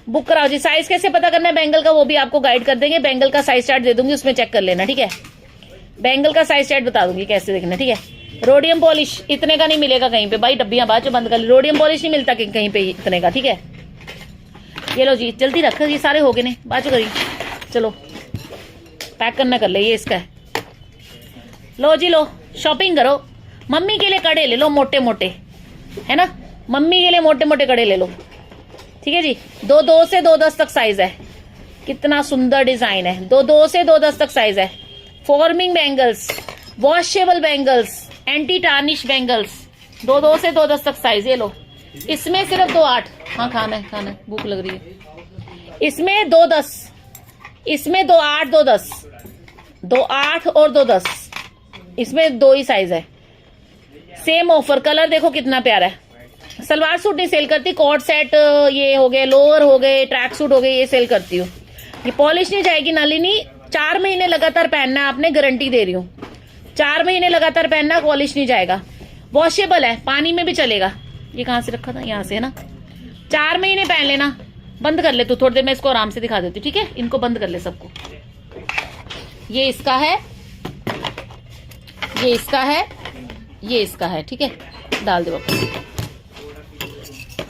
Speaker 1: बुक कराओ जी। साइज कैसे पता करना है बैंगल का, वो भी आपको गाइड कर देंगे। बैंगल का साइज चार्ट दे दूंगी, उसमें चेक कर लेना, ठीक है। बैंगल का साइज चार्ट बता दूंगी कैसे देखना, ठीक है। रोडियम पॉलिश इतने का नहीं मिलेगा कहीं पे भाई, डब्बियां बाद में बंद कर ली। रोडियम पॉलिश नहीं मिलता कहीं पे इतने का, ठीक है। ये लो जी, जल्दी रखो, ये सारे हो गए ने, बाद में करिए। चलो पैक करना कर ले, ये इसका है। लो जी लो, शॉपिंग करो। मम्मी के लिए कड़े ले लो, मोटे मोटे, है ना, मम्मी के लिए मोटे मोटे कड़े ले लो, ठीक है जी। 2 2 से 2 10 तक साइज है, कितना सुंदर डिजाइन है। 2 2 से 2 10 तक साइज है। Forming bangles, washable bangles, anti tarnish bangles, 2 2 से 2 10 तक साइज। ये लो, इसमें सिर्फ 2 8, हाँ खाना है, खाना है, भूख लग रही है। इसमें 2 10, इसमें 2 8, 2 10, 2 8 और 2 10, इसमें 2 ही साइज है। सेम ऑफर, कलर देखो कितना प्यारा है। सलवार सूट नहीं सेल करती, कॉट सेट ये हो गए, लोअर हो गए, ट्रैक सूट हो गए, ये सेल करती हूँ। ये पॉलिश नहीं जाएगी नलिनी, 4 महीने लगातार पहनना, आपने गारंटी दे रही हूँ। 4 महीने लगातार पहनना, पॉलिश नहीं जाएगा। वॉशेबल है, पानी में भी चलेगा। ये कहाँ से रखा था, यहाँ से है ना। 4 महीने पहन लेना। बंद कर ले तू थोड़ी देर, मैं इसको आराम से दिखा देती हूँ, ठीक है। इनको बंद कर ले सबको। ये इसका है, ये इसका है, ये इसका है, ठीक है। डाल दे वापस,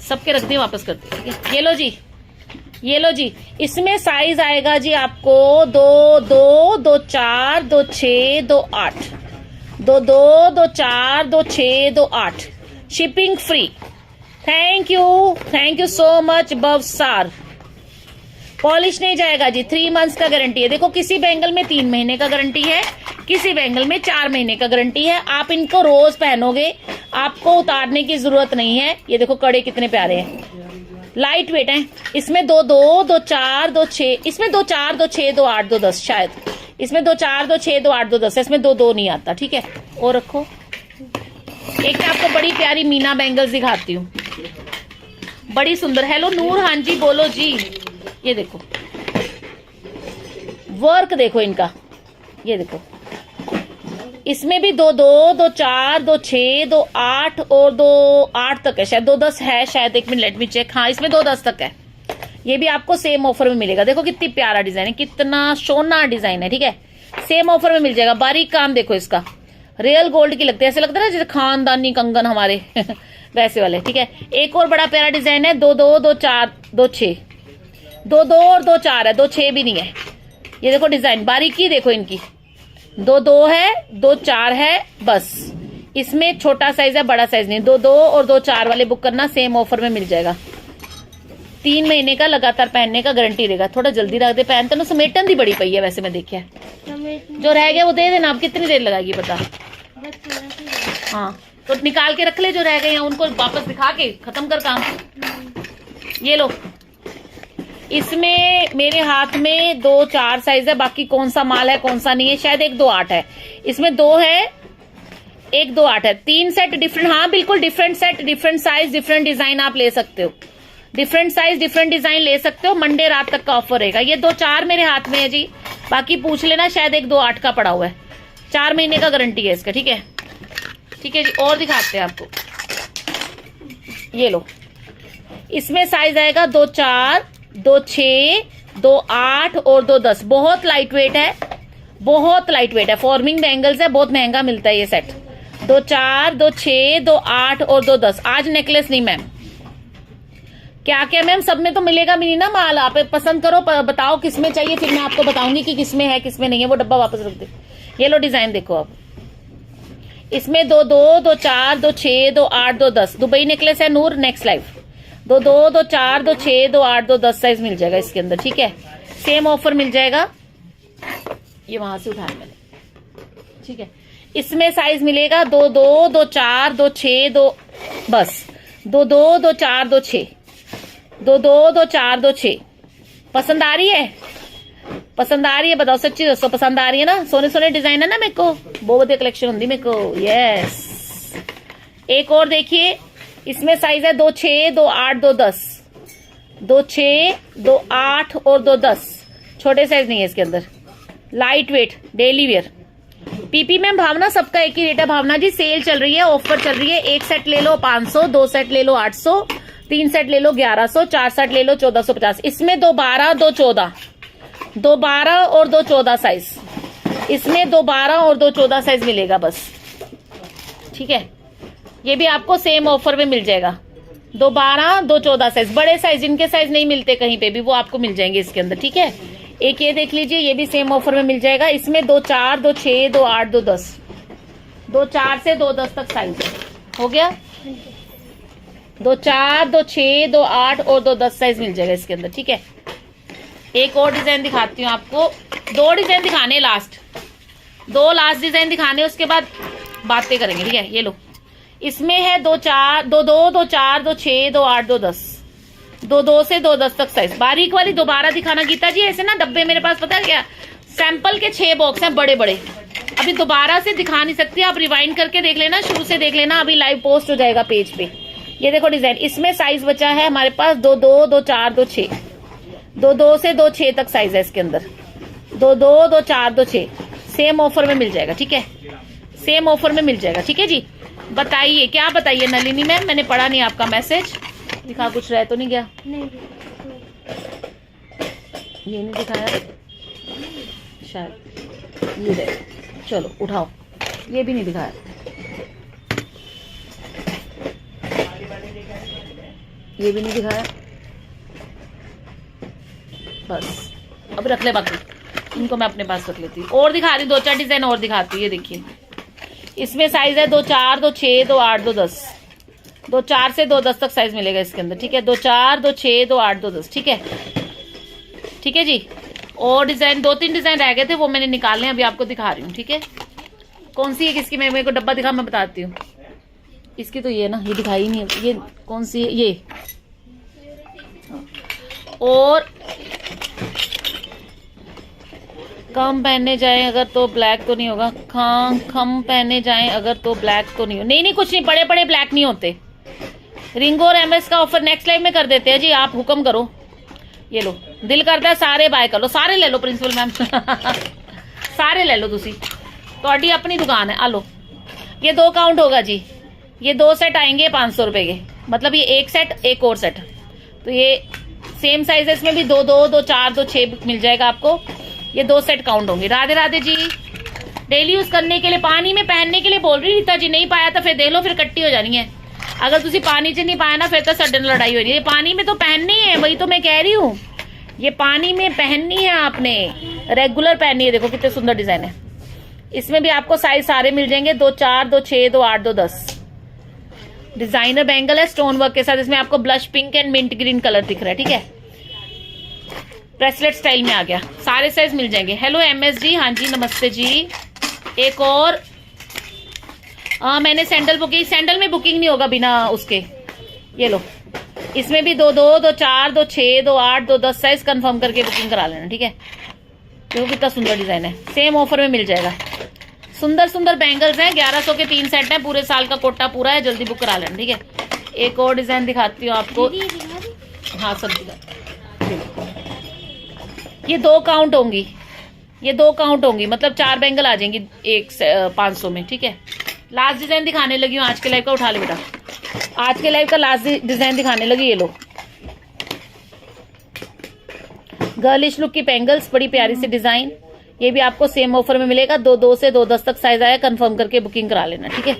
Speaker 1: सबके रख दे, वापस कर दे, ठीक है। ये लो जी, ये लो जी, इसमें साइज आएगा जी आपको 2 2, 2 4, 2 6, 2 8, 2 2, 2 4, 2 6, 2 8। Shipping free. Thank you so much बवसार। पॉलिश नहीं जाएगा जी, 3 मंथ्स का गारंटी है। देखो किसी बैंगल में 3 महीने का गारंटी है, किसी बैंगल में 4 महीने का गारंटी है। आप इनको रोज पहनोगे, आपको उतारने की जरूरत नहीं है। ये देखो कड़े कितने प्यारे हैं, लाइट वेट हैं। इसमें 2 2, 2 4, 2 6, इसमें 2 4, 2 6, 2 8, 2 10, शायद इसमें 2 4, 2 6, 2 8, 2 10 है, इसमें 2 2 नहीं आता, ठीक है। और रखो, एक मैं आपको बड़ी प्यारी मीना बैंगल्स दिखाती हूँ, बड़ी सुंदर। हेलो नूर, हाँ जी बोलो जी। ये देखो वर्क देखो इनका, ये देखो इसमें भी 2 2, 2 4, 2 6, 2 8 और 2 8 तक है, शायद 2 10 है, शायद 1 मिनट लेट मी चेक। हाँ इसमें 2 10 तक है। ये भी आपको सेम ऑफर में मिलेगा। देखो कितनी प्यारा डिजाइन है, कितना सोना डिजाइन है, ठीक है। सेम ऑफर में मिल जाएगा। बारीक काम देखो इसका, रियल गोल्ड की लगती है, ऐसे लगता है ना जैसे खानदानी कंगन हमारे वैसे वाले, ठीक है। एक और बड़ा प्यारा डिजाइन है, 2 2, 2 4, 2 6, 2 2 और 2 4 है, 2 6 भी नहीं है। ये देखो डिजाइन, बारीकी देखो इनकी, 2 2 है, 2 4 है, बस इसमें छोटा साइज है, बड़ा साइज नहीं। 2 2 और 2 4 वाले बुक करना, सेम ऑफर में मिल जाएगा। 3 महीने का लगातार पहनने का गारंटी रहेगा। थोड़ा जल्दी रख दे, पहनते ना समेटन दी बड़ी पई है वैसे मैं देखिया। जो रह गया वो दे देना। अब कितनी देर लगाएगी बता।
Speaker 2: बस थोड़ा सा।
Speaker 1: हाँ तो निकाल के रख ले जो रह गए हैं, उनको वापस दिखा के खत्म कर काम। ये लो, इसमें मेरे हाथ में 2 4 साइज है, बाकी कौन सा माल है कौन सा नहीं है, शायद 1 2 8 है। इसमें 2 है, 1 2 8 है, 3 सेट डिफरेंट। हाँ बिल्कुल different set, different size, different design आप ले सकते हो। डिफरेंट साइज डिफरेंट डिजाइन ले सकते हो। मंडे रात तक का ऑफर रहेगा। ये 2 4 मेरे हाथ में है जी, बाकी पूछ लेना, शायद 1 2 8 का पड़ा हुआ है। 4 महीने का गारंटी है इसका। ठीक है, ठीक है जी। और दिखाते हैं आपको, ये लो, इसमें साइज आएगा 2 4 2 6 2 8 और 2 10। बहुत लाइट वेट है, बहुत लाइट वेट है। फॉर्मिंग बैंगल्स है, बहुत महंगा मिलता है ये सेट। 2 4 2 6 2 8 और 2 10। आज नेकलेस नहीं मैम, क्या क्या मैम, सब में तो मिलेगा भी नहीं ना माल। आप पसंद करो, बताओ किसमें चाहिए, फिर मैं आपको बताऊंगी कि किसमें है किसमें नहीं है। वो डब्बा वापस रख दे। ये लो डिजाइन देखो आप, इसमें 2 2 2 4 2 6 2 8 2 10। दुबई नेकलेस है नूर, नेक्स्ट लाइफ। 2 2 2 4 2 6 2 8 2 10 साइज मिल जाएगा इसके अंदर। ठीक है, सेम ऑफर मिल जाएगा। ये वहां से उठाया मैंने। ठीक है, इसमें साइज मिलेगा 2 2 2 4 2 6 2, बस 2 2 2 4 2 6 2 2 2 4 2 6। पसंद आ रही है? पसंद आ रही है? बताओ सच्ची दोस्तों, पसंद आ रही है ना? सोने सोने डिजाइन है ना मेरे को, बहुत बढ़िया कलेक्शन होती मेरे को। यस, एक और देखिए, इसमें साइज है 2 6 2 8 2 10। 2 6 2 8 और 2 10। छोटे साइज नहीं है इसके अंदर, light weight daily wear. PP में भावना सबका एक ही रेट है भावना जी। सेल चल रही है, ऑफर चल रही है। 1 सेट ले लो 500, 2 सेट ले लो 800, 3 सेट ले लो 1100, 4 सेट ले लो 1450। इसमें 2 12 2 14, 2 12 और 2 14 साइज। इसमें 2 12 और 2 14 साइज मिलेगा बस। ठीक है, ये भी आपको सेम ऑफर में मिल जाएगा। 2 12 2 14 साइज। बड़े साइज, जिनके साइज नहीं मिलते कहीं पे भी, वो आपको मिल जाएंगे इसके अंदर। ठीक है, एक ये देख लीजिए, ये भी सेम ऑफर में मिल जाएगा। इसमें 2 4 2 6 2 8 2 10, 2 4 से 2 10 तक साइज हो गया। 2 4 2 6 2 8 और 2 10 साइज मिल जाएगा इसके अंदर। ठीक है, एक और डिजाइन दिखाती हूँ आपको। 2 डिजाइन दिखाने, लास्ट 2 लास्ट डिजाइन दिखाने, उसके बाद बातें करेंगे। ठीक है, ये लो, इसमें है 2 4 2 2 2 4 2 6 2 8 2 10, 2 2 से 2 10 तक साइज। बारीक वाली दोबारा दिखाना गीता जी, ऐसे ना डब्बे मेरे पास पता है क्या, सैंपल के 6 बॉक्स हैं बड़े बड़े। अभी दोबारा से दिखा नहीं सकती, आप रिवाइंड करके देख लेना, शुरू से देख लेना, अभी लाइव पोस्ट हो जाएगा पेज पे। ये देखो डिजाइन, इसमें साइज बचा है हमारे पास 2 2 2 4 2 6, 2 2 से 2 6 तक साइज है इसके अंदर। 2 2 2 4 2 6 सेम ऑफर में मिल जाएगा। ठीक है, सेम ऑफर में मिल जाएगा। ठीक है जी, बताइए क्या बताइए नलिनी मैम, मैंने पढ़ा नहीं आपका मैसेज। दिखा, कुछ रह तो नहीं गया?
Speaker 2: नहीं,
Speaker 1: ये नहीं दिखाया शायद, ये रहे। चलो उठाओ, ये भी नहीं दिखाया। ये भी नहीं दिखाया, बस अब रख ले, बाकी इनको मैं अपने पास रख लेती हूँ। और दिखा रही 2 4 डिजाइन और दिखाती हूँ। ये देखिए, इसमें साइज है 2 4 2 6 2 8 2 10, 2 4 से 2 10 तक साइज मिलेगा इसके अंदर। ठीक है, 2 4 2 6 2 8 2 10। ठीक है, ठीक है जी। और डिजाइन 2 3 डिजाइन रह गए थे, वो मैंने निकालने, अभी आपको दिखा रही हूँ। ठीक है, कौन सी है किसकी, मैं मेरे को डब्बा दिखा, मैं बताती हूँ। इसकी तो ये ना, ये दिखाई नहीं है, ये कौन सी है ये। और कम पहने जाए अगर तो ब्लैक तो नहीं होगा, खम पहने जाए अगर तो ब्लैक तो नहीं हो। नहीं नहीं, कुछ नहीं, बड़े बड़े ब्लैक नहीं होते। रिंगो और एमएस का ऑफर नेक्स्ट लाइव में कर देते हैं जी, आप हुक्म करो। ये लो, दिल करता है सारे बाय कर लो, सारे ले लो प्रिंसिपल मैम सारे ले लो, तुसी तो अपनी दुकान है। आ लो, ये 2 काउंट होगा जी, ये 2 सेट आएंगे 500 रुपए के, मतलब ये 1 सेट एक और सेट। तो ये सेम साइज है, इसमें भी 2 2 2 4 2 6 मिल जाएगा आपको। ये 2 सेट काउंट होंगे। राधे राधे जी। डेली यूज करने के लिए, पानी में पहनने के लिए बोल रही रीता जी, नहीं पाया तो फिर देख लो, फिर कट्टी हो जानी है। अगर तुसी पानी च नहीं पाया ना, फिर तो सडन लड़ाई हो रही है। पानी में तो पहननी है, वही तो मैं कह रही हूँ, ये पानी में पहननी है आपने, रेगुलर पहननी है। देखो कितने सुंदर डिजाइन है। इसमें भी आपको साइज सारे मिल जाएंगे, 2 4 2 6 2 8 2 10। डिजाइनर बैंगल है स्टोन वर्क के साथ, इसमें आपको blush pink and mint green colour दिख रहा है। ठीक है, ब्रेसलेट स्टाइल में आ गया, सारे साइज मिल जाएंगे। हेलो MS जी, हाँ जी नमस्ते जी। एक और मैंने सैंडल बुकिंग, सैंडल में बुकिंग नहीं होगा बिना उसके। ये लो, इसमें भी 2 2 2 4 2 6 2 8 2 10 साइज कंफर्म करके बुकिंग करा लेना, ठीक है। देखो कितना सुंदर डिजाइन है, सेम ऑफर में मिल जाएगा। सुंदर सुंदर बैंगल्स हैं, 1100 के 3 सेट हैं, पूरे साल का कोटा पूरा है, जल्दी बुक करा लेना, ठीक है। एक और डिजाइन दिखाती हूँ आपको। हाँ सब दिखा, ये 2 काउंट होंगी, ये 2 काउंट होंगी, मतलब 4 बैंगल आ जाएंगी एक 500 में, ठीक है। लास्ट डिजाइन दिखाने लगी हूँ आज के लाइव का, उठा ले बेटा, आज के लाइव का लास्ट डिजाइन दिखाने लगी। ये लो, गर्लिश लुक की बैंगल्स, बड़ी प्यारी सी डिजाइन, ये भी आपको सेम ऑफर में मिलेगा। 2 2 से 2 10 तक साइज आया, कंफर्म करके बुकिंग करा लेना, ठीक है।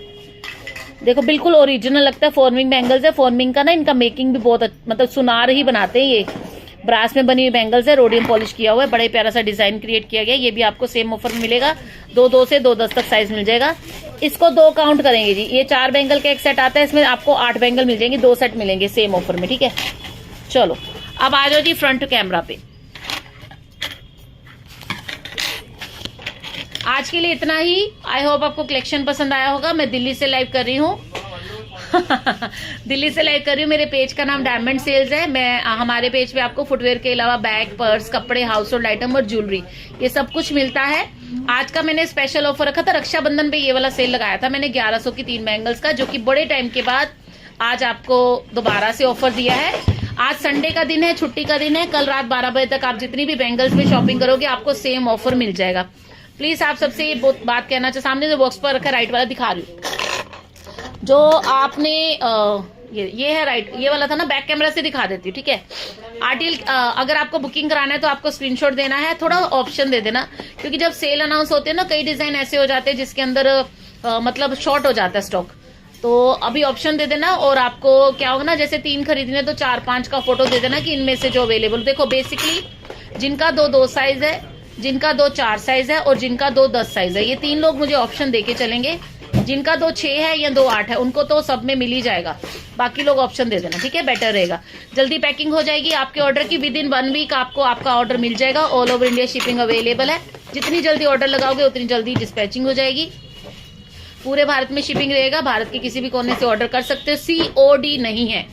Speaker 1: देखो बिल्कुल ओरिजिनल लगता है, फॉर्मिंग बैंगल्स है। फॉर्मिंग का ना इनका मेकिंग भी बहुत मतलब सुनार ही बनाते हैं, ये ब्रास में बनी हुई बैंगल्स है, रोडियम पॉलिश किया हुआ है, बड़े प्यारा सा डिजाइन क्रिएट किया गया। ये भी आपको सेम ऑफर में मिलेगा, 2 2 से 2 10 तक साइज मिल जाएगा। इसको 2 काउंट करेंगे जी, ये 4 बैंगल का एक सेट आता है, इसमें आपको 8 बैंगल मिल जाएंगे, 2 सेट मिलेंगे सेम ऑफर में, ठीक है। चलो अब आ जाओ जी फ्रंट कैमरा पे। आज के लिए इतना ही। आई होप आपको कलेक्शन पसंद आया होगा। मैं दिल्ली से लाइव कर रही हूँ दिल्ली से लाइव कर रही हूँ। मेरे पेज का नाम डायमंड सेल्स है। मैं हमारे पेज पे आपको फुटवेयर के अलावा बैग, पर्स, कपड़े, हाउस होल्ड आइटम और ज्वेलरी, ये सब कुछ मिलता है। आज का मैंने स्पेशल ऑफर रखा था, रक्षाबंधन पे ये वाला सेल लगाया था मैंने 1100 की 3 बैंगल्स का, जो कि बड़े टाइम के बाद आज आपको दोबारा से ऑफर दिया है। आज संडे का दिन है, छुट्टी का दिन है। कल रात 12 बजे तक आप जितनी भी बैंगल्स में शॉपिंग करोगे आपको सेम ऑफर मिल जाएगा। प्लीज आप सबसे ये बात कहना चाहिए, सामने जो बॉक्स पर रखा राइट वाला दिखा रही हूँ, जो आपने ये है राइट, ये वाला था ना, बैक कैमरा से दिखा देती हूँ, ठीक है। आरटीएल अगर आपको बुकिंग कराना है तो आपको स्क्रीनशॉट देना है, थोड़ा ऑप्शन दे देना, क्योंकि जब सेल अनाउंस होते हैं ना कई डिजाइन ऐसे हो जाते हैं जिसके अंदर मतलब शॉर्ट हो जाता है स्टॉक, तो अभी ऑप्शन दे देना। और आपको क्या होगा ना, जैसे 3 खरीदने तो 4-5 का फोटो दे देना कि इनमें से जो अवेलेबल। देखो बेसिकली जिनका 2 साइज है, जिनका 2 4 साइज है और जिनका 2 10 साइज है, ये 3 लोग मुझे ऑप्शन देके चलेंगे। जिनका 2 6 है या 2 8 है उनको तो सब में मिल ही जाएगा, बाकी लोग ऑप्शन दे देना, ठीक है, बेटर रहेगा। जल्दी पैकिंग हो जाएगी आपके ऑर्डर की, विद इन 1 वीक आपको आपका ऑर्डर मिल जाएगा। All over India shipping available है, जितनी जल्दी ऑर्डर लगाओगे उतनी जल्दी डिस्पैचिंग हो जाएगी। पूरे भारत में शिपिंग रहेगा, भारत के किसी भी कोने से ऑर्डर कर सकते हो। COD नहीं है,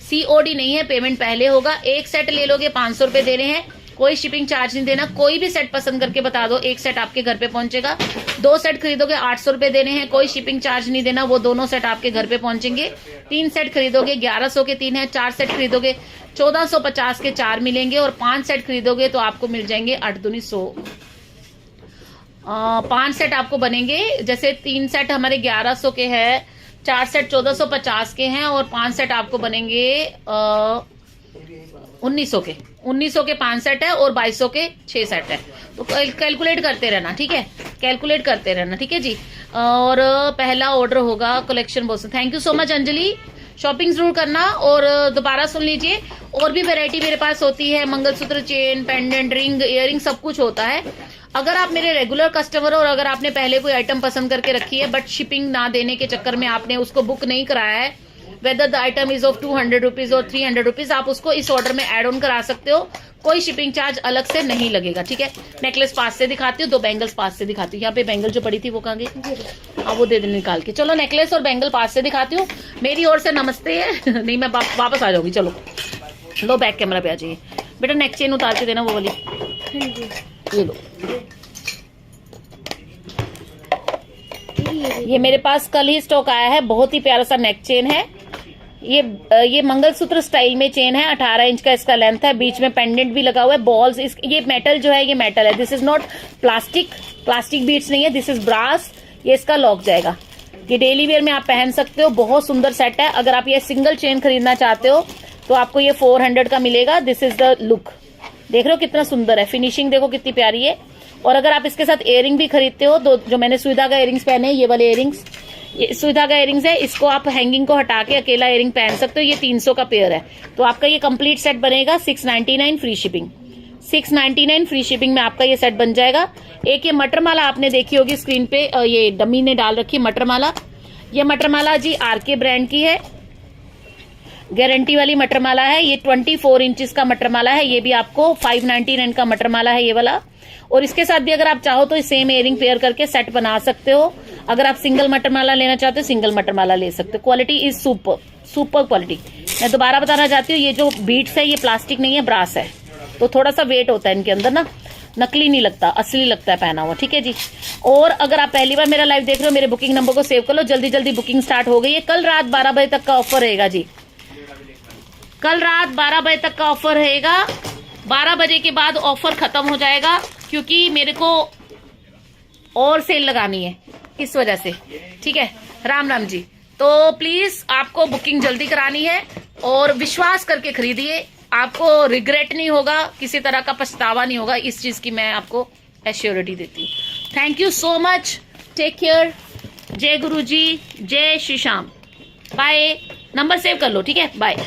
Speaker 1: COD नहीं है, पेमेंट पहले होगा। एक सेट ले लोगे 500 रुपए दे रहे हैं, कोई शिपिंग चार्ज नहीं देना। कोई भी सेट पसंद करके बता दो, एक सेट आपके घर पे पहुंचेगा। 2 सेट खरीदोगे 800 रुपए देने हैं, कोई शिपिंग चार्ज नहीं देना, वो दोनों सेट आपके घर पे पहुंचेंगे। 3 सेट खरीदोगे 1100 के 3 है, 4 सेट खरीदोगे 1450 के 4 मिलेंगे, और 5 सेट खरीदोगे तो आपको मिल जाएंगे 8 दूनी 100। 5 सेट आपको बनेंगे, जैसे 3 सेट हमारे 1100 के हैं, 4 सेट 1450 के हैं, और 5 सेट आपको बनेंगे 1900 के। 1900 के 5 सेट है और 2200 के 6 सेट है। तो कैलकुलेट करते रहना, ठीक है, कैलकुलेट करते रहना, ठीक है जी। और पहला ऑर्डर होगा collection box. Thank you so much Anjali, shopping जरूर करना। और दोबारा सुन लीजिए, और भी वैरायटी मेरे पास होती है, mangalsutra, chain, pendant, ring, earring, सब कुछ होता है। अगर आप मेरे रेगुलर कस्टमर हो और अगर आपने पहले कोई आइटम पसंद करके रखी है बट शिपिंग ना देने के चक्कर में आपने उसको बुक नहीं कराया है, whether the item is of 200 rupees और 300 रुपीज, आप उसको इस ऑर्डर में एड ऑन करा सकते हो, कोई शिपिंग चार्ज अलग से नहीं लगेगा, ठीक है। नेकलेस पास से दिखाती हूँ, 2 बैंगल्स पास से दिखाती हूँ। यहाँ पे बैंगल जो पड़ी थी वो कहाँ गई? हाँ वो दे दे निकाल के। चलो नेकलेस और बैंगल पास से दिखाती हूँ। मेरी ओर से नमस्ते है नहीं मैं वापस आ जाऊंगी। चलो लो बैक कैमरा पे आ जाइए बेटा, नेक चेन उतार के देना वो वाली, ये लो। ये मेरे पास कल ही स्टॉक आया है, बहुत ही प्यारा सा नेक चेन है। ये मंगलसूत्र स्टाइल में चेन है, 18 इंच का इसका लेंथ है, बीच में पेंडेंट भी लगा हुआ है, बॉल्स। ये मेटल जो है ये मेटल है, this is not plastic beads नहीं है, दिस इज ब्रास। ये इसका लॉक जाएगा, ये डेली वेयर में आप पहन सकते हो, बहुत सुंदर सेट है। अगर आप ये सिंगल चेन खरीदना चाहते हो तो आपको ये 400 का मिलेगा। दिस इज द लुक, देख रहे हो कितना सुंदर है, फिनिशिंग देखो कितनी प्यारी है। और अगर आप इसके साथ इयरिंग भी खरीदते हो, तो जो मैंने सुई धागा इयरिंग्स पहने, ये वाले इयरिंग्स, ये सुई धागा इयरिंग्स है, इसको आप हैंगिंग को हटा के अकेला इयरिंग पहन सकते हो। ये 300 का पेयर है, तो आपका ये कंप्लीट सेट बनेगा 699 फ्री शिपिंग। 699 फ्री शिपिंग में आपका ये सेट बन जाएगा। एक ये मटर माला आपने देखी होगी स्क्रीन पे, ये डमी ने डाल रखी है मटर माला। ये मटर माला जी RK ब्रांड की है। गारंटी वाली मटर माला है। ये 24 इंचेस का मटर माला है। ये भी आपको 599 का मटर माला है ये वाला। और इसके साथ भी अगर आप चाहो तो सेम इयरिंग पेयर करके सेट बना सकते हो। अगर आप सिंगल मटर माला लेना चाहते हो सिंगल मटर माला ले सकते हो। Quality is super, super quality. मैं दोबारा बताना चाहती हूँ, ये जो बीट्स है ये प्लास्टिक नहीं है, ब्रास है, तो थोड़ा सा वेट होता है इनके अंदर ना, नकली नहीं लगता, असली लगता है पहना हुआ। ठीक है जी। और अगर आप पहली बार मेरा लाइव देख रहे हो, मेरे बुकिंग नंबर को सेव कर लो। जल्दी जल्दी बुकिंग स्टार्ट हो गई है। कल रात 12 बजे तक का ऑफर रहेगा जी। कल रात 12 बजे तक का ऑफर रहेगा। 12 बजे के बाद ऑफर खत्म हो जाएगा, क्योंकि मेरे को और सेल लगानी है इस वजह से। ठीक है, राम राम जी। तो प्लीज आपको बुकिंग जल्दी करानी है और विश्वास करके खरीदिए। आपको रिग्रेट नहीं होगा, किसी तरह का पछतावा नहीं होगा। इस चीज की मैं आपको एश्योरिटी देती हूँ। Thank you so much, take care. जय गुरु जी, जय Shri Shyam. Bye. Number save कर लो, ठीक है, बाय।